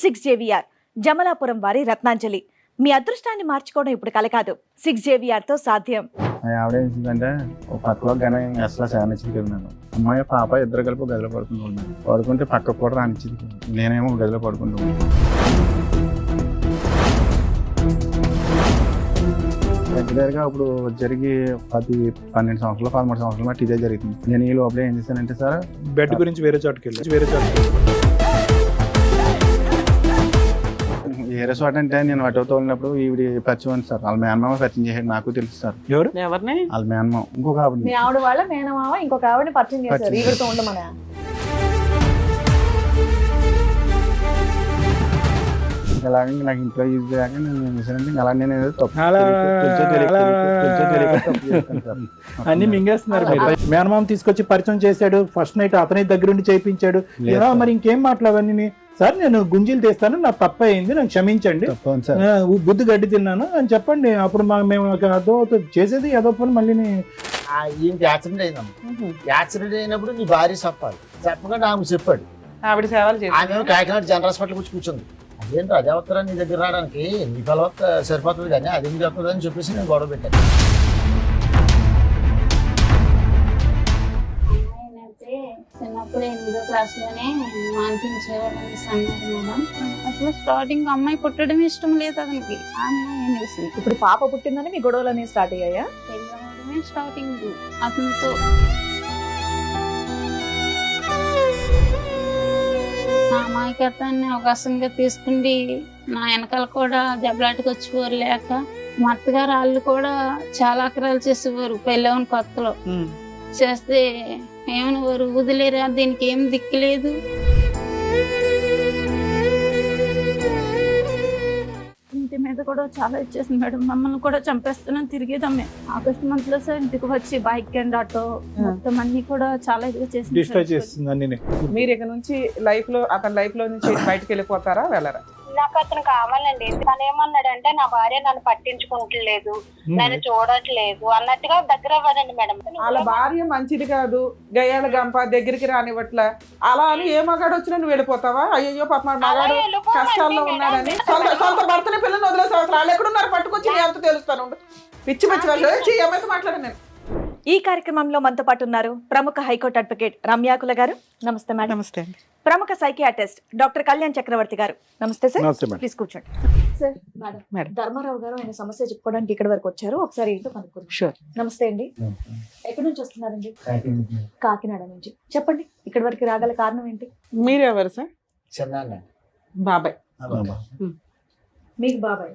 6JVR Jamalapuram వారి రత్నాంజలి. మీ అదృష్టాన్ని మార్చుకోవడం ఇప్పుడు కల కాదు, 6JVR తో సాధ్యం. ఆవిడ ఏంటంటే ఒక పక్కలో కానీ అసలు శానిచ్చింది కదా మేడం. అమ్మాయి పాప ఇద్దరు కలిపి గదిలో పడుకుంటున్నాను. పడుకుంటే పక్కకు కూడా రానిచ్చింది. నేనేమో గదిలో పడుకుంటున్నాను. రెగ్యులర్గా ఇప్పుడు జరిగి 12 సంవత్సరాలు 13 సంవత్సరాల మట్టి ఇదే జరుగుతుంది. నేను ఈ లోపల ఏం చేశానంటే సార్, బెడ్ గురించి వేరే చోటుకి వేరే చోట అంటే నేను అటు తోలినప్పుడు ఈవిడ పరిచయం సార్. వాళ్ళ మేనమామ పరిచయం చేసాడు, నాకు తెలుసు సార్. ఎవరిని? వాళ్ళ మేనమామ ఇంకొక ఆవిడ. మీ ఆవిడ వాళ్ళ మేనమామ ఇంకొక ఆవిడని పరిచయం చేశారు. ఈవిడతో ఉండమని అలాగే నాకు ఇంట్లో యూజ్ చేయక నేను చేశానంటే అలా నేను ఏదో తప్పు అన్ని మింగేస్తున్నారు. మేనమామ తీసుకొచ్చి పరిచయం చేశాడు, ఫస్ట్ నైట్ అతని దగ్గరుండి చేయించాడు. మరి ఇంకేం మాట్లాడవన్నీ సార్, నేను గుంజీలు తీస్తాను, నాకు తప్ప అయింది, నాకు క్షమించండి, బుద్ధి గడ్డి తిన్నాను అని చెప్పండి. అప్పుడు మేము అదో చేసేది ఏదో పని మళ్ళీ యాక్సిడెంట్ అయిందమ్మ. యాక్సిడెంట్ అయినప్పుడు నీ భార్య చెప్పాలి, చెప్పకుండా ఆమె చెప్పాడు. ఆవిడ సేవలు ఆమె కాకినాడ జనరల్ హాస్పిటల్ వచ్చి కూర్చుంది. అదేంటి అదే వస్తారా నీ దగ్గర రావడానికి, నీ కలవత్త సరిపోతుంది కానీ అది మీకు వస్తుంది అని చెప్పేసి నేను గొడవ పెట్టాను. చిన్నప్పుడు 8వ క్లాస్లోనే మాన్పించేవాళ్ళని అన్నారు మేడం. అసలు స్టార్టింగ్ అమ్మాయి పుట్టడం ఇష్టం లేదు అతనికి. ఆ అమ్మాయి అనేసి ఇప్పుడు పాప పుట్టిందని మీ గొడవలన్నీ స్టార్ట్ అయ్యాయా? పెళ్ళవడమే స్టార్టింగ్ అతనితో. నా అమాయకత్వాన్ని అవకాశంగా తీసుకుండి నా వెనకాల కూడా దెబ్బలాటకు వచ్చేవారు. లేక మా అత్తగారు వాళ్ళు కూడా చాలా అక్రాలు చేసేవారు. పెళ్ళవని కొత్తలో చేస్తే ఏమనేవారు, వదిలేరా దీనికి ఏం దిక్కులేదు. ఇంటి మీద కూడా చాలా ఇచ్చేసింది మేడం. మమ్మల్ని కూడా చంపేస్తున్నాను తిరిగేదమ్మే. ఆగస్ట్ మంత్ లో సార్ ఇంటికి వచ్చి బైక్ అండ్ ఆటో మొత్తం అన్ని కూడా చాలా ఇదిగా చేసింది. మీరు ఇక నుంచి అతని లైఫ్ లో నుంచి బయటకు వెళ్ళిపోతారా, వెళ్ళరా? నాకు అతను కావాలండి. తను ఏమన్నాడంటే నా భార్య నన్ను పట్టించుకుంటలేదు, నన్ను చూడట్లేదు అన్నట్టుగా దగ్గర అవ్వదండి మేడం. వాళ్ళ భార్య మంచిది కాదు, గయ్యాల గంప దగ్గరికి రానివ్వట్లా, అలా అని ఏ మగాడు వచ్చినా నువ్వు వెళ్ళిపోతావా? అయ్యో పాప మగాడు కష్టాల్లో ఉన్నాడని సొంత భర్తని పిల్లల్ని వదిలేసావు. అసలు వాళ్ళు ఎక్కడున్నారు పట్టుకొచ్చి నీ అంత తెలుస్తాను. పిచ్చి పిచ్చి వాళ్ళు ఏమైతే మాట్లాడాను నేను. ఈ కార్యక్రమంలో మనతో పాటు ఉన్నారు ప్రముఖ హైకోర్టు అడ్వకేట్ రమ్యాకుల గారు. నమస్తే మేడం. నమస్తే అండి. ప్రముఖ సైకియాట్రిస్ట్ డాక్టర్ కళ్యాణ్ చక్రవర్తి గారు. నమస్తే సార్. ప్లీజ్ కూర్చోండి సార్. మేడం ధర్మారావు గారు ఆయన సమస్య చెప్పుకోవడానికి ఇక్కడ వరకు వచ్చారు. ఒకసారి ఏంటో కనుక్కుందాం. నమస్తే అండి. ఎక్కడి నుంచి వస్తున్నారండి? కాకినాడ నుంచి. చెప్పండి, ఇక్కడ వరకు రాగల కారణం ఏంటి? మీరెవరు సార్? చిన్న బాబాయ్. మీకు బాబాయ్.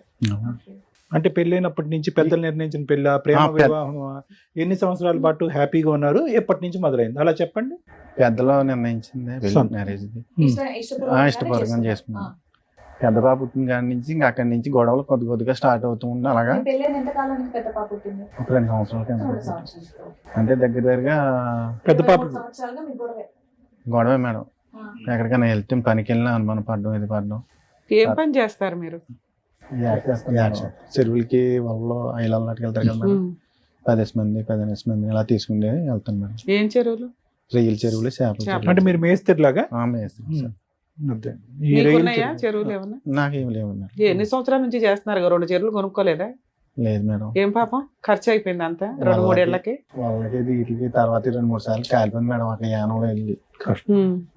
అంటే పెళ్ళైనప్పటి నుంచి పెద్దలు నిర్ణయించిన పెళ్ళ, ప్రేమ వివాహం, ఎన్ని సంవత్సరాల పాటు హ్యాపీగా ఉన్నారు, ఎప్పటి నుంచి మొదలైంది అలా చెప్పండి. పెద్దలో నిర్ణయించింది మ్యారేజ్ ఇష్టపూర్వకంగా చేసుకున్నాను. పెద్ద పాప పుట్టిన కాడి నుంచి ఇంకా అక్కడి నుంచి గొడవలు కొద్దిగా స్టార్ట్ అవుతూ ఉంది. అలాగా ఒక 2 సంవత్సరాల కింద అంటే దగ్గరగా పెద్ద పాప గొడవే మేడం. ఎక్కడికైనా వెళ్తే పనికి వెళ్ళినా అనుమానం పడడం, ఇది పడడం. ఏం పని చేస్తారు మీరు? చెరువులకి వాళ్ళలో ఐలాలకి వెళ్తారు కదా మేడం. 15 మంది ఇలా తీసుకుంటే వెళ్తాను మేడం. ఏం చెరువులు? రొయ్యల చెరువులు, చేపలు. అంటే మీరు మేస్తేలాగా? చెరువులు ఏమన్నా? నాకేం లేవు. ఎన్ని సంవత్సరాల నుంచి చేస్తున్నారు? 2 చెరువులు కొనుక్కోలేదా? లేదు మేడం. ఏం పాపం ఖర్చు అయిపోయింది అంతా 2-3 ఏళ్ళకి. వాళ్ళకి వీటికి తర్వాత 2-3 సార్లు కాలిపోయింది మేడం. అక్కడ యానంలో వెళ్ళి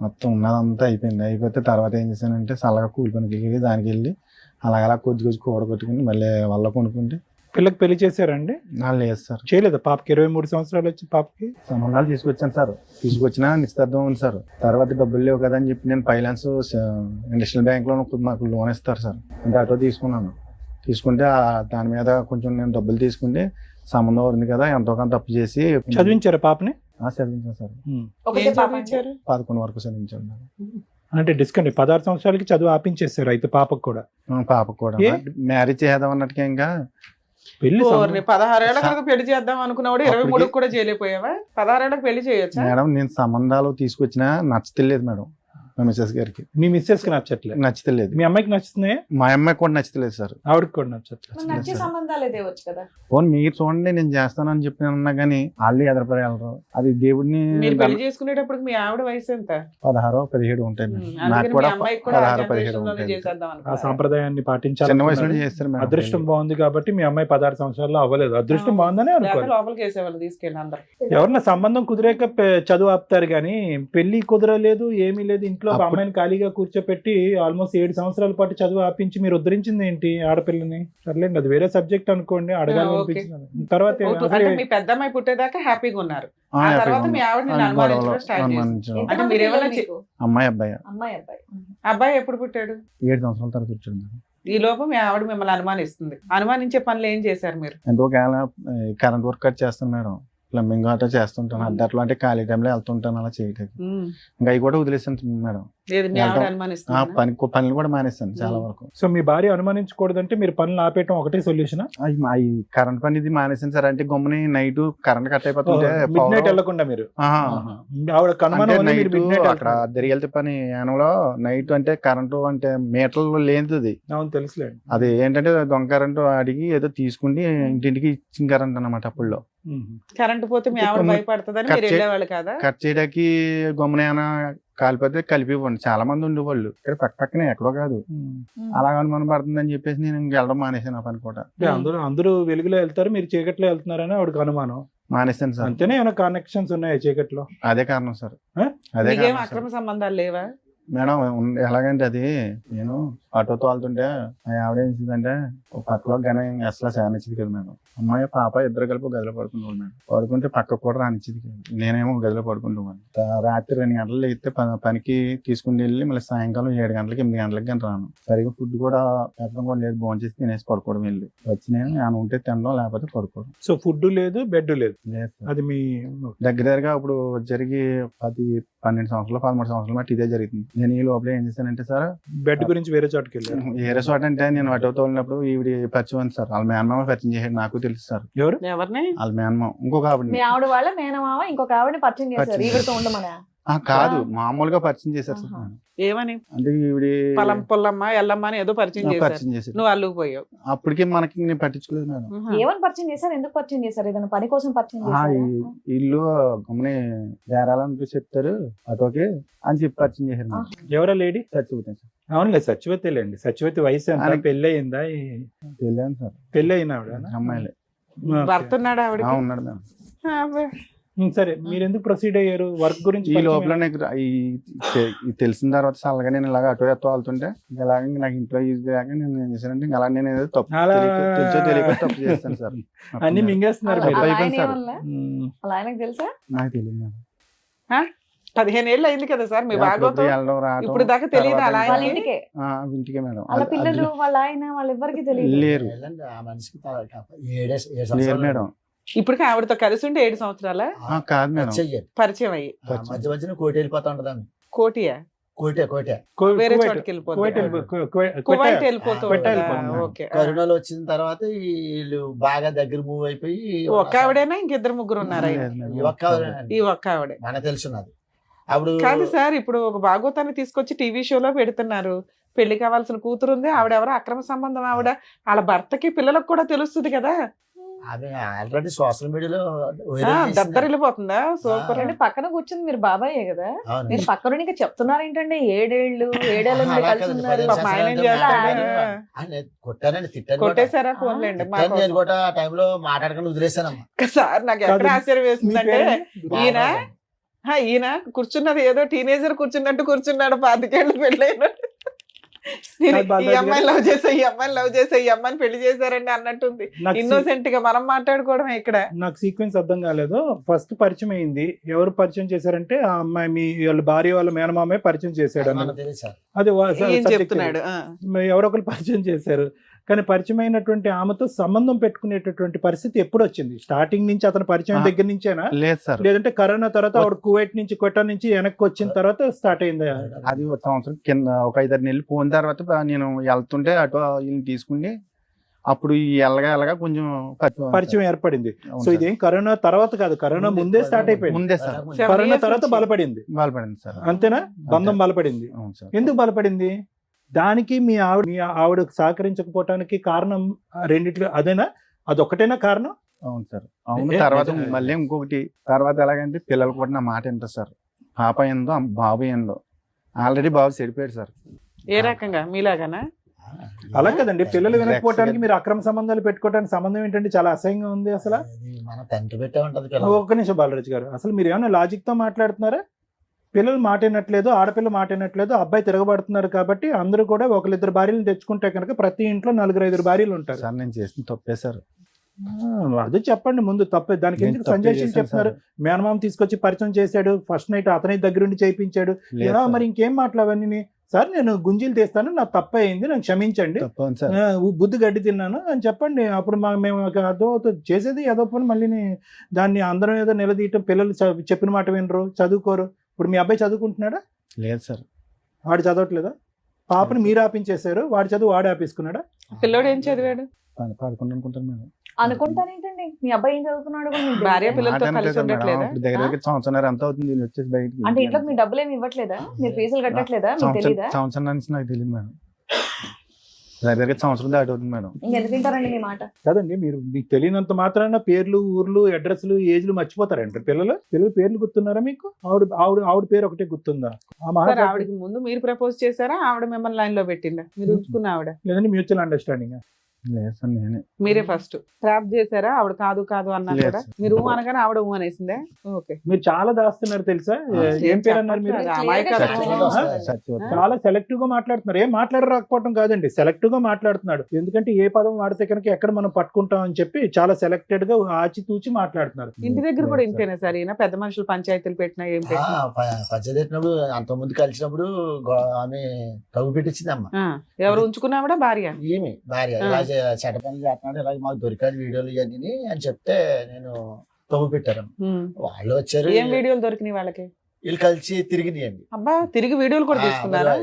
మొత్తం ఉన్నదంతా అయిపోయింది. అయిపోతే తర్వాత ఏం చేశానంటే చల్లగా కూలి పనికి వెళ్ళి దానికి వెళ్ళి అలాగలా కొద్ది కూడగొట్టుకుని మళ్ళీ వాళ్ళ కొనుక్కుంటే. పిల్లకి పెళ్లి చేశారండి? లేదు సార్, చేయలేదు. పాపకి 23 సంవత్సరాలు వచ్చి పాపకి సంబంధాలు తీసుకొచ్చాను సార్. తీసుకొచ్చినా నిశ్చితార్థం ఉంది సార్. తర్వాత డబ్బులు లేవు కదా అని చెప్పి నేను ఫైనాన్స్ ఇండస్ట్రియల్ బ్యాంక్ లో నాకు లోన్ ఇస్తారు సార్. అంటే ఆటో తీసుకున్నాను. తీసుకుంటే దాని మీద కొంచెం నేను డబ్బులు తీసుకుంటే సంబంధం ఉంది కదా, ఎంతో కొంత తప్పు చేసి చదివించారు పాపని? చదివించాను సార్. 11 వరకు చదివించాను. అంటే డిస్కౌంట్ 16 సంవత్సరాలకి చదువు ఆపించేస్తారు అయితే పాపకు కూడా? పాపకు కూడా మ్యారేజ్ చేద్దాం అన్నట్టుగా ఇంకా పెళ్లి 16 ఏళ్ళకి పెళ్లి చేద్దాం అనుకున్నవాడు 23 కూడా చేయలేకపోయావా? 16 ఏళ్ళకి పెళ్లి చేయొచ్చా మేడం? నేను సంబంధాలు తీసుకొచ్చినా నచ్చలేదు మేడం. మా మిస్సెస్ గారికి మీ మిస్సెస్ కి నచ్చట్లేదు, నచ్చలేదు. మీ అమ్మాయికి నచ్చుతున్నాయా? మా అమ్మాయికి కూడా నచ్చలేదు సార్. ఆవిడకి కూడా నచ్చట్లేదు. మరి నచ్చే సంబంధాలు తేవచ్చు కదా. పోనీ మీరు చూడండి నేను చేస్తానని చెప్పి అన్నా కానీ వాళ్ళు ఎదరపడగలరు. అది దేవుడిని మీరు పెళ్లి చేసుకునేటప్పుడు మీ ఆవిడ వయసు ఎంత? 16, 17 ఉంటాయి మేడం. నాకు అందుకని మీ కూడా అమ్మాయికి కూడా 16, 17 generation లోనే ఉంటాయి. చేసేద్దాం ఆ అనుకున్నారా? సాంప్రదాయాన్ని చిన్న వయసులో పాటించాలి. చేస్తారు మేడం. అదృష్టం బాగుంది కాబట్టి మీ అమ్మాయి 16 సంవత్సరాల్లో అవ్వలేదు. అదృష్టం బాగుందని లేకపోతే అనుకోవాలి. లోపలికి వేసేవాళ్ళు తీసుకెళ్ళి అందరు. ఎవరన్నా సంబంధం కుదిరాక చదువు ఆపుతారు కానీ పెళ్లి కుదరలేదు, ఏమీ లేదు, ఇంట్లో ఒక అప్పుడు- అమ్మాయిని ఖాళీగా కూర్చోపెట్టి ఆల్మోస్ట్ 7 సంవత్సరాల పాటు చదువు ఆపించి మీరు ఉద్ధరించింది ఏంటి ఆడపిల్లని? సర్లేండి, అది వేరే సబ్జెక్ట్ అనుకోండి, అడగాలి ఓకే. అనిపించింది. తర్వాత అంటే మీ పెద్ద అమ్మాయి పుట్టేదాకా హ్యాపీగా ఉన్నారు. ఆ, ఆ హ్యాపీగా తర్వాత ఉంది. మీ ఆవిడ ఆ, అనుమానించడం గొడవలు, స్టార్ట్ చేసింది. అనుమానించడం. అంటే ఎంతమంది మీరేమన్నా పిల్లలు మీకు? అమ్మాయి అబ్బాయి అమ్మాయి అబ్బాయి. అబ్బాయి ఎప్పుడు పుట్టాడు? 7 సంవత్సరాల తర్వాత వచ్చాడు మేడం. ఈ లోపు మీ ఆవిడ మిమ్మల్ని అనుమానిస్తుంది. అనుమానించే పనులు ఏం చేశారు మీరు? అంటే ఒకవేళ కరెంట్ వర్క్ కట్ చేస్తాను మేడం, ప్లంబింగ్ అట్లా చేస్తుంటాను, అట్లా అంటే ఖాళీ టైంలో వెళ్తుంటాను అలా చేయడానికి. ఇంకా అవి కూడా వదిలేస్తాను మేడం. ఏది మీ ఆవిడ వెళ్తాం. అనుమానిస్తుంది? పనులు కూడా మానేస్తాను చాలా వరకు. సో మీ భార్య అనుమానించకూడదంటే మీరు పనులు ఆపేయటం ఒకటే సొల్యూషన్? అవి కరెంట్ పని ఇది మానేసాను సార్. అంటే గమ్ముని నైట్ కరెంట్ కట్ అయిపోతుంటే మిడ్ నైట్ వెళ్లకుండా మీరు ఆవిడ కనుమనం నైట్ అక్కడ దరిగెళ్తే పని యానంలో నైట్ అంటే కరెంటు అంటే మీటర్లు లేనిది. అవును తెలుసులేండి. అది ఏంటంటే దొంగ కరెంటు అడిగి ఏదో తీసుకుండి ఇంటింటికి ఇచ్చిన కరెంట్ అన్నమాట. అప్పుల్లో కరెంట్ పోతే మీ ఆవిడ భయపడుతుందని మీరు వెళ్ళేవాళ్ళు కదా? కట్ చేయడానికి గమ్మున ఏమైనా కాలిపోతే కలిపి ఇవ్వండి. చాలా మంది ఉండేవాళ్ళు ఇక్కడ పక్కనే, ఎక్కడో కాదు. అలా అనుమానం పడుతుందని చెప్పేసి నేను ఇంక వెళ్ళడం మానేసాను. ఆ పని కూడా అందరూ వెలుగులో వెళ్తారు, మీరు చీకట్లో వెళ్తున్నారని ఆవిడకి అనుమానం. మానేసాను సార్. అంతేనే ఏమైనా కనెక్షన్స్ ఉన్నాయా చీకట్లో? అదే కారణం సార్. ఆ? అదే మీకేం కారణం అక్రమ సార్. సంబంధాలు లేవా? మేడం ఎలాగంటే అది నేను ఆటో తోలుతుంటే ఆవిడ ఏం చేసిందంటే ఒక పక్కలో కానీ అసలు శానిచ్చింది కదా మేడం. అమ్మాయి పాప ఇద్దరు కలిపి గదిలో పడుకుంటాను మేడం. పడుకుంటే పక్క కూడా రానిచ్చింది కదా. నేనేమో గదిలో పడుకుంటాను. రాత్రి 2 గంటలు లేస్తే పనికి తీసుకుని వెళ్ళి మళ్ళీ సాయంకాలం 7 గంటలకి 8 గంటలకి కానీ రాను. సరిగ్గా ఫుడ్ కూడా పెట్టడం కూడా లేదు. భోజనం చేసి తినేసి పడుకోవడం వెళ్ళి వచ్చి నేను ఏమైనా ఉంటే తినడం, లేకపోతే పడుకోవడం. సో ఫుడ్ లేదు, బెడ్ లేదు. లేదు సార్. అది మీ దగ్గరగా ఇప్పుడు జరిగి 12 సంవత్సరాలు 13 సంవత్సరాలు బట్టి ఇదే జరుగుతుంది. నేను ఈ లోపల ఏం చేశానంటే సార్, బెడ్ గురించి వేరే చోటుకి వెళ్ళారు. ఏరే చోట అంటే నేను ఆటో తోలినప్పుడు ఈవిడ పరిచయం ఉంది సార్. వాళ్ళ మేనమామ పరిచయం చేసాడు. నాకు తెలుసు సార్. ఎవరు? ఎవరిని? వాళ్ళ మేనమామ ఇంకొక ఆవిడ. మీ ఆవిడ వాళ్ళ మేనమామ ఇంకొక ఆవిడని పరిచయం చేశారు పరిచయం ఈవిడతో ఉండమని. కాదు, మామూలుగా పరిచయం చేశారు సార్. ఆహా. ఏమని? అంటే ఈవిడ పొలం పొల్లమ్మ ఎల్లమ్మ అని ఏదో పరిచయం చేశారు. పరిచయం చేశారు. నువ్వు అల్లుకు పోయావు. అప్పటికే మనకి నేను పట్టించుకోలేదు మేడం. ఏమని పరిచయం చేశారు? ఎందుకు పరిచయం చేశారు? ఏదైనా పని కోసం పరిచయం ఆ, చేశారు? ఇల్లు గమని బేరాలని చెప్తారు ఆటోకి అని చెప్పి పరిచయం చేశారు మేడం. ఎవరా లేడీ? చచ్చిపోతాను సార్. అవునులే, సచివతి లేండి. సచివతి వయసు ఎంత? ఆయనకి- పెళ్ళి అయిందా? వెళ్ళాను సార్. పెళ్ళి అయిన ఆవిడ? అమ్మాయిలే. భర్త ఉన్నాడు ఆవిడకి? ఉన్నాడు మేడం. సరే, మీరు ఎందుకు ప్రొసీడ్ అయ్యారు? వర్క్ గురించి ఈ పరిచయం లోపల నాకు ఈ తెలిసిన తర్వాత సలగా నేను ఇలాగ అటో ఎత్తో వెళ్తుంటే ఇలాగ నాకు ఇంట్లో యూజ్ లేక నేను ఏం చేశానంటే అలా నేను ఏదో తప్పు అలా- తెలుసో తెలియక తప్పు చేస్తాను సార్. అన్ని మింగేస్తున్నారు అలా- మీరు. అలా అయిపోయింది ఆయన సార్. ఏమనలే? ఉమ్. అలా ఆయనకు తెలుసా? నాకు తెలియదు మేడం. 15 ఏళ్ళు అయింది కదా సార్ మీ అప్పుడప్పుడు భాగవతం. వెళ్ళడం రావడం ఇప్పుడు దాకా తెలియదు తర్వాత అలా వాళ్ళ ఆయనకి? ఇంటికే ఇంటికే మేడం. వాళ్ళ అది- పిల్లలు అది వాళ్ళ ఆయన వాళ్ళెవ్వరికి తెలియదు. లేరు వెళ్ళండి, ఆ మనిషికి 7 లేరు సంవత్సరాలు మేడం. ఇప్పటికి ఆవిడతో కలిసి ఉంటే 7 సంవత్సరాల కాదు మేడం. చెయ్యాలి. పరిచయం అయ్యి. మధ్య మధ్యన కోటి వెళ్ళిపోతా ఉంటదాన్ని. కోటియా? కోటే వేరే కువైట్- చోటుకి వెళ్ళిపోతుంది. కువైట్ వెళ్ళిపో- కువైట్ వెళ్ళిపోతూ కువైట్ ఉంటుందా? వెళ్ళిపోతుంది. ఓకే. కరోనాలో వచ్చిన తర్వాత వీళ్ళు బాగా దగ్గర మూవ్ అయిపోయి ఒక్క ఆవిడేనా ఇంకిద్దరు ముగ్గురు ఉన్నారా? లేదు మేడం. ఈ ఒక్క ఆవిడేనండి. ఈ ఒక్క ఆవిడే. మనకు తెలుసున్నది. అప్పుడు కాదు సార్, ఇప్పుడు ఒక భాగవతాన్ని తీసుకొచ్చి టీవీ షోలో పెడుతున్నారు. పెళ్లి కావాల్సిన కూతురు ఉంది, ఆవిడెవరో అక్రమ సంబంధం ఆవిడ. వాళ్ళ భర్తకి పిల్లలకు కూడా తెలుస్తుంది కదా. ఆమె ఆల్రెడీ సోషల్ మీడియాలో దద్దరిల్లిపోతుందా? సూపర్. అంటే పక్కన కూర్చుంది మీరు బాబాయే కదా, అవును. మీరు పక్కన ఇంకా చెప్తున్నారు ఏంటంటే 7 ఏళ్ళ నుండి అలా కలిసి కాదు, ఉన్నారు. 15 పాపం ఆయన ఏం సంవత్సరాలు చేస్తాడు? ఆయన కొట్టానండి, తిట్టాను కూడా. కొట్టేశారా? ఫోన్లేండి. తిట్టాను నేను కూడా. ఆ టైంలో మాట్లాడకుండా వదిలేసానమ్మా. సార్ నాకు ఎక్కడ ఆశ్చర్యం మీ వేస్తుందంటే పేరు? ఈయన కూర్చున్నది ఏదో టీనేజర్ కూర్చున్నట్టు కూర్చున్నాడు. 25 ఏళ్ళు పెళ్ళైన ఈ అమ్మాయిని లవ్ చేసా, ఈ అమ్మాయిని లవ్ చేసా, ఈ అమ్మాయిని పెళ్లి చేశారండి అన్నట్టుంది. నాకు ఇన్నోసెంట్ గా మనం మాట్లాడుకోవడం ఇక్కడ. నాకు సీక్వెన్స్ అర్థం కాలేదు. ఫస్ట్ పరిచయం అయింది, ఎవరు పరిచయం చేశారంటే ఆ అమ్మాయి మీ వాళ్ళ భార్య వాళ్ళ మేనమామే పరిచయం చేశాడు అన్నది. మనకు తెలియదు సార్. అది ఏం subject చెప్తున్నాడు? ఎవరో ఒకరు పరిచయం చేశారు. కానీ పరిచయం అయినటువంటి ఆమెతో సంబంధం పెట్టుకునేటటువంటి పరిస్థితి ఎప్పుడు వచ్చింది? స్టార్టింగ్ నుంచి అతను పరిచయం దగ్గర నుంచేనా, లేదు సార్. లేదంటే కరోనా తర్వాత ఆవిడ కువైట్ నుంచి క్వెటర్ నుంచి వెనక్కి వచ్చిన తర్వాత స్టార్ట్ అయిందా? అది ఒక సంవత్సరం కింద ఒక 5-6 నెలలు పోయిన తర్వాత నేను వెళ్తుంటే అటు వీళ్ళని తీసుకుని అప్పుడు ఈ ఎల్లగా కొంచెం పరిచయం ఏర్పడింది. అవును సో సార్. ఇదేం కరోనా తర్వాత కాదు, కరోనా ముందే స్టార్ట్ అయిపోయింది. ముందే సార్ కరోనా తర్వాత బలపడింది, బలపడింది సార్. అంతేనా? బంధం బలపడింది. అవును సార్. ఎందుకు బలపడింది? దానికి మీ ఆవిడ సహకరించకపోవటానికి కారణం రెండిట్లో అదేనా? అదొక్కటేనా కారణం? అవును సార్. అవును. తర్వాత మళ్ళీ ఇంకొకటి, తర్వాత ఎలాగంటే పిల్లలు కూడా నా మాట వింటారు సార్. పాప ఏందో బాబు ఏందో. ఆల్రెడీ బాబు చెడిపోయాడు సార్. ఏ రకంగా మీలాగానా? అలా కదండి, పిల్లలు వినకపోవడానికి మీరు అక్రమ సంబంధాలు పెట్టుకోవడానికి సంబంధం ఏంటంటే చాలా అసహ్యంగా ఉంది అసలు. మన తండ్రి పెట్టే ఉంటది. ఒక్క నిమిషం బాలరాజు గారు, అసలు మీరు ఏమైనా లాజిక్ తో మాట్లాడుతున్నారా? పిల్లలు మాట వినట్లేదు, ఆడపిల్ల మాట వినట్లేదు, అబ్బాయి తిరగబడుతున్నారు కాబట్టి అందరూ కూడా ఒకరిద్దరు భార్యలు తెచ్చుకుంటే కనుక ప్రతి ఇంట్లో 4-5 భార్యలు ఉంటారు. సార్ నేను చేసిన తప్పే సార్. అది చెప్పండి ముందు, తప్పే. దానికి ఎందుకు సంజయ్ చెప్తున్నారు? మేనమామ తీసుకొచ్చి పరిచయం చేశాడు, ఫస్ట్ నైట్ అతని దగ్గరుండి చేయించాడు, మరి ఇంకేం మాట్లాడవన్నీ? సార్ నేను గుంజీలు తీస్తాను, నాకు తప్పే అయింది, నాకు క్షమించండి, బుద్ధి గడ్డి తిన్నాను అని చెప్పండి. అప్పుడు మేము అదో చేసేది ఏదో పని, మళ్ళీ దాన్ని అందరం ఏదో నిలదీయటం. పిల్లలు చెప్పిన మాట వినరు, చదువుకోరు. ఇప్పుడు మీ అబ్బాయి చదువుకుంటున్నాడా? లేదు సార్. వాడు చదవట్లేదా? పాపని మీరు ఆపించేశారు, వాడి చదువు వాడు ఆపేసుకున్నాడా? పిల్లోడు ఏం చదివాడు? 11 అనుకుంటాను మేడం. అనుకుంటానేంటండి, మీ అబ్బాయి ఏం చదువుతున్నాడు? భార్య పిల్లలతో కలిసి ఉండట్లేదా? దగ్గర సంవత్సరం ఎంత అవుతుంది వచ్చేసి బయటికి? అంటే ఇంట్లో మీ డబ్బులు ఏమి ఇవ్వట్లేదా? మీరు ఫీజులు కట్టట్లేదా? మీకు తెలీదా? సంవత్సరం నుంచి నాకు తెలియదు మేడం. దగ్గర సంవత్సరం దాటి అవుతుంది మేడం. ఇంకెందుకు తింటారండి మీ మాట? కదండి, మీరు మీకు తెలియనంత మాత్రాన పేర్లు, ఊర్లు, అడ్రస్లు, ఏజ్లు మర్చిపోతారంట. పిల్లలు పేర్లు గుర్తున్నారా మీకు? ఆవిడ పేరు ఒకటే గుర్తుందా? ఆవిడకి ముందు మీరు ప్రపోజ్ చేశారా, ఆవిడ మిమ్మల్ని లైన్ లో పెట్టిందా? మీరు ఉంచుకున్న ఆవిడ? లేదండి, మ్యూచువల్ అండర్స్టాండింగ్. లేదు సార్, నేనే. మీరే ఫస్ట్ ట్రాప్ చేశారా? ఆవిడ కాదు అన్నా కూడా మీరు అనగానే ఆవిడ అనేసిందే. ఓకే, మీరు చాలా దాస్తున్నారు తెలుసా? ఏం పేరు అన్నారు మీరు? చాలా సెలెక్టివ్ గా మాట్లాడుతున్నారు. ఏం మాట్లాడరాకపోవటం కాదండి, సెలెక్టివ్ గా మాట్లాడుతున్నాడు. ఎందుకంటే ఏ పదం వాడితే కనుక ఎక్కడ మనం పట్టుకుంటాం అని చెప్పి చాలా సెలెక్టెడ్ గా ఆచితూచి మాట్లాడుతున్నారు. ఇంటి దగ్గర కూడా ఇంతేనా సార్? ఈయన పెద్ద మనుషులు పంచాయతీలు పెట్టినా ఏం పెట్టినా పంచాయతీ పెట్టినప్పుడు అంతకుముందు కలిసినప్పుడు ఆమె తగ్గు పెట్టించిందమ్మా. ఎవరు ఉంచుకున్నావిడ? భార్య. ఏమి భార్య ఇలా చెడ్డ పనులు చేస్తున్నాడు, ఇలాగ మాకు దొరికాడు వీడియోలు ఇవన్నీ అని చెప్తే నేను తగ్గు పెట్టారు. వాళ్ళు వచ్చారు. ఏం వీడియోలు దొరికినాయి వాళ్ళకి? వీళ్ళు కలిసి తిరిగినాయండి. అబ్బా, తిరిగి వీడియోలు కూడా తీసుకున్నారా?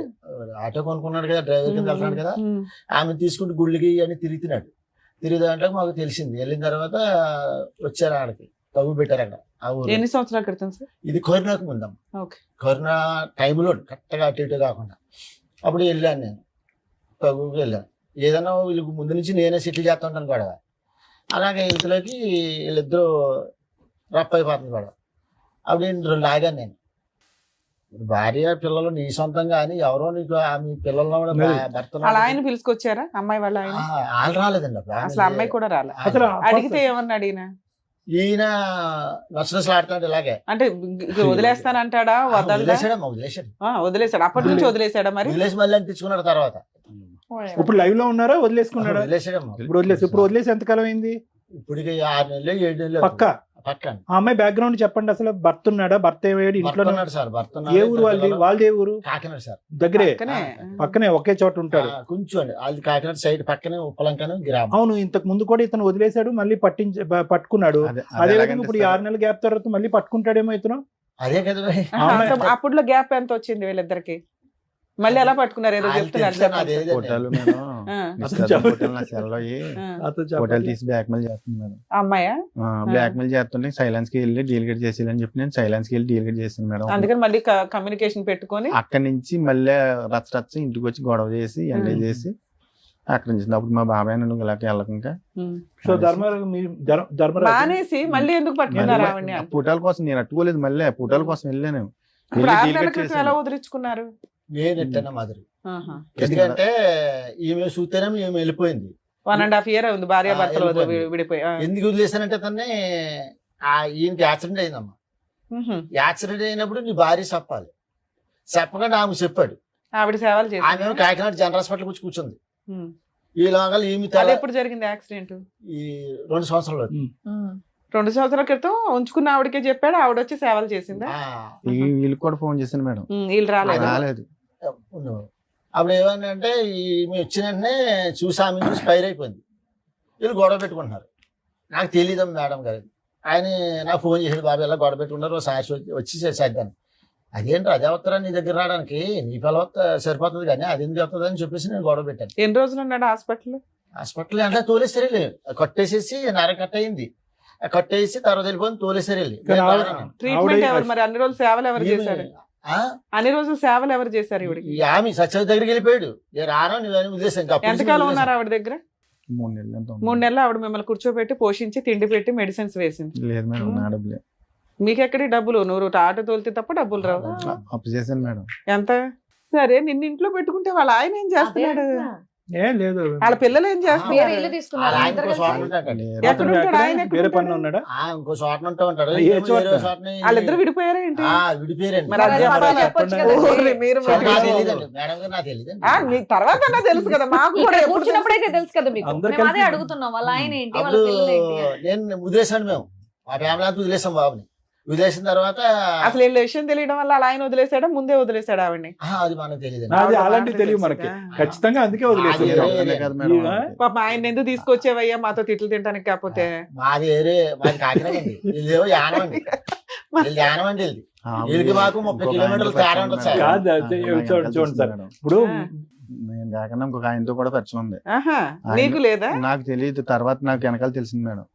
ఆటో కొనుక్కున్నాడు కదా, డ్రైవర్ కింద వెళ్తున్నాడు కదా, ఆమె తీసుకుంటూ గుళ్ళకి అని తిరుగుతున్నాడు. తిరిగి దాంట్లో మాకు తెలిసింది. వెళ్ళిన తర్వాత వచ్చారు, ఆడకి తగ్గు పెట్టారు అక్కడ. ఎన్ని సంవత్సరాల క్రితం సార్? ఇది కరోనాకు ముందమ్మ. కరోనా టైంలో కరెక్ట్గా అటు ఇటు కాకుండా అప్పుడు వెళ్ళాను నేను, తగ్గుకి వెళ్ళాను. ఏదైనా వీళ్ళకి ముందు నుంచి నేనే సెటిల్ చేస్తూ ఉంటాను గొడవ. అలాగే ఇంతలోకి వీళ్ళిద్దరూ రఫ్ అయిపోతుంది గొడవ. అప్పుడు నేను లాగాను. నేను భార్య పిల్లలు నీ సొంతం కానీ ఎవరో నీకు ఆమె పిల్లల్లో కూడా భర్త ఆయన పిలుచుకొచ్చారా? అమ్మాయి వాళ్ళ ఆయన వాళ్ళు రాలేదండి. అసలు అమ్మాయి కూడా రాలే. అడిగితే ఏమన్నా అడిగినా? ఈయన నచ్చనసలు ఆడుతున్నాడు ఇలాగే. అంటే వదిలేస్తానంటాడా? వదిలేసాడు. అప్పటి నుంచి వదిలేసాడా? మరి వదిలేసి మళ్ళీ అనిపించుకున్నాడు తర్వాత. ఇప్పుడు లైవ్ లో ఉన్నారా? వదిలేసుకున్నాడా? ఇప్పుడు వదిలేసి ఎంతకాలం అయింది? ఇప్పుడు 6 నెలలు 7 నెలలు పక్క. ఆ అమ్మాయి బ్యాక్గ్రౌండ్ చెప్పండి. అసలు భర్త ఉన్నాడా? భర్త ఏమయ్యాడు? ఇంట్లో ఉన్నాడు సార్. భర్త ఏ ఊరు వాళ్ళది? ఏ ఊరు? కాకినాడ సార్. దగ్గరే, పక్కనే, ఒకే చోట ఉంటాడు. కొంచెం అండి వాళ్ళది కాకినాడ సైడ్ పక్కనే ఉప్పలంకను గ్రామం. అవును, ఇంతకు ముందు కూడా ఇతను వదిలేశాడు, మళ్ళీ పట్టుకున్నాడు. అదే విధంగా ఇప్పుడు 6 నెలల గ్యాప్ తర్వాత మళ్ళీ పట్టుకుంటాడేమో ఇతను. అదే కదా. అప్పుడులో గ్యాప్ ఎంత వచ్చింది వీళ్ళిద్దరికి? మళ్ళీ ఎలా పట్టుకున్నారు? ఏదో చెప్తున్నారు. తీసి బ్లాక్మెయిల్ చేస్తున్నాడు. అమ్మాయా? బ్లాక్మెయిల్ చేస్తుంటే సైలెన్స్ కి వెళ్ళి డీలిగేట్ చేసి అని చెప్పి నేను సైలెన్స్ కి వెళ్ళి డీలిగేట్ చేసాను మేడం. అందుకని మళ్ళీ కమ్యూనికేషన్ పెట్టుకొని అక్కడి నుంచి మళ్ళీ రచ్చ ఇంటికి వచ్చి గొడవ చేసి ఎంజాయ్ చేసి అక్కడ నుంచి అప్పుడు మా బాబాయ్ నన్ను ఇలాగే వెళ్ళకుండా మానేసి మళ్ళీ ఎందుకు పట్టుకున్నారు? పుటాల కోసం నేను అట్టుకోలేదు, మళ్ళీ పుటాల కోసం వెళ్ళాను. ఎలా వదిలించుకున్నారు? నేను ఎట్టన్నా మాదిరి. ఎందుకంటే ఈమె చూస్తేనే ఈమె వెళ్ళిపోయింది. 1.5 year ఉంది భార్య భర్తలు విడిపోయి. ఎందుకు వదిలేసానంటే తనే ఈయనకి యాక్సిడెంట్ అయిందమ్మా. యాక్సిడెంట్ అయినప్పుడు నీ భార్య చెప్పాలి. చెప్పకుండా ఆమె చెప్పాడు. ఆవిడ సేవలు చేసి ఆమె కాకినాడ జనరల్ హాస్పిటల్ వచ్చి కూర్చుంది. ఈ లోగా ఈమె ఎప్పుడు జరిగింది యాక్సిడెంట్? ఈ 2 సంవత్సరాలు. 2 సంవత్సరాల క్రితం ఉంచుకున్న ఆవిడకే చెప్పాడు, ఆవిడ వచ్చి సేవలు చేసిందా? వీళ్ళు కూడా ఫోన్ చేశాను మేడం, వీళ్ళు రాలేదు. అప్పుడు ఏమన్నా అంటే ఈమె వచ్చిన వెంటనే చూసి ఆమె చూసి ఫైర్ అయిపోయింది. వీళ్ళు గొడవ పెట్టుకుంటున్నారు. నాకు తెలియదు మేడం గారు. ఆయన నాకు ఫోన్ చేసాడు, బాబు ఎలా గొడవ పెట్టుకున్నారు, సాక్షి వచ్చి చేద్దాను. అదేంటి అదే వస్తారా నీ దగ్గర రావడానికి, నీ పిల్ల సరిపోతుంది కానీ అది ఎందుకు వస్తుంది అని చెప్పేసి నేను గొడవ పెట్టాను. ఎన్ని రోజులు ఉన్నాడు హాస్పిటల్? హాస్పిటల్ అంటే తోలేసారు వెళ్ళి కట్టేసేసి నరం కట్ అయింది, కట్టేసి తర్వాత వెళ్ళిపోయింది తోలేసారు వెళ్ళి. ట్రీట్మెంట్ ఎవరు మరి అన్ని రోజులు సేవలు ఎవరు చేశారు? అన్ని రోజులు సేవలు ఎవరు చేశారు ఈవిడికి? ఆమె సత్యవతి దగ్గరికి వెళ్ళిపోయాడు, నేను రాను నువ్వు వదిలేసాను. ఎంతకాలం ఉన్నారు ఆవిడ దగ్గర? 3 నెలలు ఎంత ఉంది? 3 నెలలు ఆవిడ మిమ్మల్ని కూర్చోబెట్టి పోషించి తిండి పెట్టి మెడిసిన్స్ వేసింది. లేదు మేడం, నా డబ్బులే. మీకెక్కడి డబ్బులు? నువ్వు ఆటో తోలితే తప్ప డబ్బులు రావు. అప్పు చేశాను మేడం. ఎంత? సరే నిన్ను ఇంట్లో పెట్టుకుంటే వాళ్ళ ఆయన ఏం చేస్తున్నాడు? ఏం లేదు, వాళ్ళ పిల్లలు ఏం చేస్తున్నారు? వేరే ఇల్లు తీసుకున్నారు ఆయన ఇద్దరు ఇంకో చోట కలిసి? ఉంటాడండి. ఎక్కడ ఉంటాడు ఆయన? వేరే పనులు ఉన్నాడా? ఇంకో చోట ఉంటూ ఉంటాడు. ఏ చోట? వేరే చోటని వాళ్ళిద్దరు విడిపోయారా ఏంటి? విడిపోయారండి. మరి అది మరి చెప్పాలి. చెప్పొచ్చు కదా. ఓర్రి మీరు మరి. నాకు తెలియదండి మేడం గారు, నాకు తెలియదండి. మీకు తర్వాత అన్నా తెలుసు కదా, మాకు కూడా ఇక్కడ ఎప్పుడు కూర్చున్నప్పుడైతే తెలుసు కదా మీకు. అందరు మేము అదే కలిసి- అడుగుతున్నాం, వాళ్ళ ఆయన ఏంటి, వాళ్ళ అప్పుడు పిల్లలు ఏంటి అని. నేను వదిలేసాను, మేము మా ఫ్యామిలీ అంతా వదిలేసాం బాబుని. వదిలేసిన తర్వాత అసలు వీళ్ళ విషయం తెలియడం వల్ల వాళ్ళ ఆయన వదిలేసాడా, ముందే వదిలేసాడు ఆవిడ్ని? అది మనకు తెలియదు. అది అలాంటివి తెలియదు మనకి, ఖచ్చితంగా అందుకే వదిలేసాం. అదే కదా మేడం. పాప ఆయన ఎందుకు తీసుకొచ్చేవయ్యా మాతో తిట్లు తింటానికి? కాకపోతే మాది మాది కాకినాడ అండి, వీళ్ళేవో యానం అండి, వీళ్ళు యానం అండి. వీళ్ళకి మాకు 30 కిలోమీటర్లు తేడా ఉంటుంది సార్. కాదు, చూడండి సార్, ఇప్పుడు నేను కాకుండా ఇంకొక ఆయనతో కూడా పరిచయం ఉంది. ఆహా, నీకు లేదా? నాకు తెలియదు, తర్వాత నాకు వెనకాల తెలిసింది మేడం.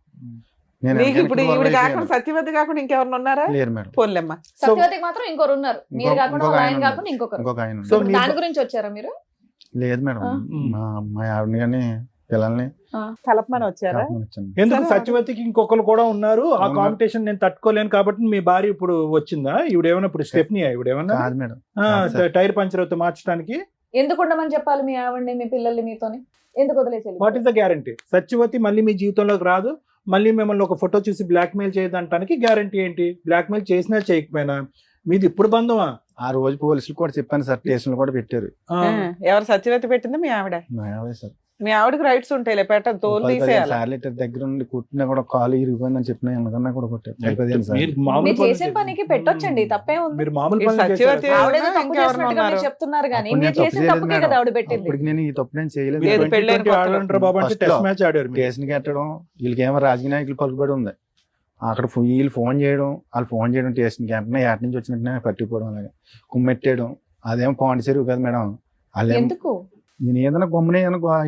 నీకు ఇప్పుడు ఈవిడ కాకుండా సత్యవతి కాకుండా ఇంకెవరిని ఉన్నారా? లేరు మేడం. పోన్లేమ్మా. సత్యవతికి మాత్రం ఇంకొకరు ఉన్నారు, మీరు కాకుండా వాళ్ళ ఆయన కాకుండా ఇంకొకరు. ఇంకొక ఆయన సో ఉన్నాడు. మీ- దాని గురించి వచ్చారా మీరు? లేదు మేడం, ఆ. మా ఆవిడని కానీ పిల్లల్ని కలపమని వచ్చారా? కలపమని వచ్చాను. ఎందుకు సరే. సత్యవతికి ఇంకొకరు కూడా ఉన్నారు, ఆ ఉన్నారు. కాంపిటీషన్ నేను తట్టుకోలేను కాబట్టి మీ భార్య ఇప్పుడు వచ్చిందా? ఇవిడేమన్నా ఇప్పుడు స్టెప్ని ఇవిడేమన్నా కాదు మేడం, కాదు సార్. టైర్ పంచర్ అవుతూ మార్చడానికి? ఎందుకు ఉండమని చెప్పాలి మీ ఆవిడని, మీ పిల్లల్ని మీతోని? ఎందుకు వదిలేసి what is the guarantee? Satyavati మళ్ళీ మీ జీవితంలోకి రాదు, మళ్ళీ మిమ్మల్ని ఒక ఫోటో చూసి బ్లాక్ మెయిల్ చేయదంటానికి గ్యారంటీ ఏంటి? బ్లాక్ మెయిల్ చేసినా చేయకపోయినా మీది ఇప్పుడు బంధమా? ఆ రోజు పోలీసులు కూడా చెప్పాను సార్, స్టేషన్ కూడా పెట్టారు. ఎవరు సత్యవతి పెట్టింది? మీ ఆవిడ. మా ఆవిడే సార్. మీ ఆవిడకి రైట్స్ ఉంటాయి, పెట్టదు, తోలు 10-15 తీసేయాలి. సార్లు ఇట్లా దగ్గర నుండి కుట్టినా కూడా కాలు ఇరిగిపోయిందని చెప్పిన ఎందుకన్నా కూడా కొట్టారు. 10-15 సార్లు. మీరు మామూలు మీరు పనులు చేసే చేశారు. పనికి పెట్టొచ్చండి, తప్పే ఉంది. మీరు మామూలు ఈ పనులు సత్యవతి చేశారు. ఆవిడ ఇంకా తప్పు ఎవరైనా చేసినట్టుగా మీరు ఉన్నారు? చెప్తున్నారు కానీ అప్పుడు మీరు నేను తప్పు చేసిన చేయలేదు తప్పుకే మేడం. కదా ఆవిడ పెట్టింది. అప్పటికి నేను ఈ తప్పు నేను చేయలేదు. లేదు, మేడం. పెళ్ళైన 2020 కొత్తలో. ఆడంటారు బాబు అంటే First టెస్ట్ లో. మ్యాచ్ ఆడారు మీరు. కేసుని కట్టడం, వీళ్ళకేమో రాజకీయ నాయకులు పలుకుబడి ఉంది. అక్కడ వీళ్ళు ఫోన్ చేయడం, వాళ్ళు ఫోన్ చేయడం, స్టేషన్కి వెంటనే ఏట నుంచి వచ్చినట్టు పట్టిపోవడం, అలాగే కుమ్మెట్టేయడం. అదేమో పాండిచేరు కదా మేడం. వాళ్ళు ఎందుకు? నేను ఏదైనా గమ్మునే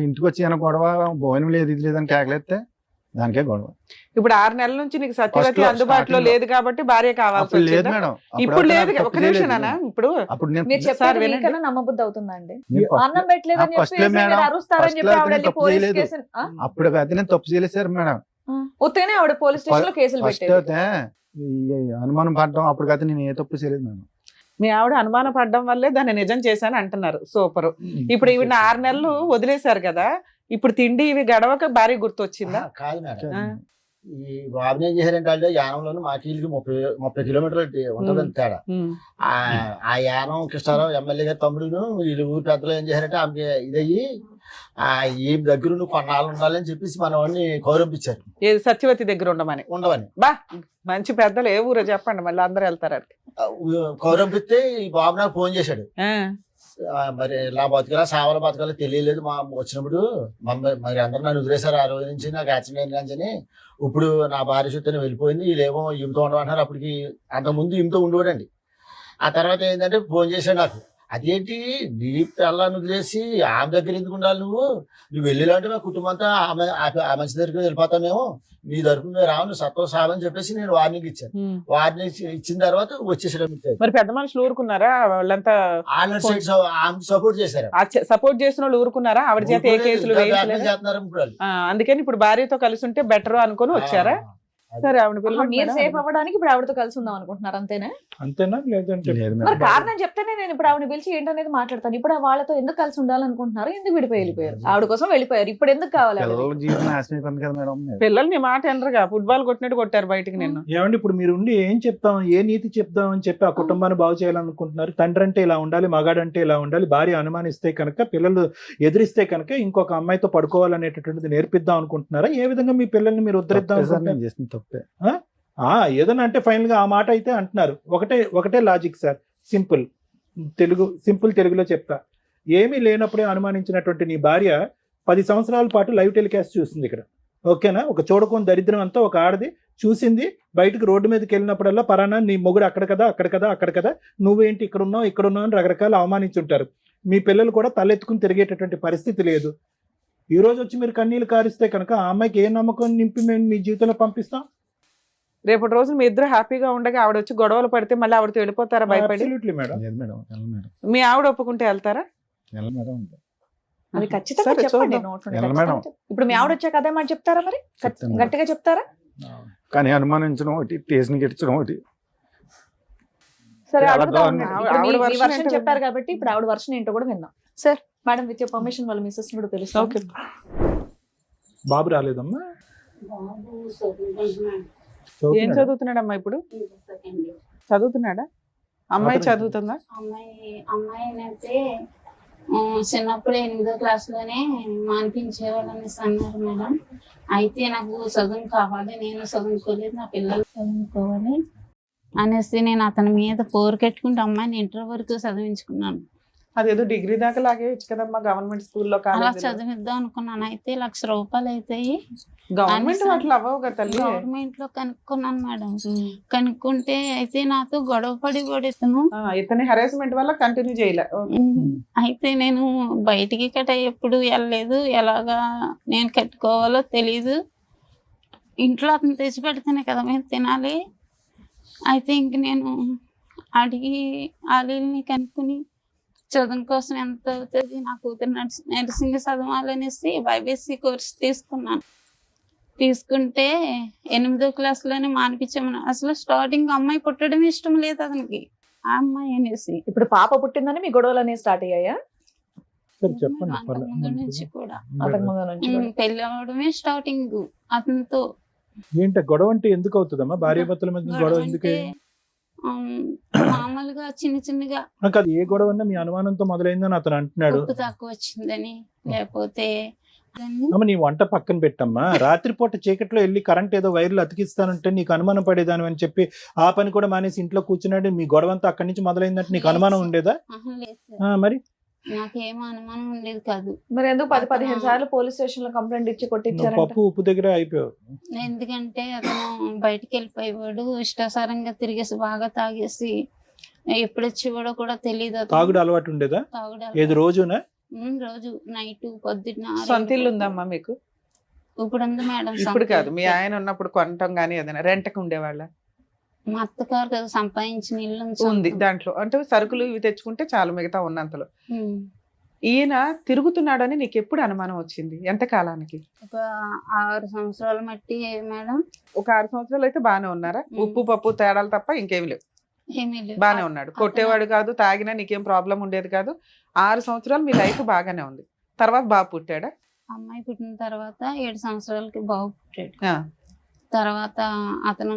ఇంటికి వచ్చి ఏమైనా గొడవ, భోజనం లేదు ఇది లేదని కేకలేస్తే దానికే గొడవ. ఇప్పుడు 6 నెలల నుంచి నీకు సత్యవతి First లో, అందుబాటులో starting లో. లేదు కాబట్టి భార్య కావాల్సి అప్పుడు లేదు వచ్చిందా? మేడం. ఇప్పుడు లేదు. అప్పుడు ఒక నిమిషం నాన్న, ఇప్పుడు అప్పుడు నేను మీరు సార్ చెప్పారు వినండి. మీకన్నా నమ్మబుద్ధి అవుతుందా అండి? నేను first అన్నం పెట్టలేదని first చెప్పి లో మేడం, మీరు అరుస్తారని first చెప్పి లో ఆవిడ అయితే నేను పోలీస్ తప్పు కేసు అప్పుడు అయితే నేను తప్పు చేయలేదు సార్ మేడం. ఉత్తగానే ఆవిడ పోలీస్ స్టేషన్ లో కేసులు ఫస్ట్ పెట్టేది. అయితే ఈ అనుమానం పడడం, అప్పటికైతే నేను ఏ తప్పు చేయలేదు మేడం. మీ ఆవిడ అనుమాన పడడం వల్లే దాన్ని నిజం చేశాను అంటున్నారు. సూపర్. ఇప్పుడు ఈవిడ 6 నెలలు వదిలేశారు కదా, ఇప్పుడు తిండి ఇవి గడవక భార్య గుర్తొచ్చిందా? కాదు మేడం, ఆ. ఈ బాబుని ఏం చేశారంటే వాళ్ళు యానంలోను మాకు వీళ్ళకి 30 కిలోమీటర్లు ఉంటుందని తేడా. ఉమ్. ఆ యానం కృష్ణారావు ఎమ్మెల్యే గారి తమ్ముడును వీళ్ళు ఊరు పెద్దలు ఏం చేశారంటే ఆమెకి ఇదయ్యి ఈ దగ్గర నువ్వు కొన్నాళ్ళు ఉండాలని చెప్పేసి మన వాడిని కౌరంపించారు, ఏది సత్యవతి దగ్గర ఉండమని. ఉండవని. బా, మంచి పెద్దలు ఏ ఊరో చెప్పండి, మళ్ళీ అందరూ వెళ్తారు అక్కడికి. కౌరంపిస్తే ఈ బాబు నాకు ఫోన్ చేశాడు. ఆ. మరి ఇలా బతకాలా సావల బతకాలో తెలియలేదు మా వచ్చినప్పుడు, మరి అందరూ నన్ను వదిలేశారు ఆ రోజు నుంచి, నాకు యాక్సిడెంట్ అని. ఇప్పుడు నా భార్య చుట్టూ వెళ్ళిపోయింది, వీళ్ళేమో ఈమెతో ఉండమంటున్నారు. అప్పటికి అంతకుముందు ఈమెతో ఉండేవాడండి. ఆ తర్వాత ఏంటంటే ఫోన్ చేశాడు నాకు, అదేంటి నీ పిల్లని వదిలేసి ఆమె దగ్గర ఎందుకు ఉండాలి, నువ్వు వెళ్ళేలాంటి మా కుటుంబం అంతా ఆ మంచి దగ్గరికి వెళ్ళిపోతాం మేము, నీ తరపున మేము రావు, నువ్వు సత్వం సావని చెప్పేసి నేను వార్నింగ్ ఇచ్చాను. వార్నింగ్ ఇచ్చిన తర్వాత వచ్చేసాడు. మరి పెద్ద మనుషులు ఊరుకున్నారా? వాళ్ళంతా సపోర్ట్ చేశారు, సపోర్ట్ చేసిన వాళ్ళు ఊరుకున్నారా? ఆవిడ చేత ఏ కేసులు వేయించలేదు. చేస్తున్నారు ఇప్పుడు వాళ్ళు. అందుకని ఇప్పుడు భార్యతో కలిసి ఉంటే బెటర్ అనుకుని వచ్చారా? సరే, ఆవిడ మీరు సేఫ్ అవ్వడానికి ఇప్పుడు ఆవిడతో కలిసి ఉందాం అనుకుంటున్నారు, అంతేనా? అంతేనా? లేదంటే లేదు మరి మేడం. కారణం చెప్తేనే నేను ఇప్పుడు ఆవిడ పిలిచి ఏంటనేది మాట్లాడతాను. ఇప్పుడు వాళ్ళతో ఎందుకు కలిసి ఉండాలనుకుంటున్నారు, ఎందుకు విడిపోయి వెళ్ళిపోయారు? ఆవిడ కోసం వెళ్ళిపోయారు, ఇప్పుడు ఎందుకు కావాలి ఆవిడ? పిల్లల జీవితం నాశనం అయిపోయింది కదా మేడం. పిల్లల్ని మాట ఎనరుగా ఫుట్బాల్ కొట్టినట్టు కొట్టారు బయటికి నిన్ను. ఏమండి ఇప్పుడు మీరు ఉండి ఏం చెప్తాం, ఏ నీతి చెప్తాం అని చెప్పి ఆ కుటుంబాన్ని బాగు చేయాలనుకుంటున్నారు? తండ్రి అంటే ఇలా ఉండాలి, మగాడంటే ఇలా ఉండాలి, భార్య అనుమానిస్తే కనుక, పిల్లలు ఎదిరిస్తే కనుక ఇంకొక అమ్మాయితో పడుకోవాలనేటటువంటిది నేర్పిద్దాం అనుకుంటున్నారా? ఏ విధంగా మీ పిల్లల్ని మీరు ఉద్ధరిద్దాం తప్పే సార్, అనుకుంటున్నారు? నేను చేసిన తప్పే. ఏదన్నా అంటే ఫైనల్ గా ఆ మాట అయితే అంటున్నారు. ఒకటే లాజిక్ సార్, సింపుల్ తెలుగులో చెప్తా. ఏమీ లేనప్పుడే అనుమానించినటువంటి నీ భార్య 10 సంవత్సరాల పాటు లైవ్ టెలికాస్ట్ చూసింది ఇక్కడ, ఓకేనా? ఒక చూడకొని దరిద్రం అంతా ఒక ఆడది చూసింది. బయటకు రోడ్డు మీదకి వెళ్ళినప్పుడల్లా పరానా నీ మొగుడు అక్కడ కదా, నువ్వేంటి ఇక్కడ ఉన్నావు అని రకరకాల అవమానించుంటారు. మీ పిల్లలు కూడా తలెత్తుకుని తిరిగేటటువంటి పరిస్థితి లేదు. ఈ రోజు వచ్చి మీరు కన్నీళ్ళు కారిస్తే కనుక ఆ అమ్మాయికి ఏ నమ్మకం నింపి మేము మీ జీవితంలో పంపిస్తాం? రేపటి రోజు మీ ఇద్దరు హ్యాపీగా ఉండగా ఆవిడ వచ్చి గొడవలు పడితే మళ్ళీ ఆవిడతో వెళ్ళిపోతారా భయపడి? Absolutely madam. లేదు మేడం, వెళ్ళను మేడం, మీ ఆవిడ ఒప్పుకుంటే వెళ్తారా? వెళ్ళను మేడం. అది ఖచ్చితంగా సరే, చెప్పండి చూద్దాం. నోట్ నుండి ఎలా ఖచ్చితంగా మేడం? చెప్పండి. ఇప్పుడు మీ ఆవిడ వచ్చాక అదే మాట చెప్తారా మరి? చెప్తాను. గట్టిగా చెప్తారా? కానీ అనుమానించడం ఒకటి, టేషన్ గెలిచడం ఒకటి. సరే చాలా అడుగుతా దారుణం. ఉండండి. ఆవిడ ఇప్పుడు మీ version version ఏంటో చెప్పారు కాబట్టి ఇప్పుడు ఆవిడ వర్షన్ ఏంటో కూడా విందాం. Sir madam with your permission వాళ్ళ మిస్సెస్ కూడా తెలుసు. ఓకే. బాబు రాలేదమ్మా? ఏం చదువుతున్నాడమ్మా ఇప్పుడు? చదువుతున్నాడా? అమ్మాయి చదువుతుందా? అమ్మాయినైతే చిన్నప్పుడు 8వ క్లాస్లోనే మానిపించేవాళ్ళని అన్నారు మేడం. అయితే నాకు చదువు కావాలి, నేను చదువుకోలేదు, నా పిల్లలు చదువుకోవాలి అనేసి నేను అతని మీద పోరుకెట్టుకుంటే అమ్మాయిని ఇంటర్ వరకు చదివించుకున్నాను. అదేదో డిగ్రీ దాకా లాగేయచ్చు కదమ్మా గవర్నమెంట్ స్కూల్లో, అలా కాలేజీలో. చదివిద్దాం అనుకున్నాను. అయితే ₹1,00,000 అవుతాయి. గవర్నమెంట్ అట్లా అవ్వవు కదా తల్లి. గవర్నమెంట్ లో కనుక్కున్నాను మేడం. కనుక్కుంటే అయితే నాతో గొడవ పడి ఇతను. ఇతని హెరాస్మెంట్ వల్ల కంటిన్యూ చేయలే. అయితే నేను బయటికి ఎప్పుడు వెళ్ళలేదు. ఎలాగా నేను కట్టుకోవాలో తెలీదు. ఇంట్లో అతను తెచ్చి పెడితేనే కదా మేము తినాలి. అయితే ఇంక నేను అడిగి ఆలీల్ని కనుక్కుని చదువు కోసం ఎంత అవుతుంది, నా కూతురు నర్సింగ్ చదవాలనేసి బైబీసీ కోర్స్ తీసుకున్నాను. తీసుకుంటే 8వ క్లాస్లోనే మానిపించామని. అసలు స్టార్టింగ్ అమ్మాయి పుట్టడం ఇష్టం లేదు అతనికి, ఆ అమ్మాయి అనేసి. ఇప్పుడు పాప పుట్టిందని మీ గొడవలు అనేవి స్టార్ట్ అయ్యాయా? సరే చెప్పండి. అంతకు ముందు నుంచి కూడా అంతకు ముందు నుంచి కూడా? పెళ్లి అవడమే స్టార్టింగ్ అతనితో. ఏంటి గొడవ అంటే ఎందుకు అవుతుందమ్మా? భార్య భర్తల మధ్య గొడవ ఎందుకు? మామూలుగా చిన్నగా నాకు అది ఏ గొడవ అన్నా మీ అనుమానంతో మొదలైందని అతను అంటున్నాడు. ఉప్పు తక్కువ వచ్చిందని, లేకపోతే అమ్మ నీ వంట పక్కన పెట్టమ్మా. రాత్రిపూట చీకట్లో వెళ్ళి కరెంట్ ఏదో వైర్లు అతికిస్తానంటే నీకు అనుమానం పడేదాని అని చెప్పి ఆ పని కూడా మానేసి ఇంట్లో కూర్చున్నాడు. మీ గొడవ అంతా అక్కడి నుంచి మొదలైందంటే నీకు అనుమానం ఉండేదా? మరి నాకేం అనుమానం ఉండేది కాదు. మరి ఎందుకు 10-15 సార్లు పోలీస్ స్టేషన్ లో కంప్లైంట్ ఇచ్చి కొట్టించారు? పప్పు ఉప్పు దగ్గర అయిపోయావు. ఎందుకంటే అతను బయటికి వెళ్ళిపోయేవాడు, ఇష్టాసారంగా తిరిగేసి బాగా తాగేసి ఎప్పుడు వచ్చేవాడో కూడా తెలియదు. తాగుడు అలవాటు ఉండేదా? ఏది రోజునా? రోజు నైట్ పొద్దున్న. సొంత ఇల్లు ఉందమ్మా మీకు? ఇప్పుడు ఉంది మేడం. ఇప్పుడు కాదు, మీ ఆయన ఉన్నప్పుడు కొనటం గానీ ఏదైనా రెంట్కి ఉండేవాళ్ళ? మా అత్తగారు కదా సంపాదించిన ఇల్లు ఉంది, దాంట్లో అంటే సరుకులు ఇవి తెచ్చుకుంటే చాలు మిగతా ఉన్నంతలో. ఈయన తిరుగుతున్నాడని నీకు ఎప్పుడు అనుమానం వచ్చింది? ఎంత కాలానికి? ఒక 6 సంవత్సరాల మట్టి మేడం. ఒక 6 సంవత్సరాలు అయితే బాగానే ఉన్నారా? ఉప్పు పప్పు తేడాలు తప్ప ఇంకేమి లేవు, ఏమీ లేదు. బాగానే ఉన్నాడు. కొట్టేవాడు కాదు, తాగినా నీకేం ప్రాబ్లం ఉండేది కాదు. 6 సంవత్సరాలు మీ లైఫ్ బాగానే ఉంది. తర్వాత బాబు పుట్టాడా? అమ్మాయి పుట్టిన తర్వాత 7 సంవత్సరాలకి బాబు పుట్టాడు. తర్వాత అతను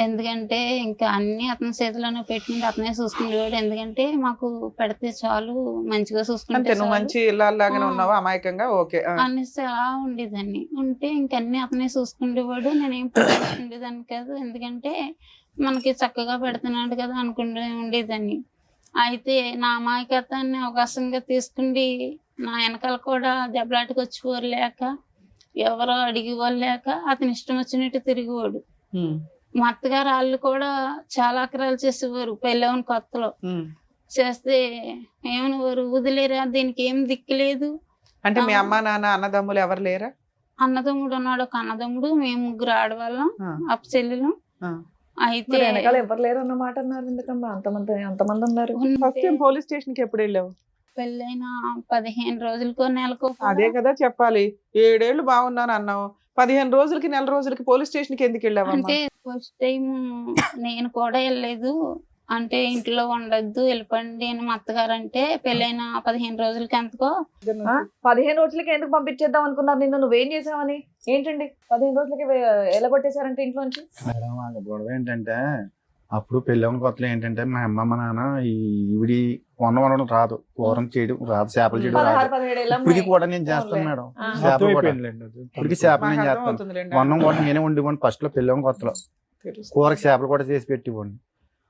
ఎందుకంటే ఇంకా అన్ని అతని చేతిలోనే పెట్టుకుంటే అతనే చూసుకునేవాడు. ఎందుకంటే మాకు పెడితే చాలు, మంచిగా చూసుకుంటే నువ్వు మంచి ఇళ్ళలాగానే ఉన్నావా అమాయకంగా? ఓకే అనేసి అలా ఉండేదాన్ని. ఉంటే ఇంకన్నీ అతనే చూసుకునేవాడు. నేనేం ఉండేదాన్ని కాదు, ఎందుకంటే మనకి చక్కగా పెడుతున్నాడు కదా అనుకుంటూ ఉండేదాన్ని. అయితే నా అమాయకత్వాన్ని అవకాశంగా తీసుకుండి నా వెనకాల కూడా దెబ్బలాటకు వచ్చేవారు లేక, ఎవరో అడిగేవాళ్ళు లేక అతని ఇష్టం వచ్చినట్టు తిరిగేవాడు. మా అత్తగారు వాళ్ళు కూడా చాలా అక్రాలు చేసేవారు పెళ్ళవని కొత్తలో. చేస్తే ఏమనేవారు, వదిలేరా, దీనికి ఏం దిక్కులేదు. అంటే మీ అమ్మ నాన్న అన్నదమ్ములు ఎవరు లేరా? అన్నదమ్ముడు ఉన్నాడు, ఒక అన్నదమ్ముడు, మేము 3 ఆడవాళ్ళం, అప్ప చెల్లెలు. అయితే వెనకాల ఎవరు లేరు అన్నమాట అన్నారు. ఎందుకమ్మా అంతమంది ఉన్నారు? ఫస్ట్ టైం పోలీస్ స్టేషన్ కి ఎప్పుడు వెళ్ళావు? పెళ్ళైన 15 రోజులకో నెలకో. అదే కదా చెప్పాలి. 7 ఏళ్ళు బాగున్నాను అన్నావు, 15 రోజులకి నెల రోజులకి పోలీస్ స్టేషన్ కి ఎందుకు వెళ్ళావు? అంటే ఫస్ట్ టైం నేను కూడా వెళ్ళలేదు. అంటే ఇంట్లో ఉండద్దు, వెళ్ళిపోండి అని మా అత్తగారు అంటే, పెళ్ళైన 15 రోజులకి ఎంతకో. 15 రోజులకి ఎందుకు పంపించేద్దాం అనుకున్నారు నిన్ను? నువ్వేం చేసావని? ఏంటండి 15 రోజులకి ఎలా కొట్టేశారంటే ఇంట్లో నుంచి? మేడం గొడవ ఏంటంటే, అప్పుడు పెళ్ళవని కొత్తలో ఏంటంటే మా అమ్మ మా నాన్న ఈవిడి వండడం రాదు, కూరం చేయడం రాదు, చేపలు చేయడం రాదు. 16-17 ఏళ్ళ ఇప్పటికి కూడా నేను చేస్తాను మేడం. చేపలు కూడా ఇప్పటికి చేపలు నేను చేస్తాను. వండం కూడా నేనే వండివ్వండి. ఫస్ట్ లో పెళ్ళవని కొత్తలో కూరకి చేపలు కూడా చేసి పెట్టివ్వండి.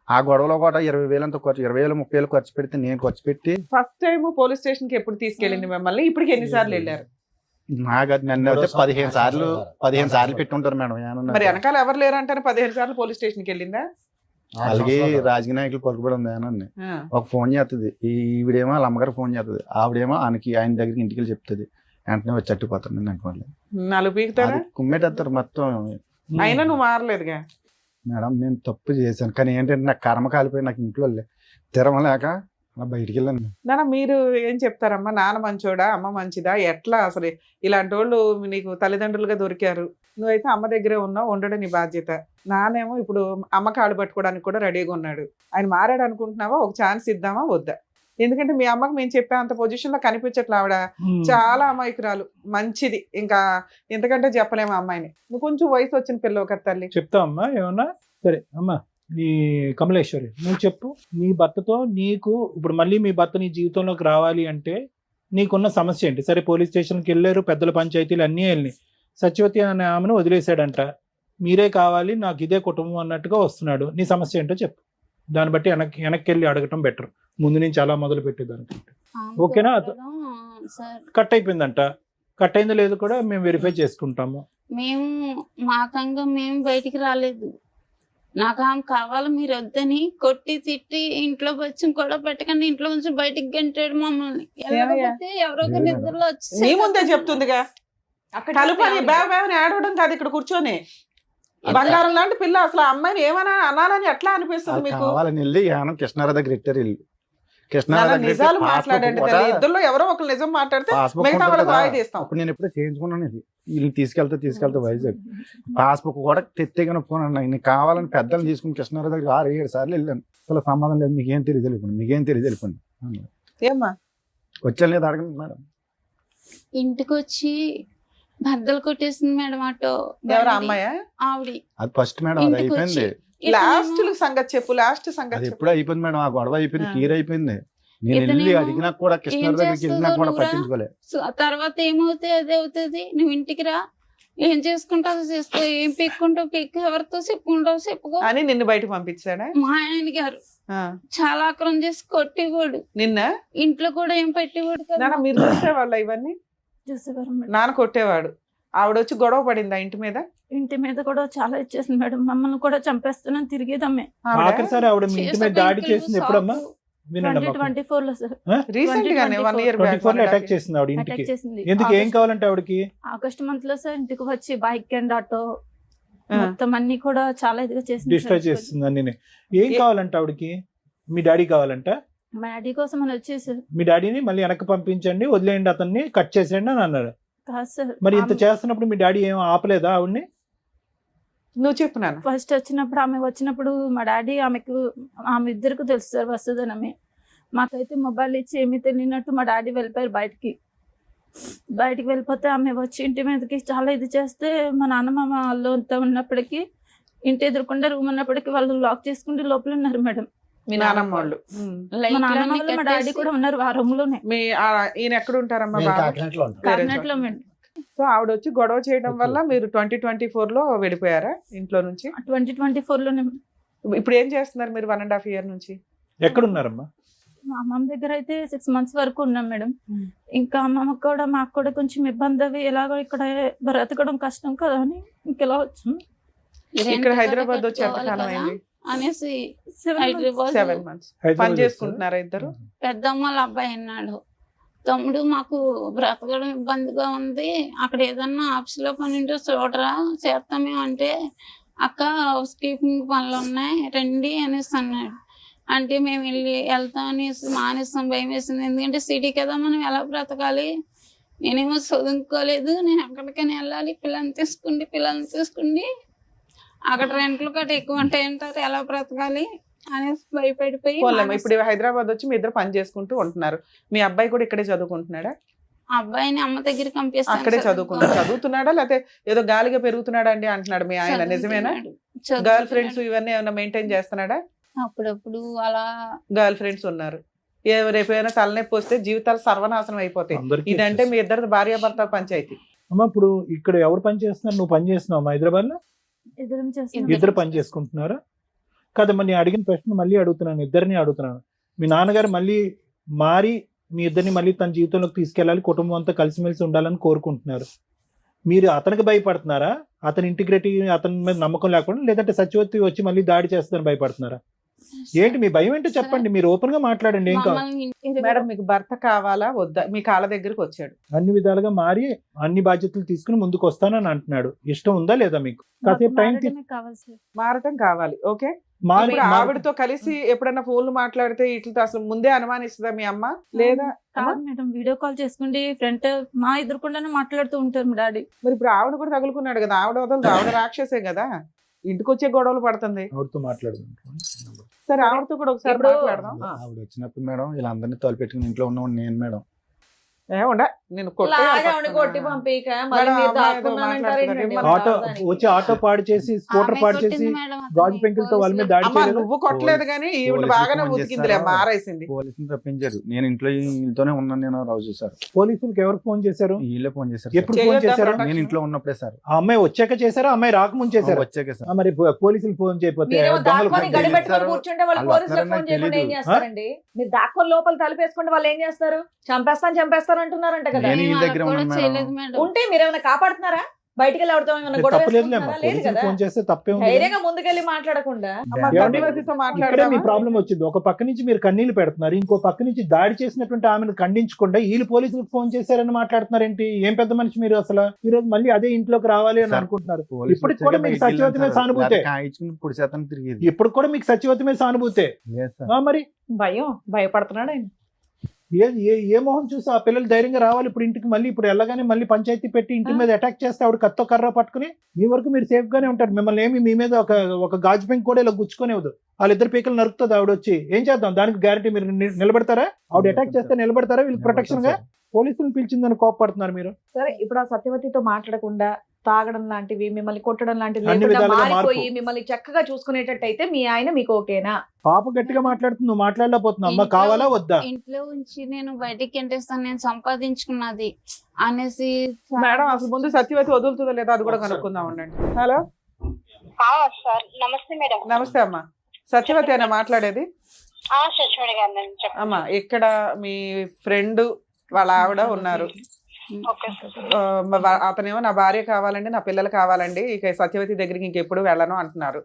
ఆ గొడవలో కూడా 20,000 అంత ఖర్చు, 20,000 30,000 ఖర్చు పెడితే నేను ఖర్చు పెట్టి. ఫస్ట్ టైం పోలీస్ స్టేషన్ కి ఎప్పుడు తీసుకెళ్ళింది మిమ్మల్ని? ఇప్పటికి ఎన్నిసార్లు వెళ్ళారు? నాకు నన్ను అయితే 15 సార్లు పెట్టుంటారు మేడం. మరి వెనకాల ఎవరు లేరు అంటారు? 15 సార్లు పోలీస్ స్టేషన్ కి వెళ్ళిందా? అలాగే రాజకీయ నాయకులు పలుకుబడి ఉంది అని ఒక ఫోన్ చేస్తుంది. ఈవిడేమో వాళ్ళ అమ్మగారు ఫోన్ చేస్తుంది, ఆవిడేమో ఆయన దగ్గరికి ఇంటికి వెళ్ళి చెప్తుంది. వెంటనే వచ్చి అట్టుకుపోతాను అనుకోండి. నాలుగు పీకుతారా? కుమ్మేటేస్తారు మొత్తం. అయినా నువ్వు మారలేదుగా మేడం నేను తప్పు చేశాను, కానీ ఏంటంటే నాకు కర్మ కాలిపోయి నాకు ఇంట్లో తిరమలేక అలా బయటికి వెళ్ళాను. నాన్న మీరు ఏం చెప్తారమ్మా? నాన్న మంచోడా, అమ్మ మంచిదా, ఎట్లా అసలు? ఇలాంటి వాళ్ళు నీకు తల్లిదండ్రులుగా దొరికారు, నువ్వైతే అమ్మ దగ్గరే ఉన్నావు, ఉండడం నీ బాధ్యత. నానేమో ఇప్పుడు అమ్మ కాళ్ళు పట్టుకోవడానికి కూడా రెడీగా ఉన్నాడు. ఆయన మారాడు అనుకుంటున్నావా? ఒక ఛాన్స్ ఇద్దామా వద్దా? ఎందుకంటే మీ అమ్మకి మేము చెప్పే అంత పొజిషన్ లో కనిపించట్లే. ఆవిడ చాలా అమాయకురాలు, మంచిది, ఇంకా ఎంతకంటే చెప్పలేము అమ్మాయిని. నువ్వు కొంచెం వయసు వచ్చిన పిల్ల ఒక తల్లి. చెప్తావు అమ్మా ఏమన్నా? సరే అమ్మా, నీ కమలేశ్వరి నువ్వు చెప్పు. నీ భర్తతో నీకు ఇప్పుడు మళ్ళీ మీ భర్త నీ జీవితంలోకి రావాలి అంటే నీకున్న సమస్య ఏంటి? సరే పోలీస్ స్టేషన్కి వెళ్ళారు, పెద్దల పంచాయతీలు అన్నీ వెళ్ళి సత్యవతి అనే ఆమెను వదిలేశాడంట, మీరే కావాలి నాకు ఇదే కుటుంబం అన్నట్టుగా వస్తున్నాడు. నీ సమస్య ఏంటో చెప్పు, దాన్ని బట్టి వెనక్కి వెళ్ళి అడగటం బెటర్ ముందు నుంచి అలా మొదలు పెట్టేదానికంటే. ఓకేనా? కట్ అయిపోయిందంట, కట్ అయిందో లేదు కూడా మేము వెరిఫై చేసుకుంటాము. మేము మాకంగా మేము బయటికి రాలేదు. నాకు ఆమె కావాలి మీరు వద్దని కొట్టి తిట్టి ఇంట్లో వచ్చి కూడా పెట్టకండి ఇంట్లో నుంచి బయటికి గంటాడు మమ్మల్ని. వెళ్ళకపోతే ఎవరో ఒక నిద్రలో వచ్చి నీ ముందే చెప్తుందిగా, కలుపని బేవని ఆడవడం కాదు, ఇక్కడ కూర్చొని బంగారం లాంటి పిల్ల. అసలు ఆ అమ్మాయిని ఏమన్నా అనాలని ఎట్లా అనిపిస్తుంది మీకు? కావాలని వెళ్ళి కృష్ణారావు దగ్గర ఇట్టారు ఇల్లు. నిజాలు మాట్లాడండి, ఇద్దరులో ఎవరో ఒకరు నిజం మాట్లాడితే మిగతా వాళ్ళకి వాయి తీస్తాం. అప్పుడు నేను ఎప్పుడో చేయించుకున్నాను, ఇది వీళ్ళు తీసుకెళ్తే వైజాగ్ పాస్బుక్ కూడా తెత్తేగానే పోనండి. నేను కావాలని పెద్దలు తీసుకుని కృష్ణారావు దగ్గర 6-7 సార్లు వెళ్ళాను. అసలు సంబంధం లేదు, మీకేం తెలియదు వెళ్ళిపోండి. ఏమ్మా వచ్చాను లేదు అడగండి మేడం. ఇంటికి వచ్చి బద్దలు కొట్టేసింది మేడం. ఆటో ఎవరు అమ్మాయా? ఆవిడ. అది ఫస్ట్ మేడం, అది అయిపోయింది. లాస్ట్ సంగతి చెప్పు, లాస్ట్ సంగతి అది ఎప్పుడు అయిపోయింది మేడం, ఆ గొడవ అయిపోయింది, క్లియర్ అయిపోయింది. నేను వెళ్ళి అడిగినా కూడా కృష్ణారావు దగ్గరికి వెళ్ళినా కూడా పట్టించుకోలేదు. తర్వాత ఏమవుతుంది అదే అవుతుంది, నువ్వు ఇంటికి రా, ఏం చేసుకుంటావు చేసుకో, ఏం పెక్కుంటావు పెక్కు, ఎవరితో చెప్పుకుంటావు చెప్పుకో అని నిన్ను బయటకు పంపించాడా? మా ఆయన గారు చాలా ఆక్రమం చేసి కొట్టేవాడు. నిన్న ఇంట్లో కూడా ఏం పెట్టేవాడు కదా. మీరు చూసేవాళ్ళ ఇవన్నీ? నాన్న కొట్టేవాడు, ఆవిడ వచ్చి గొడవ పడిందా ఇంటి మీద? ఇంటి మీద కూడా చాలా ఇచ్చేసింది మేడం, మమ్మల్ని కూడా చంపేస్తున్నాను తిరిగేదమ్మే. ఆఖరిసారి ఆవిడ మీ ఇంటి మీద దాడి చేసింది ఎప్పుడమ్మా? 2024 లో సార్, రీసెంట్ గానే 1 year back 2024 లో అటాక్ చేసింది ఆవిడ ఇంటికి. ఎందుకు, ఏం కావాలంటే ఆవిడకి? ఆగస్ట్ మంత్ లో సార్ ఇంటికి వచ్చి బైక్ అండ్ ఆటో మొత్తం అన్ని కూడా చాలా ఇదిగా చేసింది, డిస్ట్రాయ్ చేస్తుంది అన్ని. ఏం కావాలంటే ఆవిడకి? మీ డాడీ కావాలంట? మా డాడీ కోసం అని వచ్చేసారు. మీ డాడీని మళ్ళీ వెనక్కి పంపించండి, వదిలేయండి, అతన్ని కట్ చేసేయండి అని అన్నారు. కాదు సార్, మరి ఇంత చేస్తున్నప్పుడు మీ డాడీ ఏం ఆపలేదా ఆవిడ్ని? నువ్వు చెప్పు నాన్న. ఫస్ట్ వచ్చినప్పుడు ఆమె వచ్చినప్పుడు మా డాడీ ఆమె ఇద్దరికి తెలుసు సార్ వస్తుందని. మాకైతే మొబైల్ ఇచ్చి ఏమీ తెలియనట్టు మా డాడీ వెళ్ళిపోయారు బయటికి వెళ్ళిపోతే ఆమె వచ్చి ఇంటి మీదకి చాలా ఇది చేస్తే మా నాన్నమ్మ వాళ్ళు అంతా ఉన్నప్పటికీ ఇంటి ఎదురుకుండా రూమ్ ఉన్నప్పటికీ వాళ్ళు లాక్ చేసుకుంటే లోపల ఉన్నారు మేడం. మీ నాన్నమ్మ వాళ్ళు? మా నాన్నమ్మ వాళ్ళు మా డాడీ కూడా ఉన్నారు ఆ రూమ్ లోనే. ఈయన ఎక్కడ ఉంటారమ్మా? కాకినాడలో మేడం. సో ఆవిడ వచ్చి గొడవ చేయడం వల్ల మీరు 2024 లో వెళ్ళిపోయారా ఇంట్లో నుంచి? 2024 లోనే. ఇప్పుడు ఏం చేస్తున్నారు మీరు 1.5 year నుంచి? ఎక్కడున్నారమ్మా? మా అమ్మమ్మ దగ్గర అయితే 6 months వరకు ఉన్నాం మేడం. ఇంకా అమ్మమ్మకి కూడా మాకు కూడా కొంచెం ఇబ్బంది అవి, ఎలాగో ఇక్కడ బ్రతకడం కష్టం కదా అని ఇంకెలా వచ్చాం. ఇక్కడ హైదరాబాద్ వచ్చి ఎంతకాలం అయింది అనేసి 7 months పని చేసుకుంటున్నారా ఇద్దరు? పెద్దమ్మ వాళ్ళ అబ్బాయి అన్నాడు, తమ్ముడు మాకు బ్రతకడం ఇబ్బందిగా ఉంది, అక్కడ ఏదన్నా ఆఫీస్ లో పని ఉంటే చూడరా చేస్తామే అంటే, అక్క హౌస్ కీపింగ్ పనులు ఉన్నాయి రండి అనేసి అన్నాడు. అంటే మేము వెళ్తాం అనేసి మానేస్తాం, భయం వేసింది. ఎందుకంటే సిటీ కదా, మనం ఎలా బ్రతకాలి, నేనేమో చదువుకోలేదు, నేను ఎక్కడికైనా వెళ్ళాలి, పిల్లల్ని తీసుకుండి అక్కడ రెంట్లు కట్ట ఎక్కువ ఉంటాయంటారు, ఎలా బ్రతకాలి అనేసి భయపడిపోయి. ఇప్పుడు హైదరాబాద్ వచ్చి మీ ఇద్దరు పని చేసుకుంటూ ఉంటున్నారు. మీ అబ్బాయి కూడా ఇక్కడే చదువుకుంటున్నాడా? అబ్బాయిని అమ్మ దగ్గర పంపిస్తాను. అక్కడే చదువుతున్నాడా లేకపోతే ఏదో గాలిగా పెరుగుతున్నాడా అండి అంటున్నాడు మీ ఆయన, నిజమేనా? గర్ల్ ఫ్రెండ్స్ ఇవన్నీ ఏమైనా మెయింటైన్ చేస్తున్నాడా? అప్పుడప్పుడు అలా గర్ల్ ఫ్రెండ్స్ ఉన్నారు. రేపు ఏమైనా తలనొప్పి వస్తే జీవితాలు సర్వనాశనం అయిపోతాయి. ఇదంటే మీ ఇద్దరు భార్యాభర్త పంచాయతీ. అమ్మ ఇప్పుడు ఇక్కడ ఎవరు పని చేస్తున్నారు? నువ్వు పని చేస్తున్నావు హైదరాబాద్ లో? ఇద్దరు పని చేసుకుంటున్నారా? కాదమ్మా, నేను అడిగిన ప్రశ్న మళ్ళీ అడుగుతున్నాను, ఇద్దరిని అడుగుతున్నాను. మీ నాన్నగారు మళ్ళీ మారి మీ ఇద్దరిని మళ్ళీ తన జీవితంలోకి తీసుకెళ్ళాలి, కుటుంబం అంతా కలిసిమెలిసి ఉండాలని కోరుకుంటున్నారు. మీరు అతనికి భయపడుతున్నారా? అతని ఇంటిగ్రిటీ, అతని మీద నమ్మకం లేకుండా, లేదంటే సత్యవతి వచ్చి మళ్ళీ దాడి చేస్తుందని భయపడుతున్నారా? ఏంటి మీ భయం ఏంటో చెప్పండి, మీరు ఓపెన్ గా మాట్లాడండి. ఏం కావాలి? మమ్మల్ని ఇంటికి మేడం మీకు భర్త కావాలా వద్దా? మీ కాళ్ళ దగ్గరికి వచ్చాడు. అన్ని విధాలుగా మారి అన్ని బాధ్యతలు తీసుకుని ముందుకు వస్తానని అంటున్నాడు. ఇష్టం ఉందా లేదా మీకు? కాసేపు టైం మారడమే కావాలి సార్. మారటం కావాలి. ఓకే, మారి ఇప్పుడు ఆవిడతో కలిసి ఎప్పుడైనా ఫోన్లు మాట్లాడితే ఇట్లా అసలు ముందే అనుమానిస్తుందా మీ అమ్మ? లేదా కాదు మేడం, వీడియో కాల్ చేసుకుంటే ఫ్రంట్ మా ఎదురుకుండానే మాట్లాడుతూ ఉంటారు మా డాడీ. మరి ఇప్పుడు ఆవిడ కూడా తగులుకున్నాడు కదా, ఆవిడ వదలదు, ఆవిడ రాక్షసే కదా, ఇంటికి వచ్చే గొడవలు పడుతుంది. ఆవిడతో మాట్లాడుకుంటాం. సరే ఆవిడతో కూడా ఒకసారి ఇప్పుడు- మాట్లాడదాం. ఆవిడ వచ్చినప్పుడు మేడం వీళ్ళందరినీ తోలుపెట్టుకుని ఇంట్లో ఉన్న నేను మేడం. ఏముండ నేను లాగావిని కొట్టి పంపిక మళ్ళీ మీరు దాక్కున్నానంటారు ఏంటండి? ఆటో వచ్చి ఆటో పాడు చేసి స్కూటర్ ఆమె పాడు కొట్టింది చేసి మేడం అతన్ని. గాజు పెంకులతో వాళ్ళ మీద దాడి అమ్మా చేయలేదు. నువ్వు కొట్టలేదు కానీ ఈవిడ పోలీసులు బాగానే ఫోన్ ఉతికిందిలే, చేశారా? మారేసింది. పోలీసులు రప్పించారు. నేను ఇంట్లోనే ఉన్నాను. నేను రోజు సార్ పోలీసులకు ఎవరు ఫోన్ చేశారు? వీళ్ళే ఫోన్ చేశారు. ఎప్పుడు సార్. ఫోన్ చేయొద్దా చేశారు? ప్రొటెక్షన్? నేను ఇంట్లో ఉన్నప్పుడే సార్. ఆ అమ్మాయి వచ్చాక చేశారా, అమ్మాయి రాకముందు చేశారా? వచ్చాక సార్. మరి పోలీసులు ఫోన్ చేయకపోతే మీరేమో దొంగలు దాక్కొని ఫోన్ గడి చేశారు. పెట్టుకొని కూర్చుంటే వాళ్ళు వాళ్ళు పోలీసులకు వస్తారని ఫోన్ చేయకుండా ఏం తెలీదు. చేస్తారండి? మీరు దాక్కొని లోపల తలుపేసుకుంటే వాళ్ళు ఏం చేస్తారు? చంపేస్తాను అంటున్నారంట కదా. నేను ఈ వాళ్ళకి దగ్గర కూడా ఉన్నాను మేడం. చేయలేదు మేడం. ఉంటే మీరేమైనా కాపాడుతున్నారా? బయటికి వెళ్ళి ఎవరితో ఏమైనా గొడవ తప్పలేదులే వేసుకుంటున్నారా? లేదు పోలీసులు కదా. ఫోన్ చేస్తే తప్పే ఉంది. ధైర్యంగా ముందుకెళ్ళి మాట్లాడకుండా అమ్మ ఏమండి? సత్యవతితో ఇక్కడే మీ మాట్లాడదామా? ప్రాబ్లం వచ్చింది. ఒక పక్క నుంచి మీరు కన్నీళ్లు పెడుతున్నారు, ఇంకో పక్క నుంచి దాడి చేసినటువంటి ఆమెను ఖండించకుండా వీళ్ళు పోలీసులకు ఫోన్ చేశారని మాట్లాడుతున్నారు ఏంటి? ఏం పెద్ద మనిషి మీరు అసలు. ఈ రోజు మళ్ళీ అదే ఇంట్లోకి రావాలి అని సార్, అనుకుంటున్నారు. పోలీసులు ఇప్పటికి కూడా వచ్చాక మీకు బయటికి సత్యవతి మీద వెళ్ళాను సార్. సానుభూతే. లేకపోతే కాయించుకుని పొడి శాతం తిరిగేది. ఇప్పుడు కూడా మీకు సత్యవతి మీద సానుభూతే. లేదు సార్. మరి భయపడుతున్నాడు ఆయన. ఏ మొహం చూసి ఆ పిల్లలు ధైర్యంగా రావాలి ఇప్పుడు ఇంటికి? మళ్ళీ ఇప్పుడు వెళ్ళగానే మళ్ళీ పంచాయతీ పెట్టి ఇంటి మీద అటాక్ చేస్తే ఆవిడ కత్తో కర్ర పట్టుకుని మీ వరకు మీరు సేఫ్ గానే ఉంటారు. మిమ్మల్ని ఏమి మీ మీద ఒక గాజు పెంకు కూడా ఇలా గుచ్చుకునేవద్దు. వాళ్ళిద్దరు పీకలు నరుకుతుంది ఆవిడ వచ్చి. ఏం చేద్దాం దానికి గ్యారంటీ? మీరు నిలబడతారా? ఆవిడ అటాక్ చేస్తే నిలబడతారా? వీళ్ళకి ప్రొటెక్షన్ గా పోలీసులు పిలిచిందని కోపడుతున్నారు మీరు. సరే ఇప్పుడు ఆ సత్యవతితో మాట్లాడకుండా తాగడం లాంటివి, మిమ్మల్ని కొట్టడం లాంటివి అన్ని లేకుండా విధాలుగా మారిపోయి మార్పు. మిమ్మల్ని చక్కగా చూసుకునేటట్టయితే మీ ఆయన మీకు ఓకేనా? పాప గట్టిగా మాట్లాడుతుంది, నువ్వు మాట్లాడలేకపోతున్నావు. అమ్మ కావాలా వద్దా? ఇంట్లో ఉంచి నేను బయటికి ఎంటేస్తాను, నేను సంపాదించుకున్నది అనేసి. మేడం అసలు ముందు సత్యవతి వదులుతుందో లేదా అది కూడా కనుక్కుందాం ఉండండి. హలో సార్ నమస్తే మేడం. నమస్తే అమ్మా, సత్యవతి అయినా మాట్లాడేది? సచివాడి గారు చెప్పండి. అమ్మా ఇక్కడ మీ ఫ్రెండ్ వాళ్ళ ఆవిడ ఉన్నారు. ఓకే అతనేమో నా భార్య కావాలండి, నా పిల్లలు కావాలండి, ఇక సత్యవతి దగ్గరికి ఇంకెప్పుడు వెళ్ళను అంటున్నారు.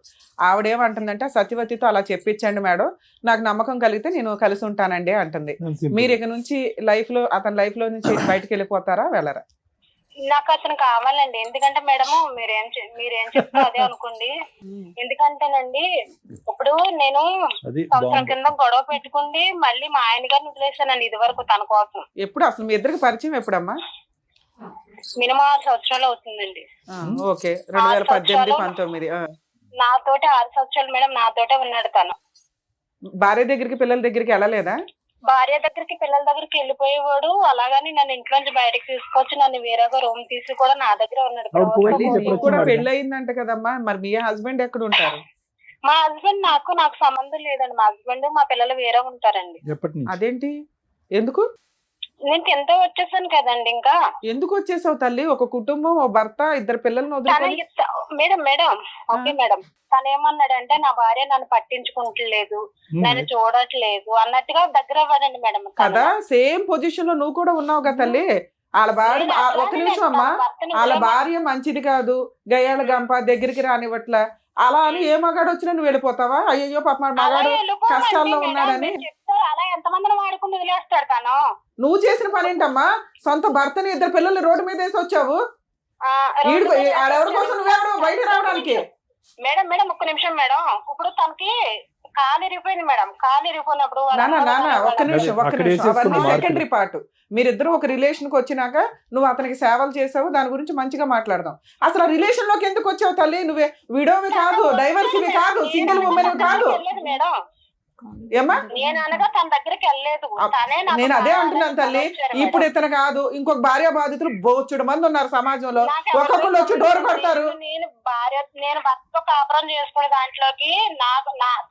ఆవిడేమంటుందంటే సత్యవతితో అలా చెప్పించండి మేడం, నాకు నమ్మకం కలిగితే నేను కలిసి ఉంటానండి అంటుంది. మీరు ఇక నుంచి అతని లైఫ్ లో నుంచి బయటకు వెళ్ళిపోతారా వెళ్ళరా? నాకు అతను కావాలండి. ఎందుకంటే మేడం మీరేం చెప్తారు అదే అనుకోండి. ఎందుకంటేనండి ఇప్పుడు నేను సంవత్సరం కింద గొడవ పెట్టుకుంది మళ్ళీ మా ఆయన గారిని వదిలేసానండి ఇది వరకు తన కోసం. ఎప్పుడు అసలు మీ ఇద్దరికి పరిచయం ఎప్పుడమ్మా? మినిమం 6 సంవత్సరాలు అవుతుందండి. ఓకే, 2018, 19. నాతోటి 6 సంవత్సరాలు మేడం నాతోటే ఉన్నాడు తను. భార్య దగ్గరికి పిల్లల దగ్గరికి వెళ్ళలేదా? భార్య దగ్గరికి పిల్లల దగ్గరికి వెళ్ళిపోయేవాడు. అలాగని నన్ను ఇంట్లోంచి బయటకు తీసుకొచ్చి నన్ను వేరేగా రూమ్ తీసి కూడా నా దగ్గర ఉన్నాడు. నీకు కూడా పెళ్లి అయిందంట కదమ్మా, మరి మీ హస్బెండ్ ఎక్కడ ఉంటారు? మా హస్బెండ్ నాకు సంబంధం లేదండి. మా హస్బెండ్ మా పిల్లలు వేరే ఉంటారండి. అదేంటి? ఎందుకు? నేను 10th వచ్చేసాను కదండి. ఇంకా ఎందుకు వచ్చేసావు తల్లి? ఒక కుటుంబం, ఓ భర్త, 2 పిల్లల్ని వదిలి. మేడం ఓకే మేడం, తను ఏమన్నాడంటే నా భార్య నన్ను పట్టించుకుంటలేదు, నన్ను చూడట్లేదు అన్నట్టుగా దగ్గర అవ్వదండి మేడం. కదా సేమ్ పొజిషన్ లో నువ్వు కూడా ఉన్నావు కదా తల్లి. వాళ్ళ భార్య, ఒక నిమిషం అమ్మా, వాళ్ళ భార్య మంచిది కాదు, గయ్యాల గంప, దగ్గరికి రానివ్వట్ల, అలా అని ఏ మగాడు వచ్చినా నువ్వు వెళ్ళిపోతావా? అయ్యో పాప మగాడు కష్టాల్లో ఉన్నాడని. అలా ఎంతమందిని వాడుకుని వదిలేస్తాడు తను. నువ్వు చేసిన పని ఏంటమ్మా? సొంత భర్తని 2 పిల్లల్ని రోడ్డు మీద వేసి వచ్చావు. ఆడెవరి కోసం నువ్వెవరు బయట రావడానికి? మేడం ఒక్క నిమిషం మేడం. ఇప్పుడు తనకి కాలు ఇరిగిపోయింది మేడం. కాలు ఇరిగిపోయినప్పుడు నాన్న ఒక్క నిమిషం అవన్నీ సెకండరీ పార్ట్. మీరిద్దరు ఒక రిలేషన్ కి వచ్చినాక నువ్వు అతనికి సేవలు చేసావు, దాని గురించి మంచిగా మాట్లాడదాం. అసలు ఆ రిలేషన్ లోకి ఎందుకు వచ్చావు తల్లి? నువ్వే విడోవి కాదు, డైవర్సివి కాదు, సింగిల్ ఉమెన్ కాదు. మేడం ఏమ్మా నేను అనగా తన దగ్గరికి వెళ్ళలేదు. నేను అదే అంటున్నాను తల్లి. ఇప్పుడు ఇతను కాదు, ఇంకొక భార్య బాధితులు బోచుడు మంది ఉన్నారు సమాజంలో. ఒక్కొక్కళ్ళు వచ్చి డోర్ కొడతారు. నేను భర్తతో కాపురం చేసుకునే దాంట్లోకి